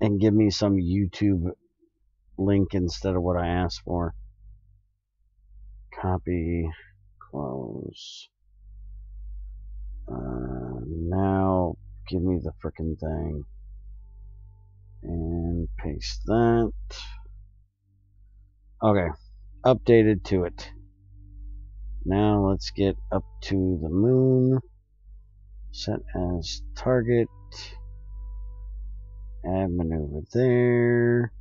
And give me some YouTube link instead of what I asked for. Copy. Close. Now give me the frickin' thing. And paste that. Okay. Updated to it. Now let's get up to the moon. Set as target. Add maneuver there.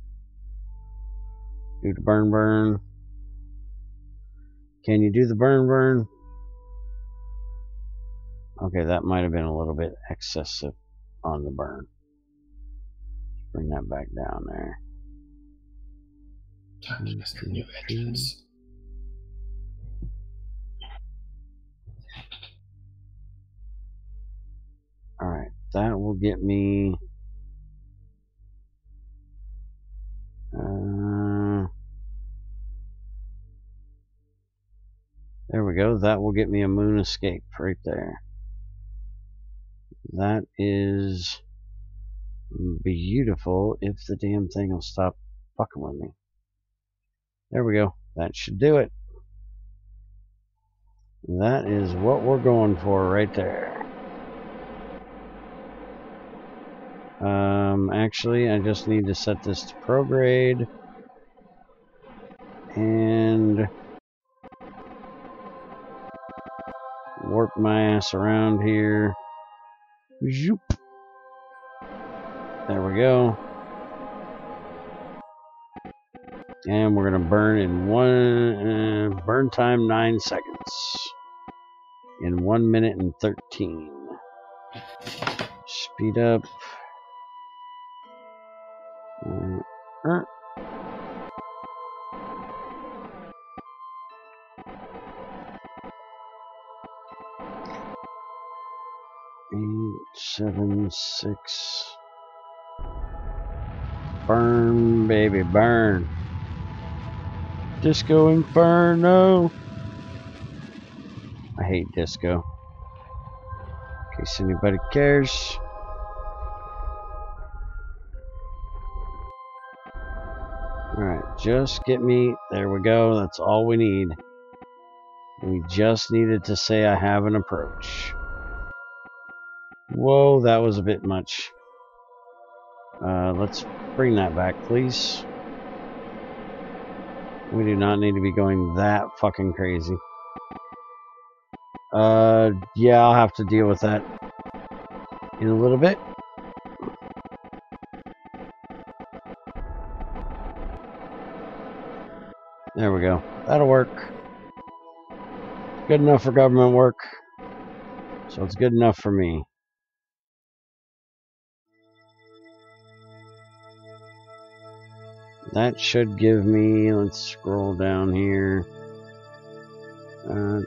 Do the burn. Can you do the burn? Okay, that might have been a little bit excessive on the burn. Bring that back down there. New entrance. Alright, that will get me... there we go. That will get me a moon escape right there. That is beautiful if the damn thing will stop fucking with me. There we go. That should do it. That is what we're going for right there. Actually, I just need to set this to prograde. And warp my ass around here. Zoop. There we go. And we're gonna burn in burn time 9 seconds. In 1 minute and 13. Speed up. 8, 7, 6. Burn, baby, burn. Disco Inferno. I hate disco. In case anybody cares. Alright, just get me. There we go. That's all we need. We just needed to say I have an approach. Whoa, that was a bit much. Let's bring that back, please. We do not need to be going that fucking crazy. Yeah, I'll have to deal with that in a little bit. There we go. That'll work. Good enough for government work. So it's good enough for me. That should give me, let's scroll down here. Where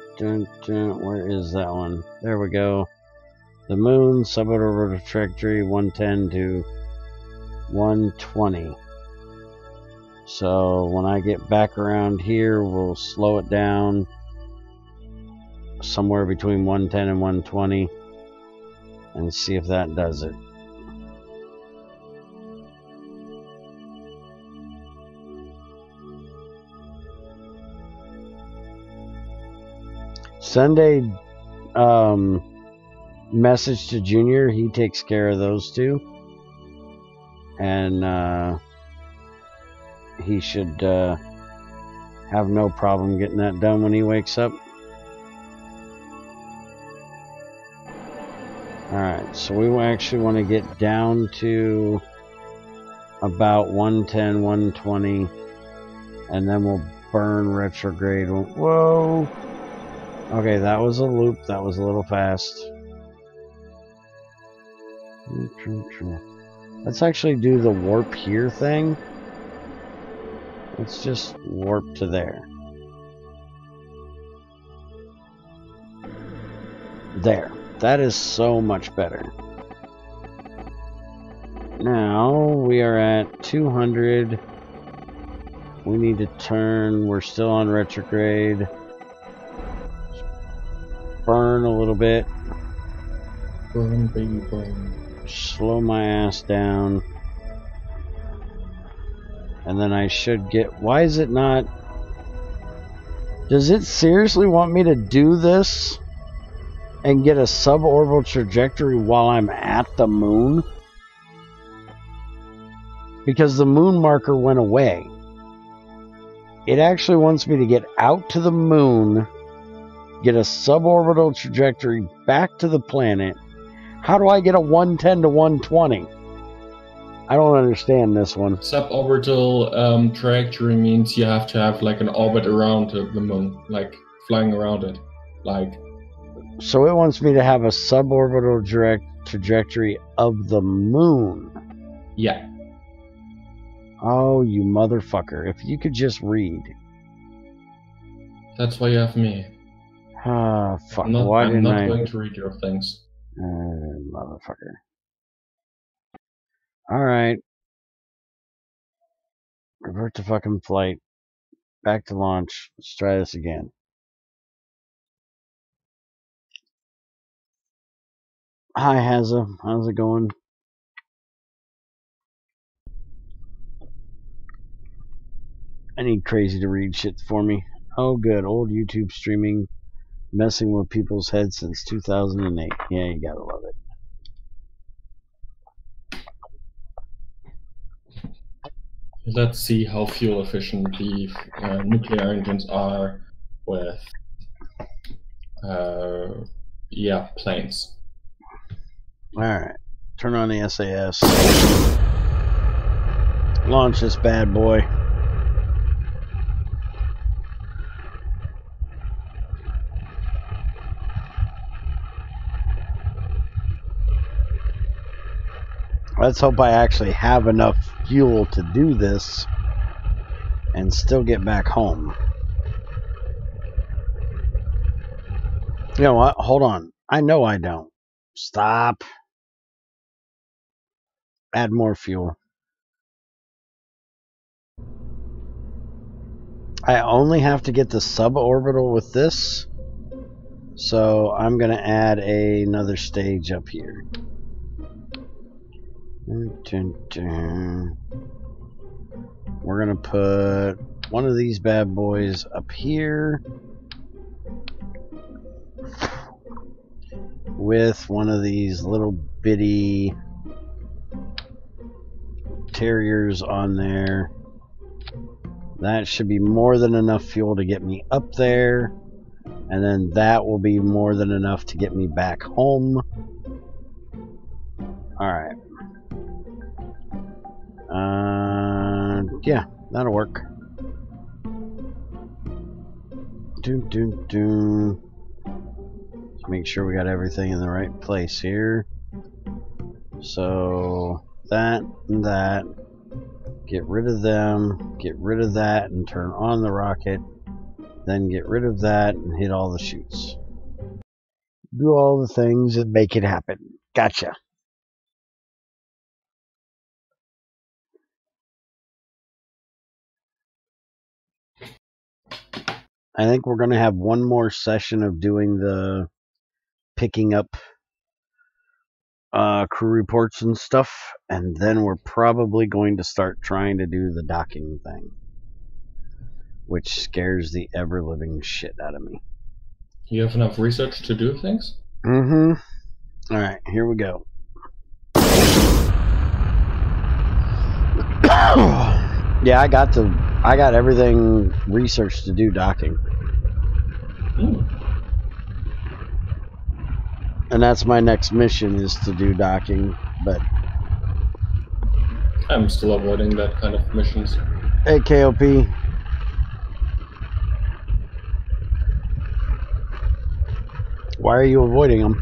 is that one? There we go. The moon, suborbital trajectory 110 to 120. So when I get back around here, we'll slow it down somewhere between 110 and 120 and see if that does it. Send a message to Junior. He takes care of those two. And he should have no problem getting that done when he wakes up. Alright, so we actually want to get down to about 110, 120, and then we'll burn retrograde. Whoa! Okay, that was a loop. That was a little fast. Let's actually do the warp here thing. Let's just warp to there. There. That is so much better. Now we are at 200. We need to turn. We're still on retrograde. Burn a little bit. Burn, baby, burn. Slow my ass down. And then I should get... Why is it not... Does it seriously want me to do this and get a suborbital trajectory while I'm at the moon? Because the moon marker went away. It actually wants me to get out to the moon, get a suborbital trajectory back to the planet. How do I get a 110 to 120? I don't understand this one. Suborbital trajectory means you have to have like an orbit around the moon, like flying around it, like. So it wants me to have a suborbital trajectory of the moon. Yeah. Oh, you motherfucker! If you could just read. That's why you have me. Ah, fuck! I'm not Why going to read your things. Motherfucker. Alright. Revert to fucking flight. Back to launch. Let's try this again. Hi, Hazza. How's it going? I need Crazy to read shit for me. Oh, good. Old YouTube streaming. Messing with people's heads since 2008. Yeah, you gotta love it. Let's see how fuel efficient the nuclear engines are with, yeah, planes. Alright. Turn on the SAS. Launch this bad boy. Let's hope I actually have enough fuel to do this and still get back home. You know what? Hold on. I know I don't. Stop. Add more fuel. I only have to get the suborbital with this, so I'm going to add another stage up here. We're going to put one of these bad boys up here with one of these little bitty terriers on there. That should be more than enough fuel to get me up there, and then that will be more than enough to get me back home. Alright. Yeah, that'll work. Let's make sure we got everything in the right place here. So that and that. Get rid of them, get rid of that and turn on the rocket, then get rid of that and hit all the chutes. Do all the things that make it happen. Gotcha. I think we're going to have one more session of doing the picking up crew reports and stuff, and then we're probably going to start trying to do the docking thing, which scares the ever-living shit out of me. You have enough research to do things? Mm-hmm. Alright, here we go. Yeah, I got everything researched to do docking. And that's my next mission, is to do docking, but I'm still avoiding that kind of missions. hey, KOP. Why are you avoiding them?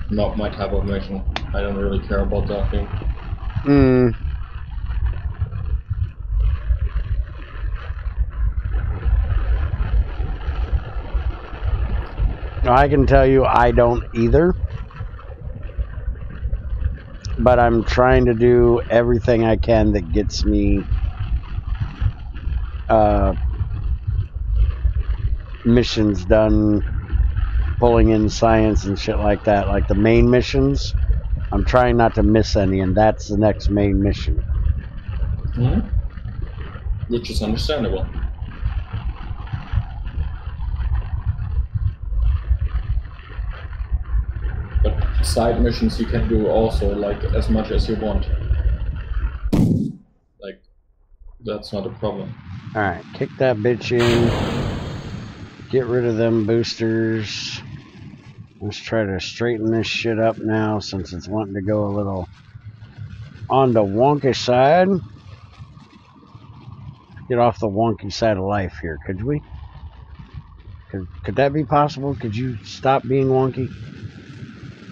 Not my type of mission. I don't really care about docking. I can tell you I don't either. But I'm trying to do everything I can that gets me missions done, pulling in science and shit like that. Like the main missions, I'm trying not to miss any, and that's the next main mission. Mm-hmm. Which is understandable. But side missions you can do also, like, as much as you want. Like, that's not a problem. Alright, kick that bitch in. Get rid of them boosters. Let's try to straighten this shit up now since it's wanting to go a little on the wonky side. Get off the wonky side of life here, could we? Could that be possible? Could you stop being wonky?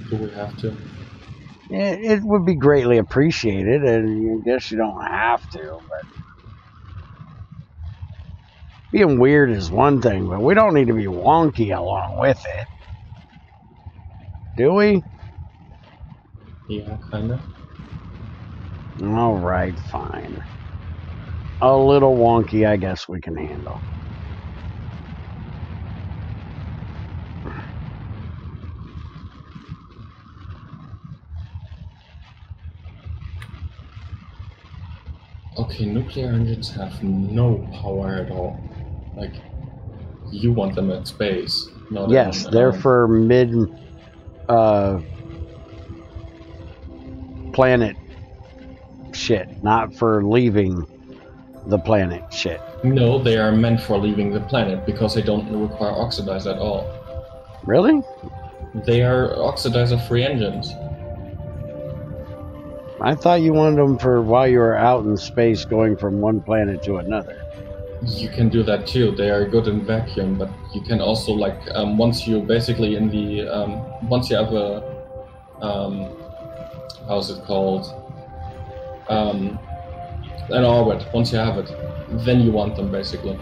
Do we have to? It would be greatly appreciated, and I guess you don't have to, but being weird is one thing, but we don't need to be wonky along with it. Do we? Yeah, kinda. Alright, fine. A little wonky, I guess we can handle. Okay, nuclear engines have no power at all. Like, you want them at space, not Yes, in, they're for mid planet shit, not for leaving the planet shit. No, they are meant for leaving the planet because they don't require oxidize at all. Really? They are oxidizer-free engines. I thought you wanted them for while you were out in space going from one planet to another. You can do that too. They are good in vacuum, but you can also, like, once you basically in the once you have a how's it called, an orbit. Once you have it, then you want them basically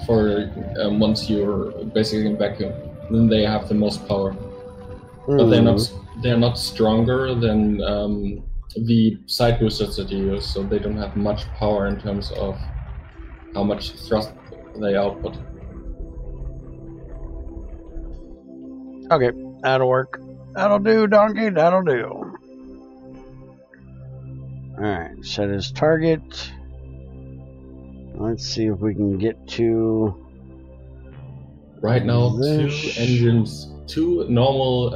for once you're basically in vacuum. Then they have the most power, but they're not stronger than the side boosters that you use. So they don't have much power in terms of how much thrust they output. Okay, that'll work. That'll do, donkey, that'll do. Alright, set as target. Let's see if we can get to... Right now, this. two normal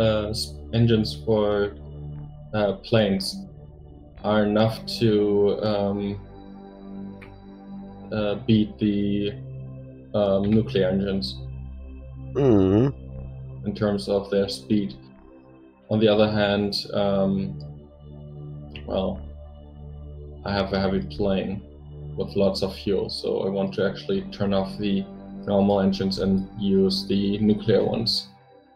engines for planes are enough to beat the nuclear engines in terms of their speed. On the other hand, well, I have a heavy plane with lots of fuel, so I want to actually turn off the normal engines and use the nuclear ones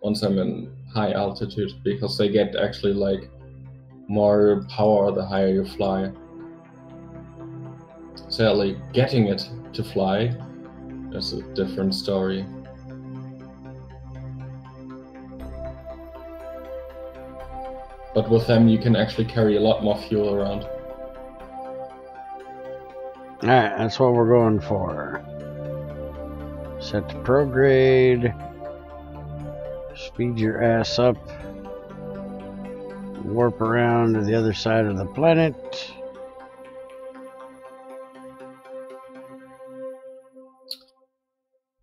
once I'm in high altitude, because they get actually like more power the higher you fly. Sadly, getting it to fly is a different story. But with them you can actually carry a lot more fuel around. Alright, that's what we're going for. Set to prograde. Speed your ass up. Warp around to the other side of the planet.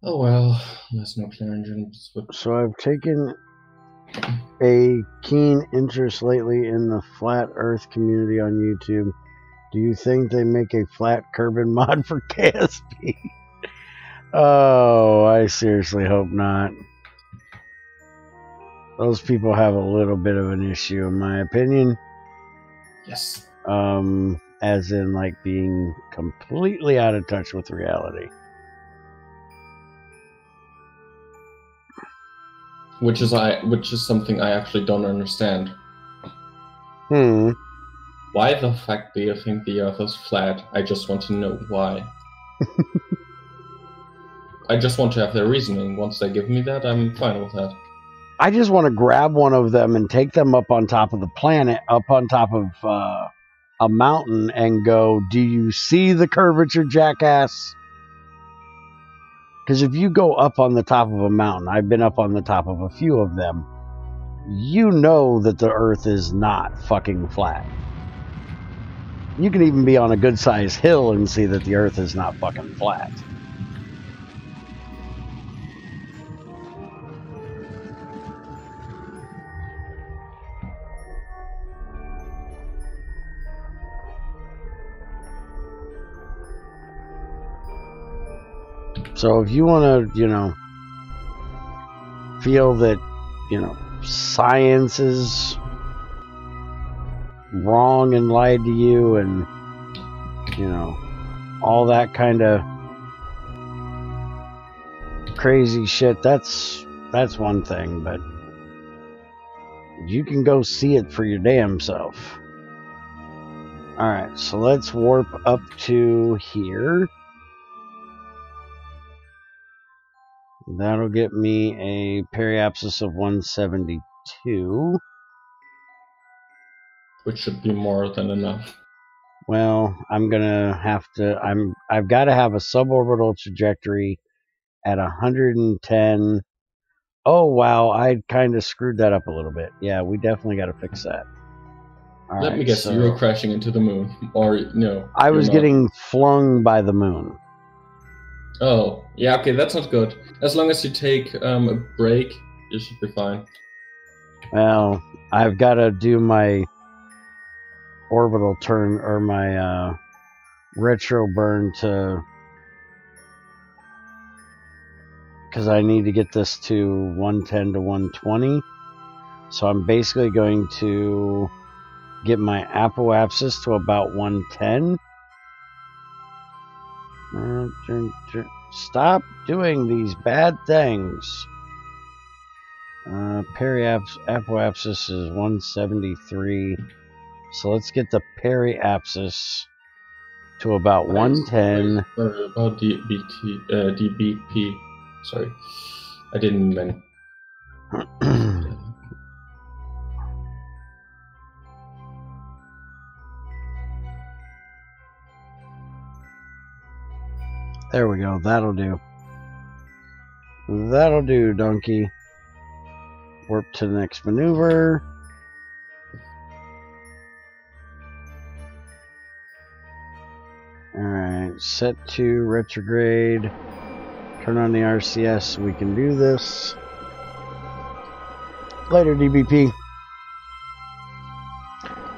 Oh well, less nuclear engines. So I've taken a keen interest lately in the flat earth community on YouTube. Do you think they make a flat Kerbal mod for KSP? Oh, I seriously hope not. Those people have a little bit of an issue, in my opinion. Yes. As in, like, being completely out of touch with reality. Which is something I actually don't understand. Why the fuck do you think the Earth is flat? I just want to know why. I just want to have their reasoning. Once they give me that, I'm fine with that. I just want to grab one of them and take them up on top of the planet, up on top of a mountain, and go, do you see the curvature, jackass? Because if you go up on the top of a mountain, I've been up on the top of a few of them, you know that the Earth is not fucking flat. You can even be on a good-sized hill and see that the Earth is not fucking flat. So if you want to, you know, feel that, you know, science is wrong and lied to you and, you know, all that kind of crazy shit, that's one thing, but you can go see it for your damn self. Alright, so let's warp up to here. That'll get me a periapsis of 172. Which should be more than enough. Well, I'm gonna have to. I've got to have a suborbital trajectory at 110. Oh wow, I kind of screwed that up a little bit. Yeah, we definitely got to fix that. All Let right, me guess, so you were crashing into the moon, or no? I was getting flung by the moon. Oh, yeah. Okay, that's not good. As long as you take a break, you should be fine. Well, I've got to do my orbital turn or my retro burn to, because I need to get this to 110 to 120. So I'm basically going to get my apoapsis to about 110. Stop doing these bad things. Apoapsis is 173. So let's get the periapsis to about 110. About DBP. Sorry, I didn't mean. There we go. That'll do. That'll do, donkey. Warp to the next maneuver. Alright, set to retrograde. Turn on the RCS so we can do this. Later, DBP.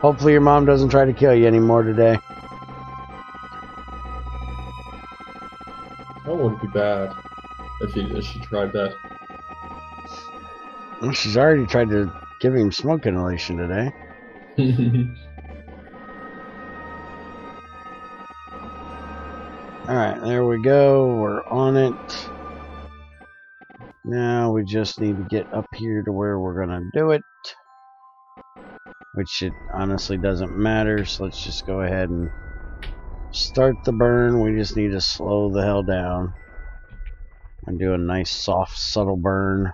Hopefully your mom doesn't try to kill you anymore today. That would be bad if she tried that. Well, she's already tried to give him smoke inhalation today. Alright, there we go. We're on it. Now we just need to get up here to where we're going to do it. Which it honestly doesn't matter, so let's just go ahead and start the burn. We just need to slow the hell down and do a nice, soft, subtle burn.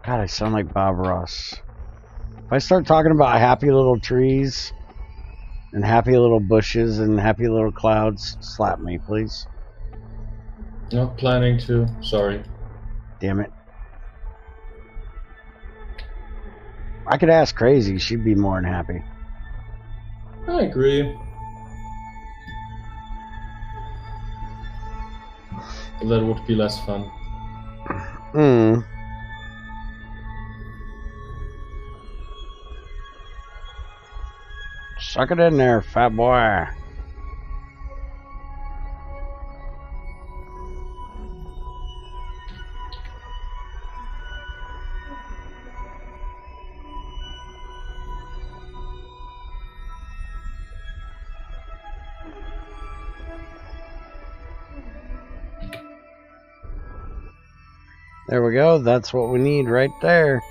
God, I sound like Bob Ross. If I start talking about happy little trees and happy little bushes and happy little clouds, slap me, please. Not planning to. Sorry. Damn it. I could ask Crazy. She'd be more than happy. I agree. That would be less fun. Hmm. Suck it in there, fat boy. There we go. That's what we need right there.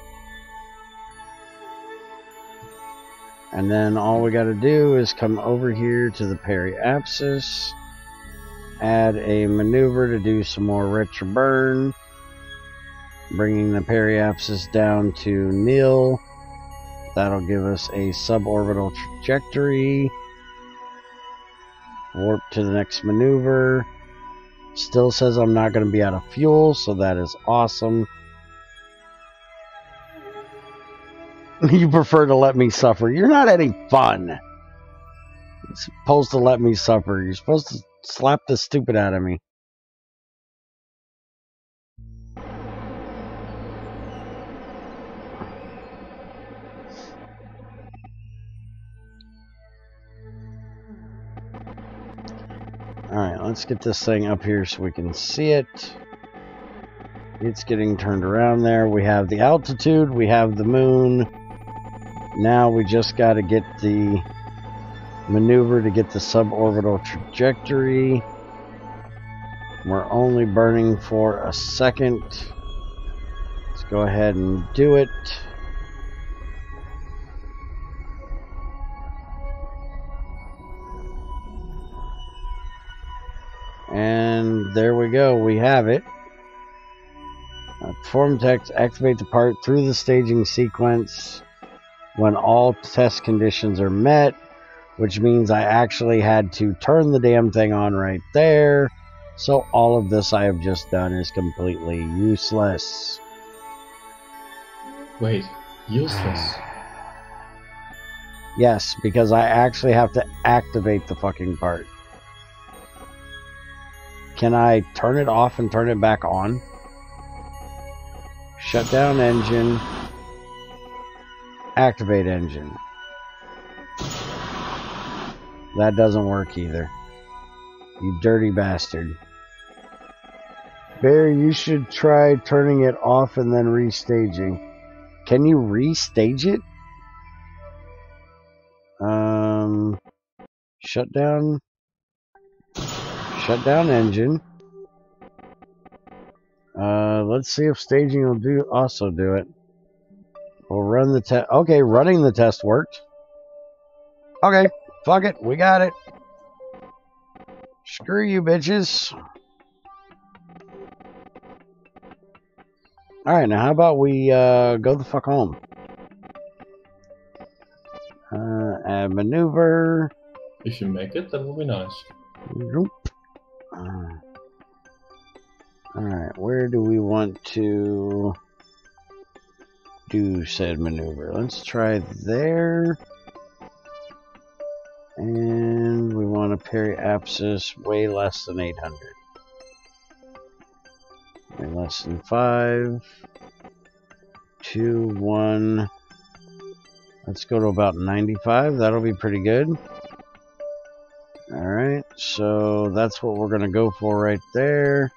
And then all we got to do is come over here to the periapsis. add a maneuver to do some more retroburn, bringing the periapsis down to nil. That'll give us a suborbital trajectory. Warp to the next maneuver. Still says I'm not going to be out of fuel, so that is awesome. You prefer to let me suffer. You're not any fun. You're supposed to let me suffer. You're supposed to slap the stupid out of me. Alright, let's get this thing up here so we can see it. It's getting turned around there. We have the altitude, we have the moon. Now we just got to get the maneuver to get the suborbital trajectory. We're only burning for a second. Let's go ahead and do it. And there we go, we have it. Perform text, activate the part through the staging sequence when all test conditions are met, which means I actually had to turn the damn thing on right there. So all of this I have just done is completely useless. Wait, useless? Yes, because I actually have to activate the fucking part. Can I turn it off and turn it back on? Shut down engine. Activate engine. That doesn't work either. You dirty bastard. Barry, you should try turning it off and then restaging. Can you restage it? Shut down engine. Let's see if staging will also do it. We'll run the test. Okay, running the test worked. Okay, fuck it, we got it. Screw you, bitches. Alright, now how about we go the fuck home? Add maneuver. If you make it, that would be nice. Alright, where do we want to do said maneuver? Let's try there. And we want a periapsis way less than 800. Way less than 5. 2, 1. Let's go to about 95. That'll be pretty good. Alright, so that's what we're going to go for right there.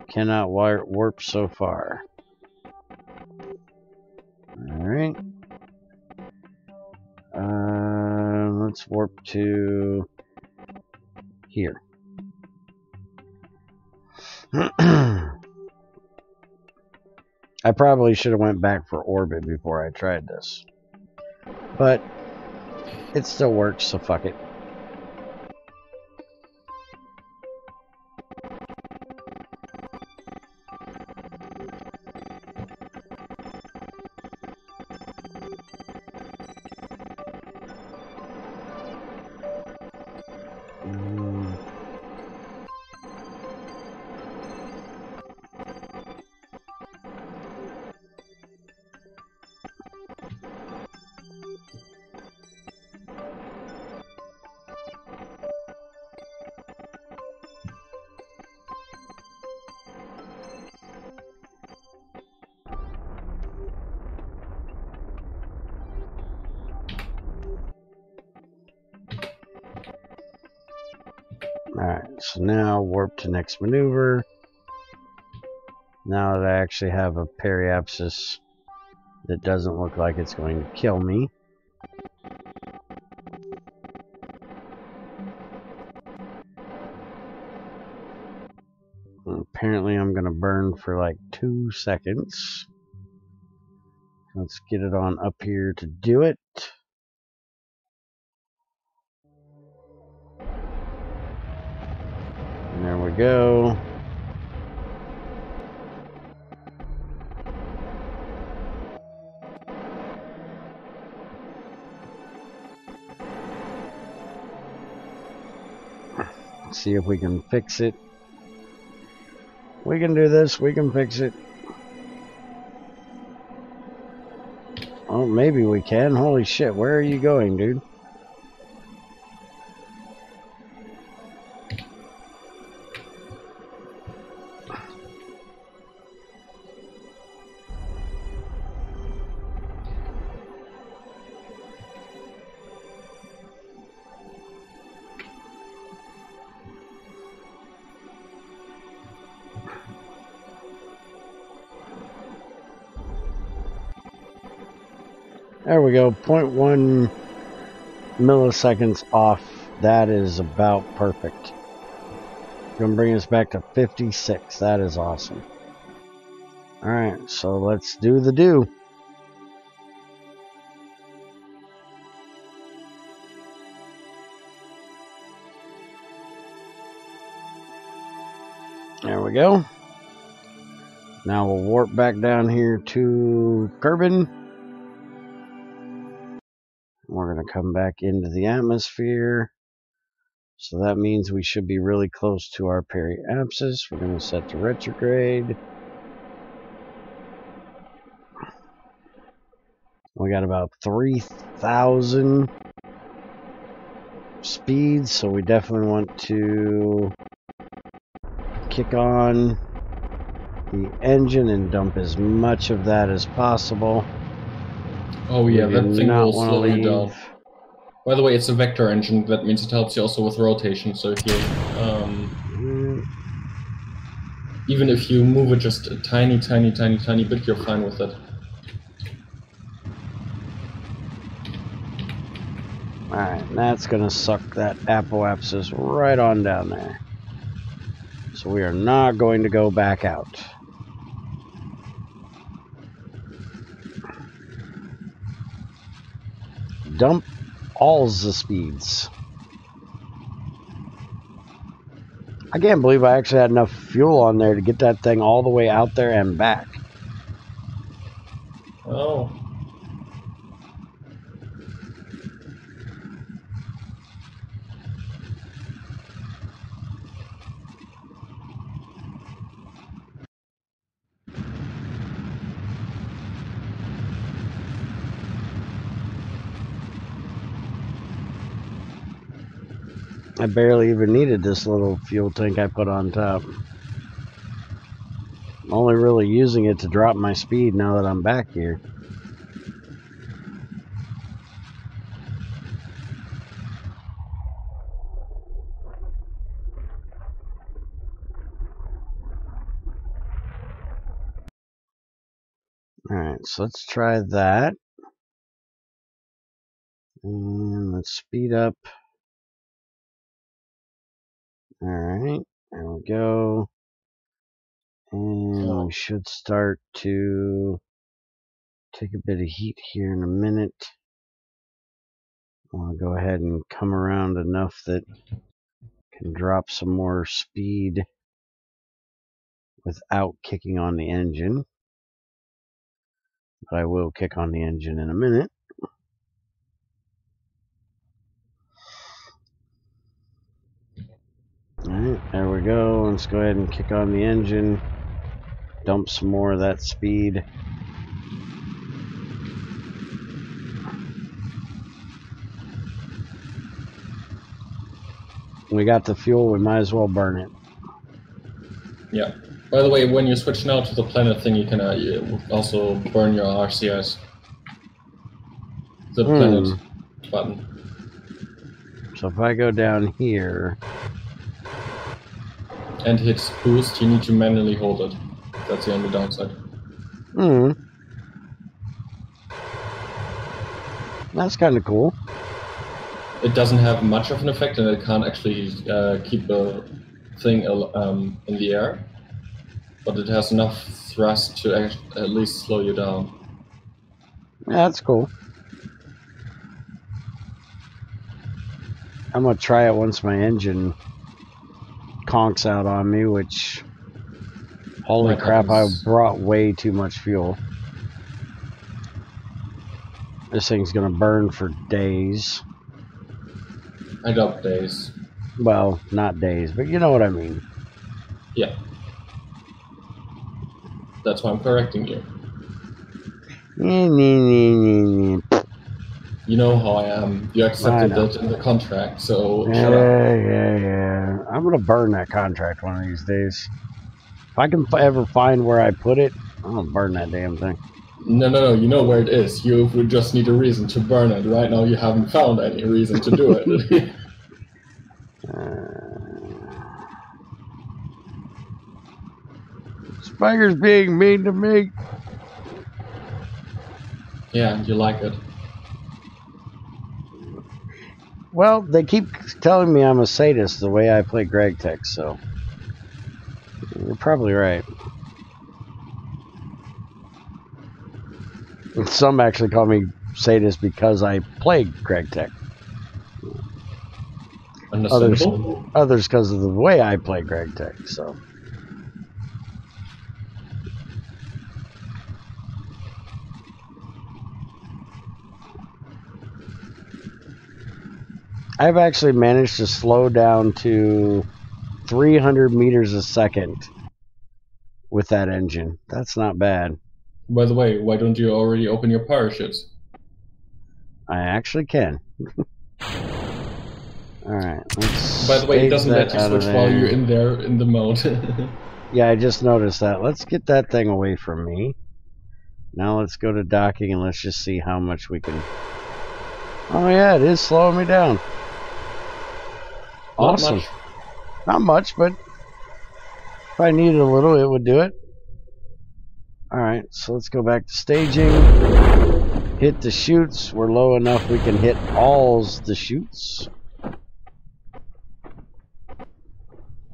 Cannot warp so far. Alright. Let's warp to here. I probably should have went back for orbit before I tried this. But it still works, so fuck it. Alright, so now warp to next maneuver. Now that I actually have a periapsis that doesn't look like it's going to kill me. And apparently I'm going to burn for like 2 seconds. Let's get it on up here to do it. go. Let's see if we can fix it. We can do this. We can fix it. Oh, maybe we can. Holy shit, where are you going, dude? There we go, 0.1 milliseconds off. That is about perfect. Gonna bring us back to 56. That is awesome. Alright, so let's do the do. There we go. Now we'll warp back down here to Kerbal. We're going to come back into the atmosphere. So that means we should be really close to our periapsis. We're going to set to retrograde. We got about 3,000 speed, so we definitely want to kick on the engine and dump as much of that as possible. Oh yeah, that thing will slow you down. By the way, it's a vector engine. That means it helps you also with rotation. So if you, even if you move it just a tiny bit, you're fine with it. Alright, that's going to suck that apoapsis right on down there. So we are not going to go back out. Dump all the speeds. I can't believe I actually had enough fuel on there to get that thing all the way out there and back. Oh. I barely even needed this little fuel tank I put on top. I'm only really using it to drop my speed now that I'm back here. Alright, so let's try that. And let's speed up. Alright, there we go. And we should start to take a bit of heat here in a minute. I'll go ahead and come around enough that can drop some more speed without kicking on the engine. But I will kick on the engine in a minute. Alright, there we go. Let's go ahead and kick on the engine. Dump some more of that speed. We got the fuel, we might as well burn it. Yeah. By the way, when you switch now to the planet thing, you can also burn your RCS. The planet button. So if I go down here and hit boost, you need to manually hold it. That's the only downside. That's kind of cool. It doesn't have much of an effect, and it can't actually keep the thing in the air. But it has enough thrust to at least slow you down. Yeah, that's cool. I'm going to try it once my engine conks out on me, which... Holy Might crap, I happen. brought way too much fuel. This thing's gonna burn for days. I doubt days. Well, not days, but you know what I mean. Yeah. That's why I'm correcting you. You know how I am. You accepted that in the contract, so shut up. Yeah. I'm gonna burn that contract one of these days. If I can ever find where I put it, I'm gonna burn that damn thing. No. You know where it is. You would just need a reason to burn it. Right now, you haven't found any reason to do it. Spiker's being mean to me. Yeah, you like it. Well, they keep telling me I'm a sadist the way I play GregTech, so you're probably right. Some actually call me sadist because I play GregTech. Understandable. Others because of the way I play GregTech. So I've actually managed to slow down to 300 meters a second with that engine. That's not bad. By the way, why don't you already open your parachutes? I actually can. Alright, let's... By the way, it doesn't let you switch while you're in there in the mode. Yeah, I just noticed that. Let's get that thing away from me. Now let's go to docking and let's just see how much we can... Oh yeah, it is slowing me down. Awesome. Not much, but if I needed a little, it would do it. Alright, so let's go back to staging. Hit the chutes. We're low enough we can hit all the chutes.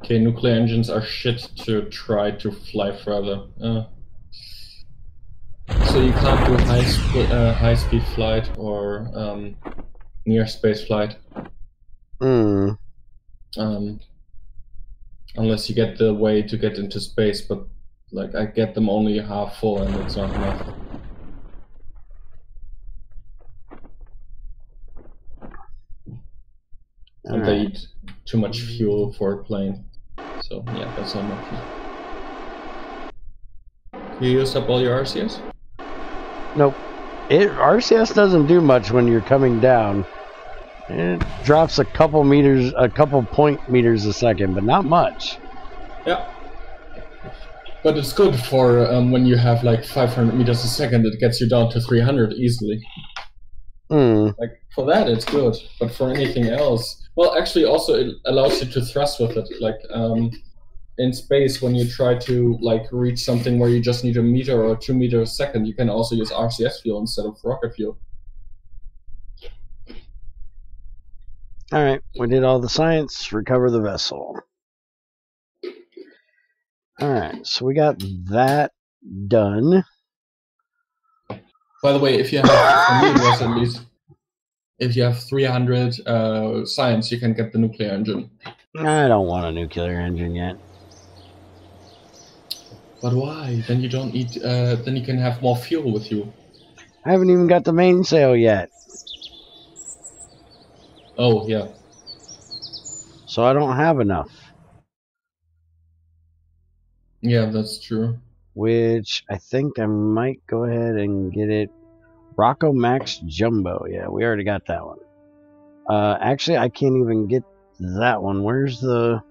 Okay, nuclear engines are shit to try to fly further. So you can't do high-speed flight or near space flight. Unless you get the way to get into space, but like I get them only half full and it's not enough. And they eat too much fuel for a plane. So yeah, that's not an option. You used up all your RCS? Nope. RCS doesn't do much when you're coming down. It drops a couple point meters a second, but not much. Yeah. But it's good for when you have like 500 meters a second, it gets you down to 300 easily. Like for that, it's good. But for anything else, well, actually, also it allows you to thrust with it. Like in space, when you try to like reach something where you just need a meter or 2 meters a second, you can also use RCS fuel instead of rocket fuel. All right, we did all the science. Recover the vessel. All right, so we got that done. By the way, if you have, for me it was at least, if you have 300 science, you can get the nuclear engine. I don't want a nuclear engine yet. But why? Then you don't need. Then you can have more fuel with you. I haven't even got the mainsail yet. Oh yeah. So I don't have enough. Yeah, that's true. Which I think I might go ahead and get it. Rocco Max Jumbo. Yeah, we already got that one. Actually, I can't even get that one. Where's the...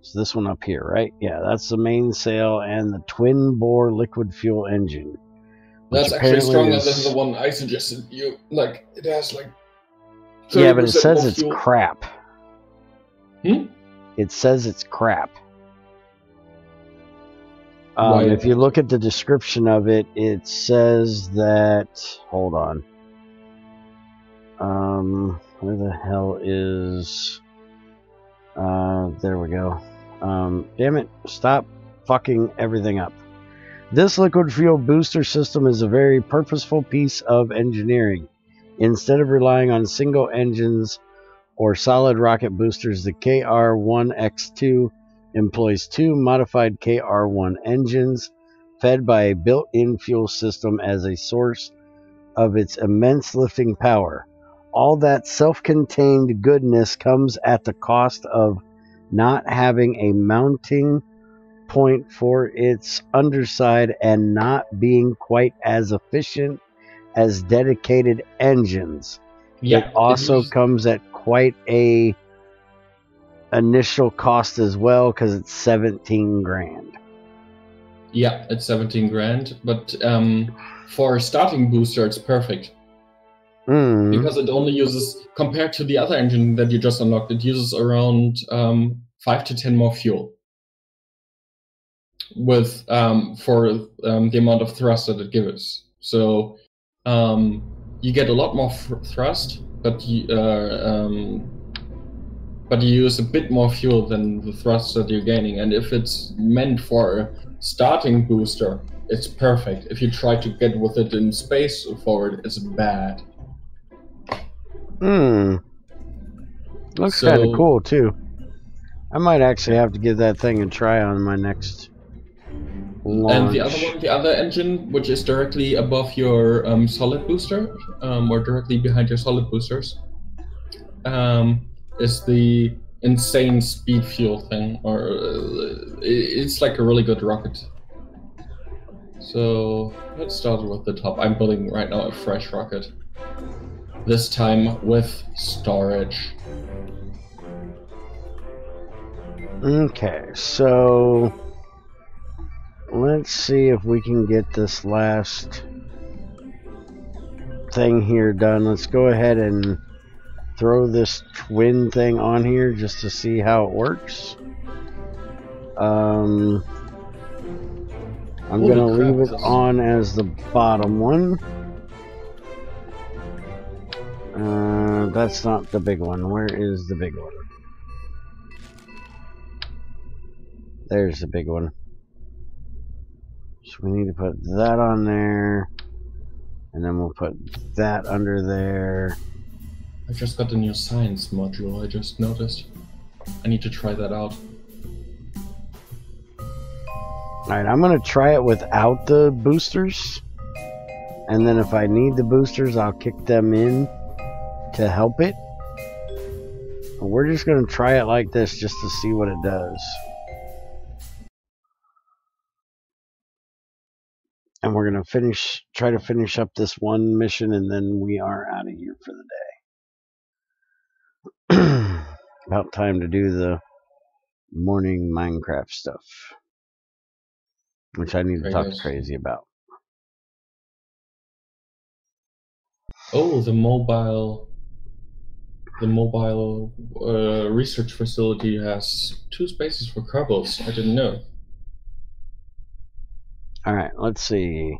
It's this one up here, right? Yeah, that's the mainsail and the twin-bore liquid fuel engine. That's actually stronger than the one I suggested you. Like, it has like... Yeah, but it says it's crap. Hmm? It says it's crap. If you look at the description of it, it says that... Hold on. Where the hell is... there we go. Damn it. Stop fucking everything up. This liquid fuel booster system is a very purposeful piece of engineering. Instead of relying on single engines or solid rocket boosters, the KR-1X2 employs 2 modified KR-1 engines fed by a built-in fuel system as a source of its immense lifting power. All that self-contained goodness comes at the cost of not having a mounting point for its underside and not being quite as efficient as dedicated engines. Yeah, it also comes at quite a initial cost as well, because it's 17 grand. Yeah, it's 17 grand, but for a starting booster, it's perfect. Because it only uses, compared to the other engine that you just unlocked, it uses around 5 to 10 more fuel. With for the amount of thrust that it gives. So you get a lot more thrust, but you use a bit more fuel than the thrust that you're gaining. And if it's meant for a starting booster, it's perfect. If you try to get with it in space forward, it's bad. Looks kind of cool too. I might actually have to give that thing a try on my next launch. And the other one, the other engine, which is directly above your solid booster, or directly behind your solid boosters, is the insane speed fuel thing, or it's like a really good rocket. So let's start with the top. I'm building right now a fresh rocket. This time with storage. Okay, so let's see if we can get this last thing here done. Let's go ahead and throw this twin thing on here just to see how it works. I'm going to leave it on as the bottom one. That's not the big one. Where is the big one? There's the big one. So we need to put that on there, and then we'll put that under there. I just got the new science module, I just noticed. I need to try that out. Alright, I'm going to try it without the boosters, and then if I need the boosters, I'll kick them in to help it. But we're just going to try it like this just to see what it does. And we're going to try to finish up this one mission, and then we are out of here for the day. About time to do the morning Minecraft stuff, which I need to talk to Crazy about. Oh, the mobile research facility has 2 spaces for Kerbals. I didn't know. Alright, let's see.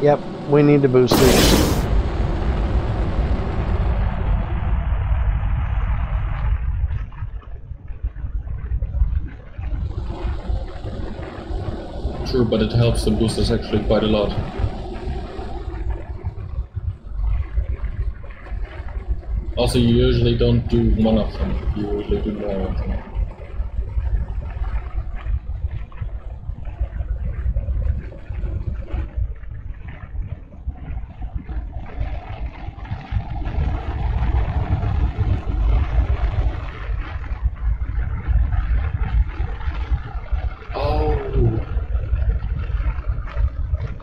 Yep, we need the boosters. True, but it helps the boosters actually quite a lot. Also, you usually don't do one of them, you usually do more of them.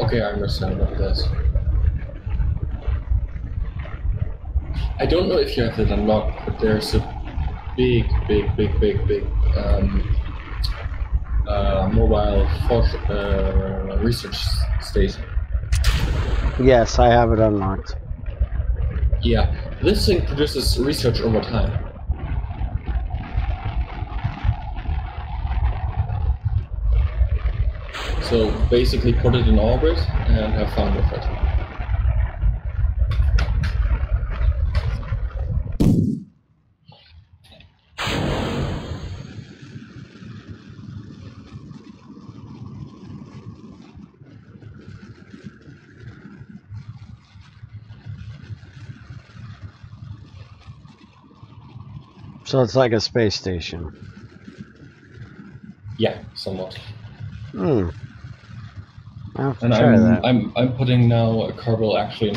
Okay, I understand what it is. I don't know if you have it unlocked, but there's a big mobile research station. Yes, I have it unlocked. Yeah, this thing produces research over time. So basically put it in orbit and have fun with it. So it's like a space station. Yeah, somewhat. Hmm. I'll have to And try that. I'm putting now a Kerbal actually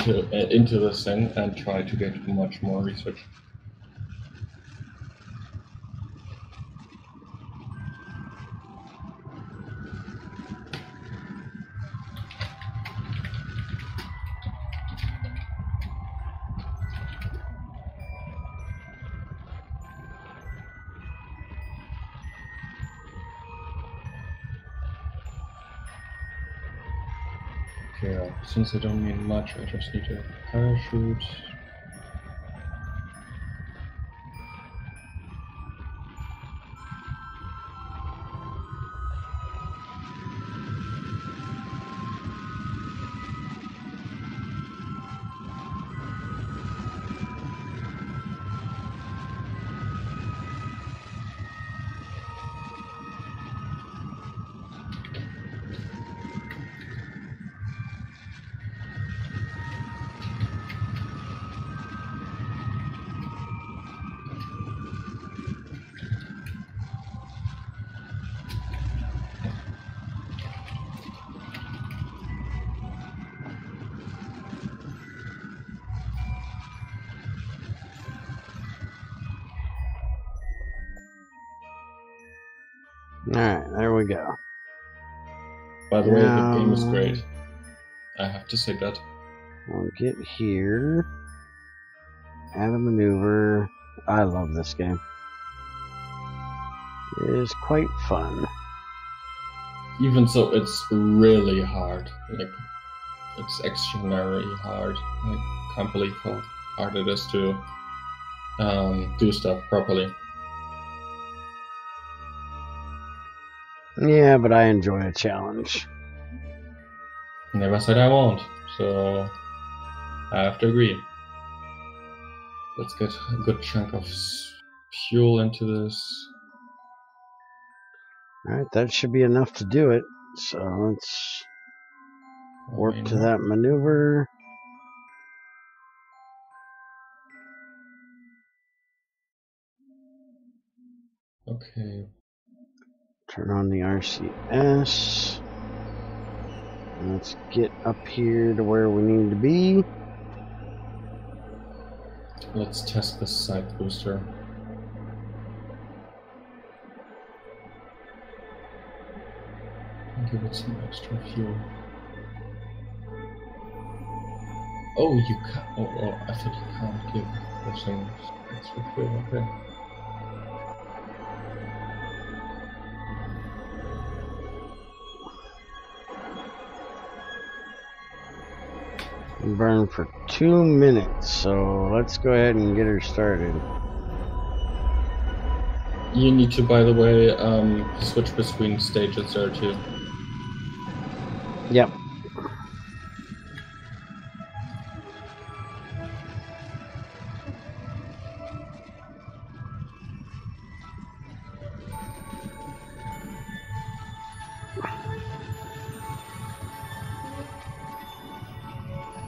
into this thing and try to get much more research. Yeah, since I don't need much, I just need a parachute. Alright, there we go. By the way, the game is great. I have to say that. We'll get here. Add a maneuver. I love this game. It is quite fun. Even so, it's really hard. Like, it's extraordinarily hard. I can't believe how hard it is to do stuff properly. Yeah, but I enjoy a challenge. Never said I won't, so I have to agree. Let's get a good chunk of fuel into this. Alright, that should be enough to do it. So let's warp to that maneuver. Okay. Turn on the RCS. Let's get up here to where we need to be. Let's test the side booster. Give it some extra fuel. Oh, you can't. Oh, I thought you can't give the some extra fuel. Okay. Burn for 2 minutes, so let's go ahead and get her started. You need to, by the way, switch between stages there too. Yep.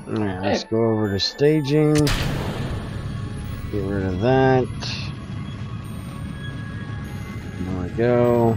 Alright, let's go over to staging. Get rid of that. There we go.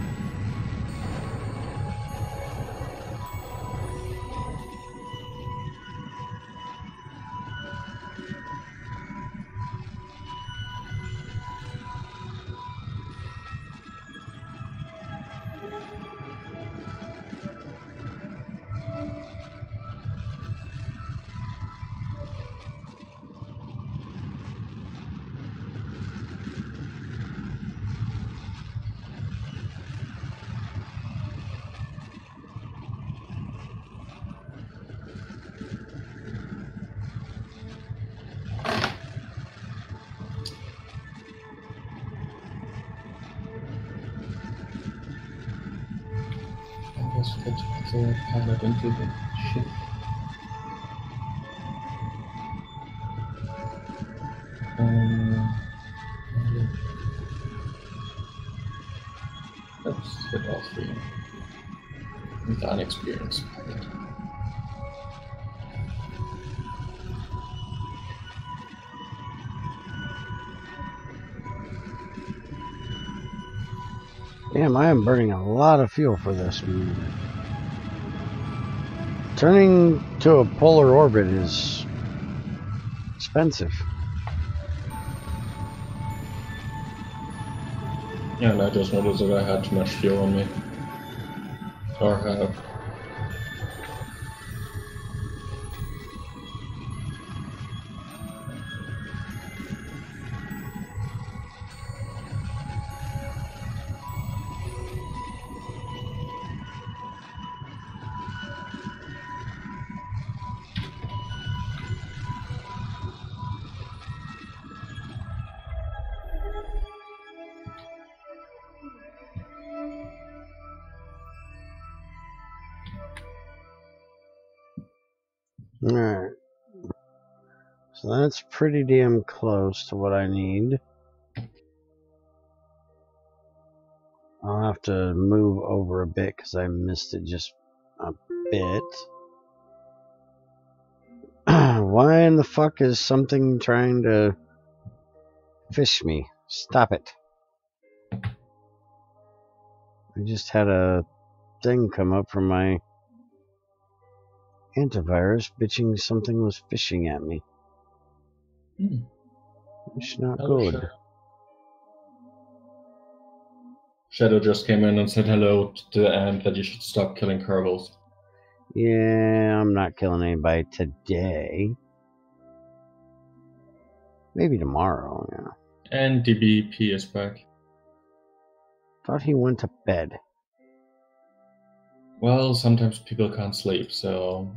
Let's put the pilot into the ship. Let's hit all three with an experienced pilot. Damn, I am burning a lot of fuel for this. Turning to a polar orbit is expensive. Yeah, and I just noticed that I had too much fuel on me. Or have. Alright. So that's pretty damn close to what I need. I'll have to move over a bit because I missed it just a bit. Why in the fuck is something trying to fish me? Stop it. I just had a thing come up from my antivirus bitching something was fishing at me. It's not good. Shadow just came in and said hello to the ant that you should stop killing Kerbals. Yeah, I'm not killing anybody today. Maybe tomorrow, yeah. And DBP is back. Thought he went to bed. Well, sometimes people can't sleep, so...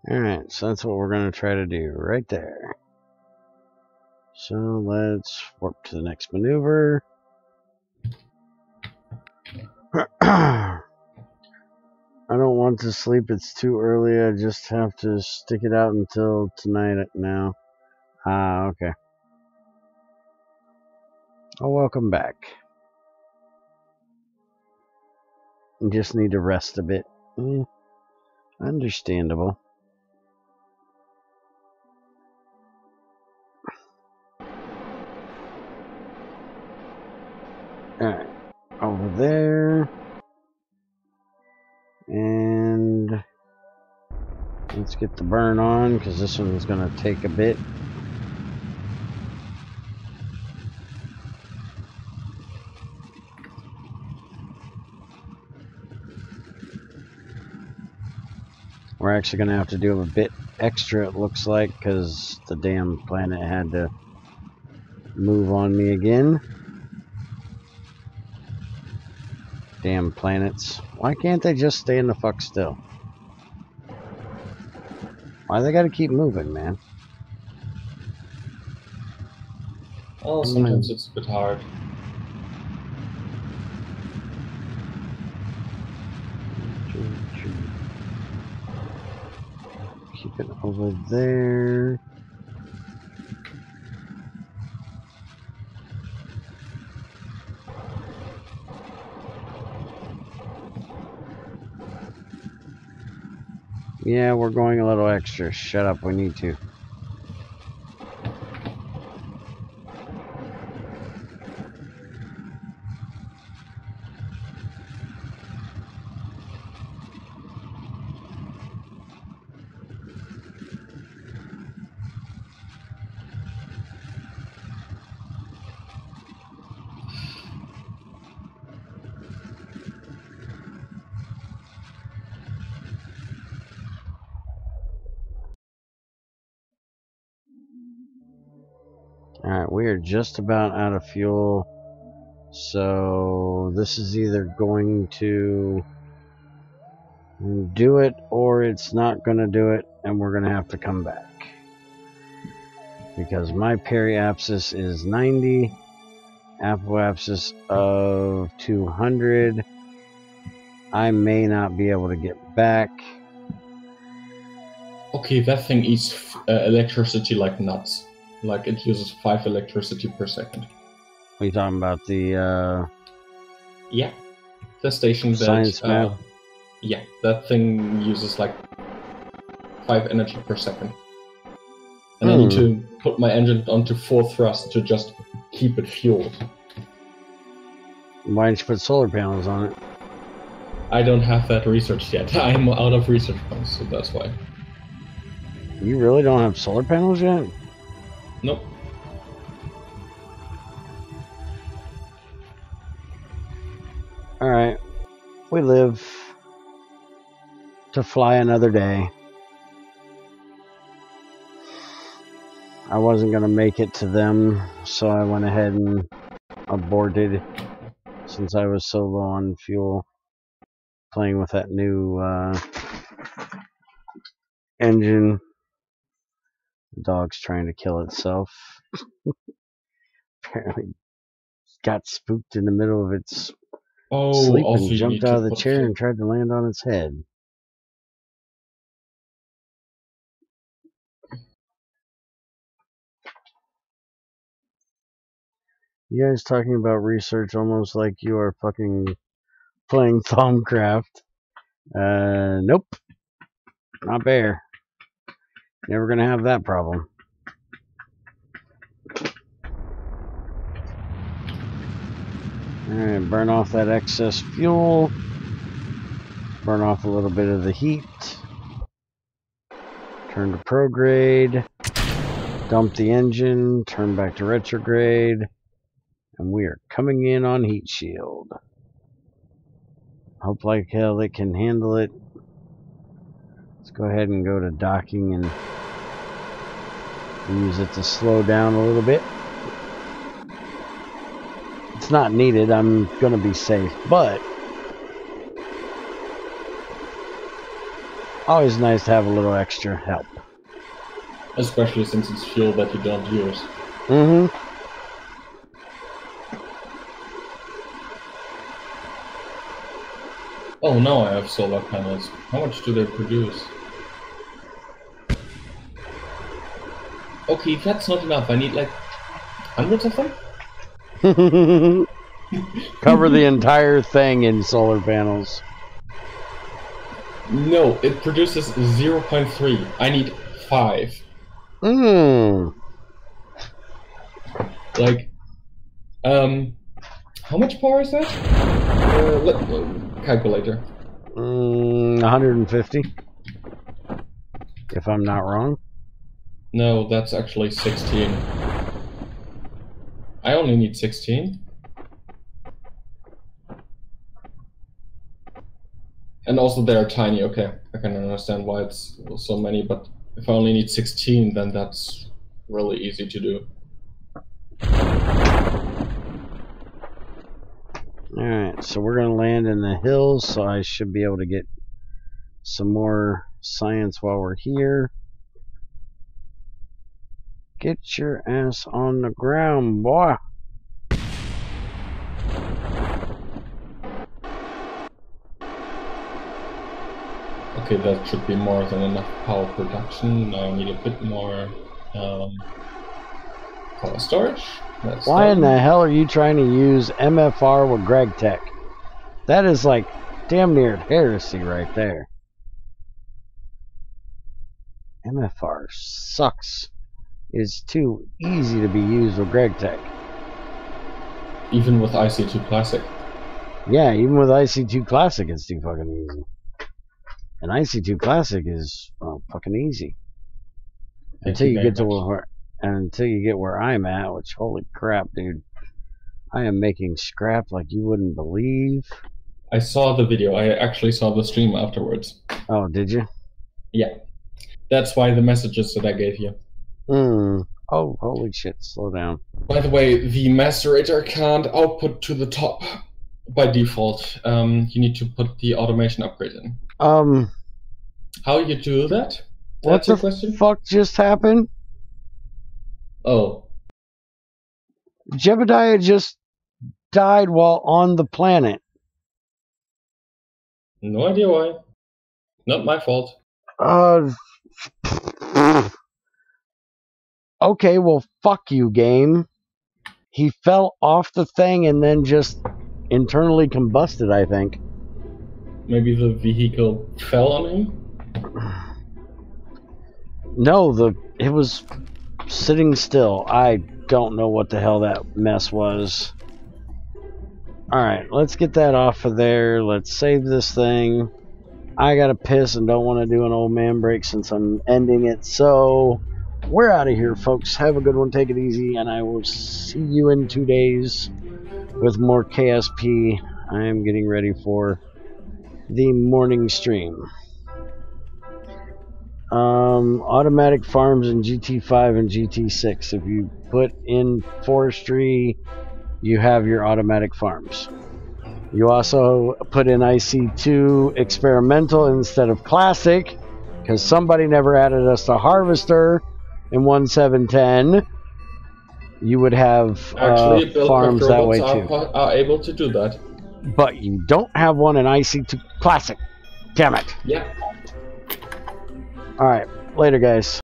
Alright, so that's what we're going to try to do right there. So let's warp to the next maneuver. I don't want to sleep, it's too early. I just have to stick it out until tonight now. Ah, okay. Oh, welcome back. You just need to rest a bit. Understandable. Alright, over there. And let's get the burn on, because this one's going to take a bit. We're actually going to have to do a bit extra, it looks like, because the damn planet had to move on me again. Damn planets. Why can't they just stay in the fuck still? Why they gotta keep moving, man? Oh, sometimes it's a bit hard. Keep it over there. Yeah, we're going a little extra. Shut up, we need to. Alright, we are just about out of fuel. So this is either going to do it or it's not going to do it, and we're going to have to come back. Because my periapsis is 90, apoapsis of 200. I may not be able to get back. Okay, that thing eats electricity like nuts. Like, it uses 5 electricity per second. What are you talking about? The, Yeah. The station that... science map? Yeah, that thing uses like 5 energy per second. And I need to put my engine onto 4 thrust to just keep it fueled. Why didn't you put solar panels on it? I don't have that researched yet. I'm out of research points, so that's why. You really don't have solar panels yet? Nope. Alright. We live to fly another day. I wasn't going to make it to them, so I went ahead and aborted since I was so low on fuel. Playing with that new engine. The dog's trying to kill itself. Apparently got spooked in the middle of its sleep and jumped out of the chair and tried to land on its head. You guys talking about research almost like you are fucking playing Thaumcraft. Nope. Not bear. Never gonna have that problem. Alright, burn off that excess fuel. Burn off a little bit of the heat. Turn to prograde. Dump the engine. Turn back to retrograde. And we are coming in on heat shield. Hope like hell it can handle it. Let's go ahead and go to docking and use it to slow down a little bit. It's not needed. I'm going to be safe, but always nice to have a little extra help. Especially since it's fuel that you don't use. Mm-hmm. Oh, now I have solar panels. How much do they produce? Okay, that's not enough. I need like hundreds of them? Cover the entire thing in solar panels. No, it produces 0.3. I need 5. Like, how much power is that? Calculator. 150. If I'm not wrong. No, that's actually 16. I only need 16. And also they are tiny, okay. I can understand why it's so many, but if I only need 16, then that's really easy to do. Alright, so we're going to land in the hills, so I should be able to get some more science while we're here. Get your ass on the ground, boy. Okay, that should be more than enough power production. Now I need a bit more power storage. That's Why done. in the hell are you trying to use MFR with GregTech? That is like damn near heresy right there. MFR sucks. It's too easy to be used with GregTech. Even with IC2 Classic. Yeah, even with IC2 Classic, it's too fucking easy. And IC2 Classic is fucking easy until you get to where I'm at. Which, holy crap, dude! I am making scrap like you wouldn't believe. I saw the video. I actually saw the stream afterwards. Oh, did you? Yeah, that's why the messages that I gave you. Oh, holy shit! Slow down. By the way, the macerator can't output to the top by default. You need to put the automation upgrade in. How you do that? What the fuck just happened? Oh. Jebediah just died while on the planet. No idea why. Not my fault. Okay, well, fuck you, game. He fell off the thing and then just internally combusted, I think. Maybe the vehicle fell on him? No, it was sitting still. I don't know what the hell that mess was. Alright, let's get that off of there. Let's save this thing. I gotta piss and don't want to do an old man break since I'm ending it. So, we're out of here, folks. Have a good one. Take it easy, and I will see you in 2 days with more KSP. I am getting ready for the morning stream. Automatic farms in GT5 and GT6. If you put in forestry, you have your automatic farms. You also put in IC2 experimental instead of classic, because somebody never added us to harvester in 1.7.10. You would have farms that way too. Are able to do that. But you don't have one in IC2 classic. Damn it. Yeah. Alright, later guys.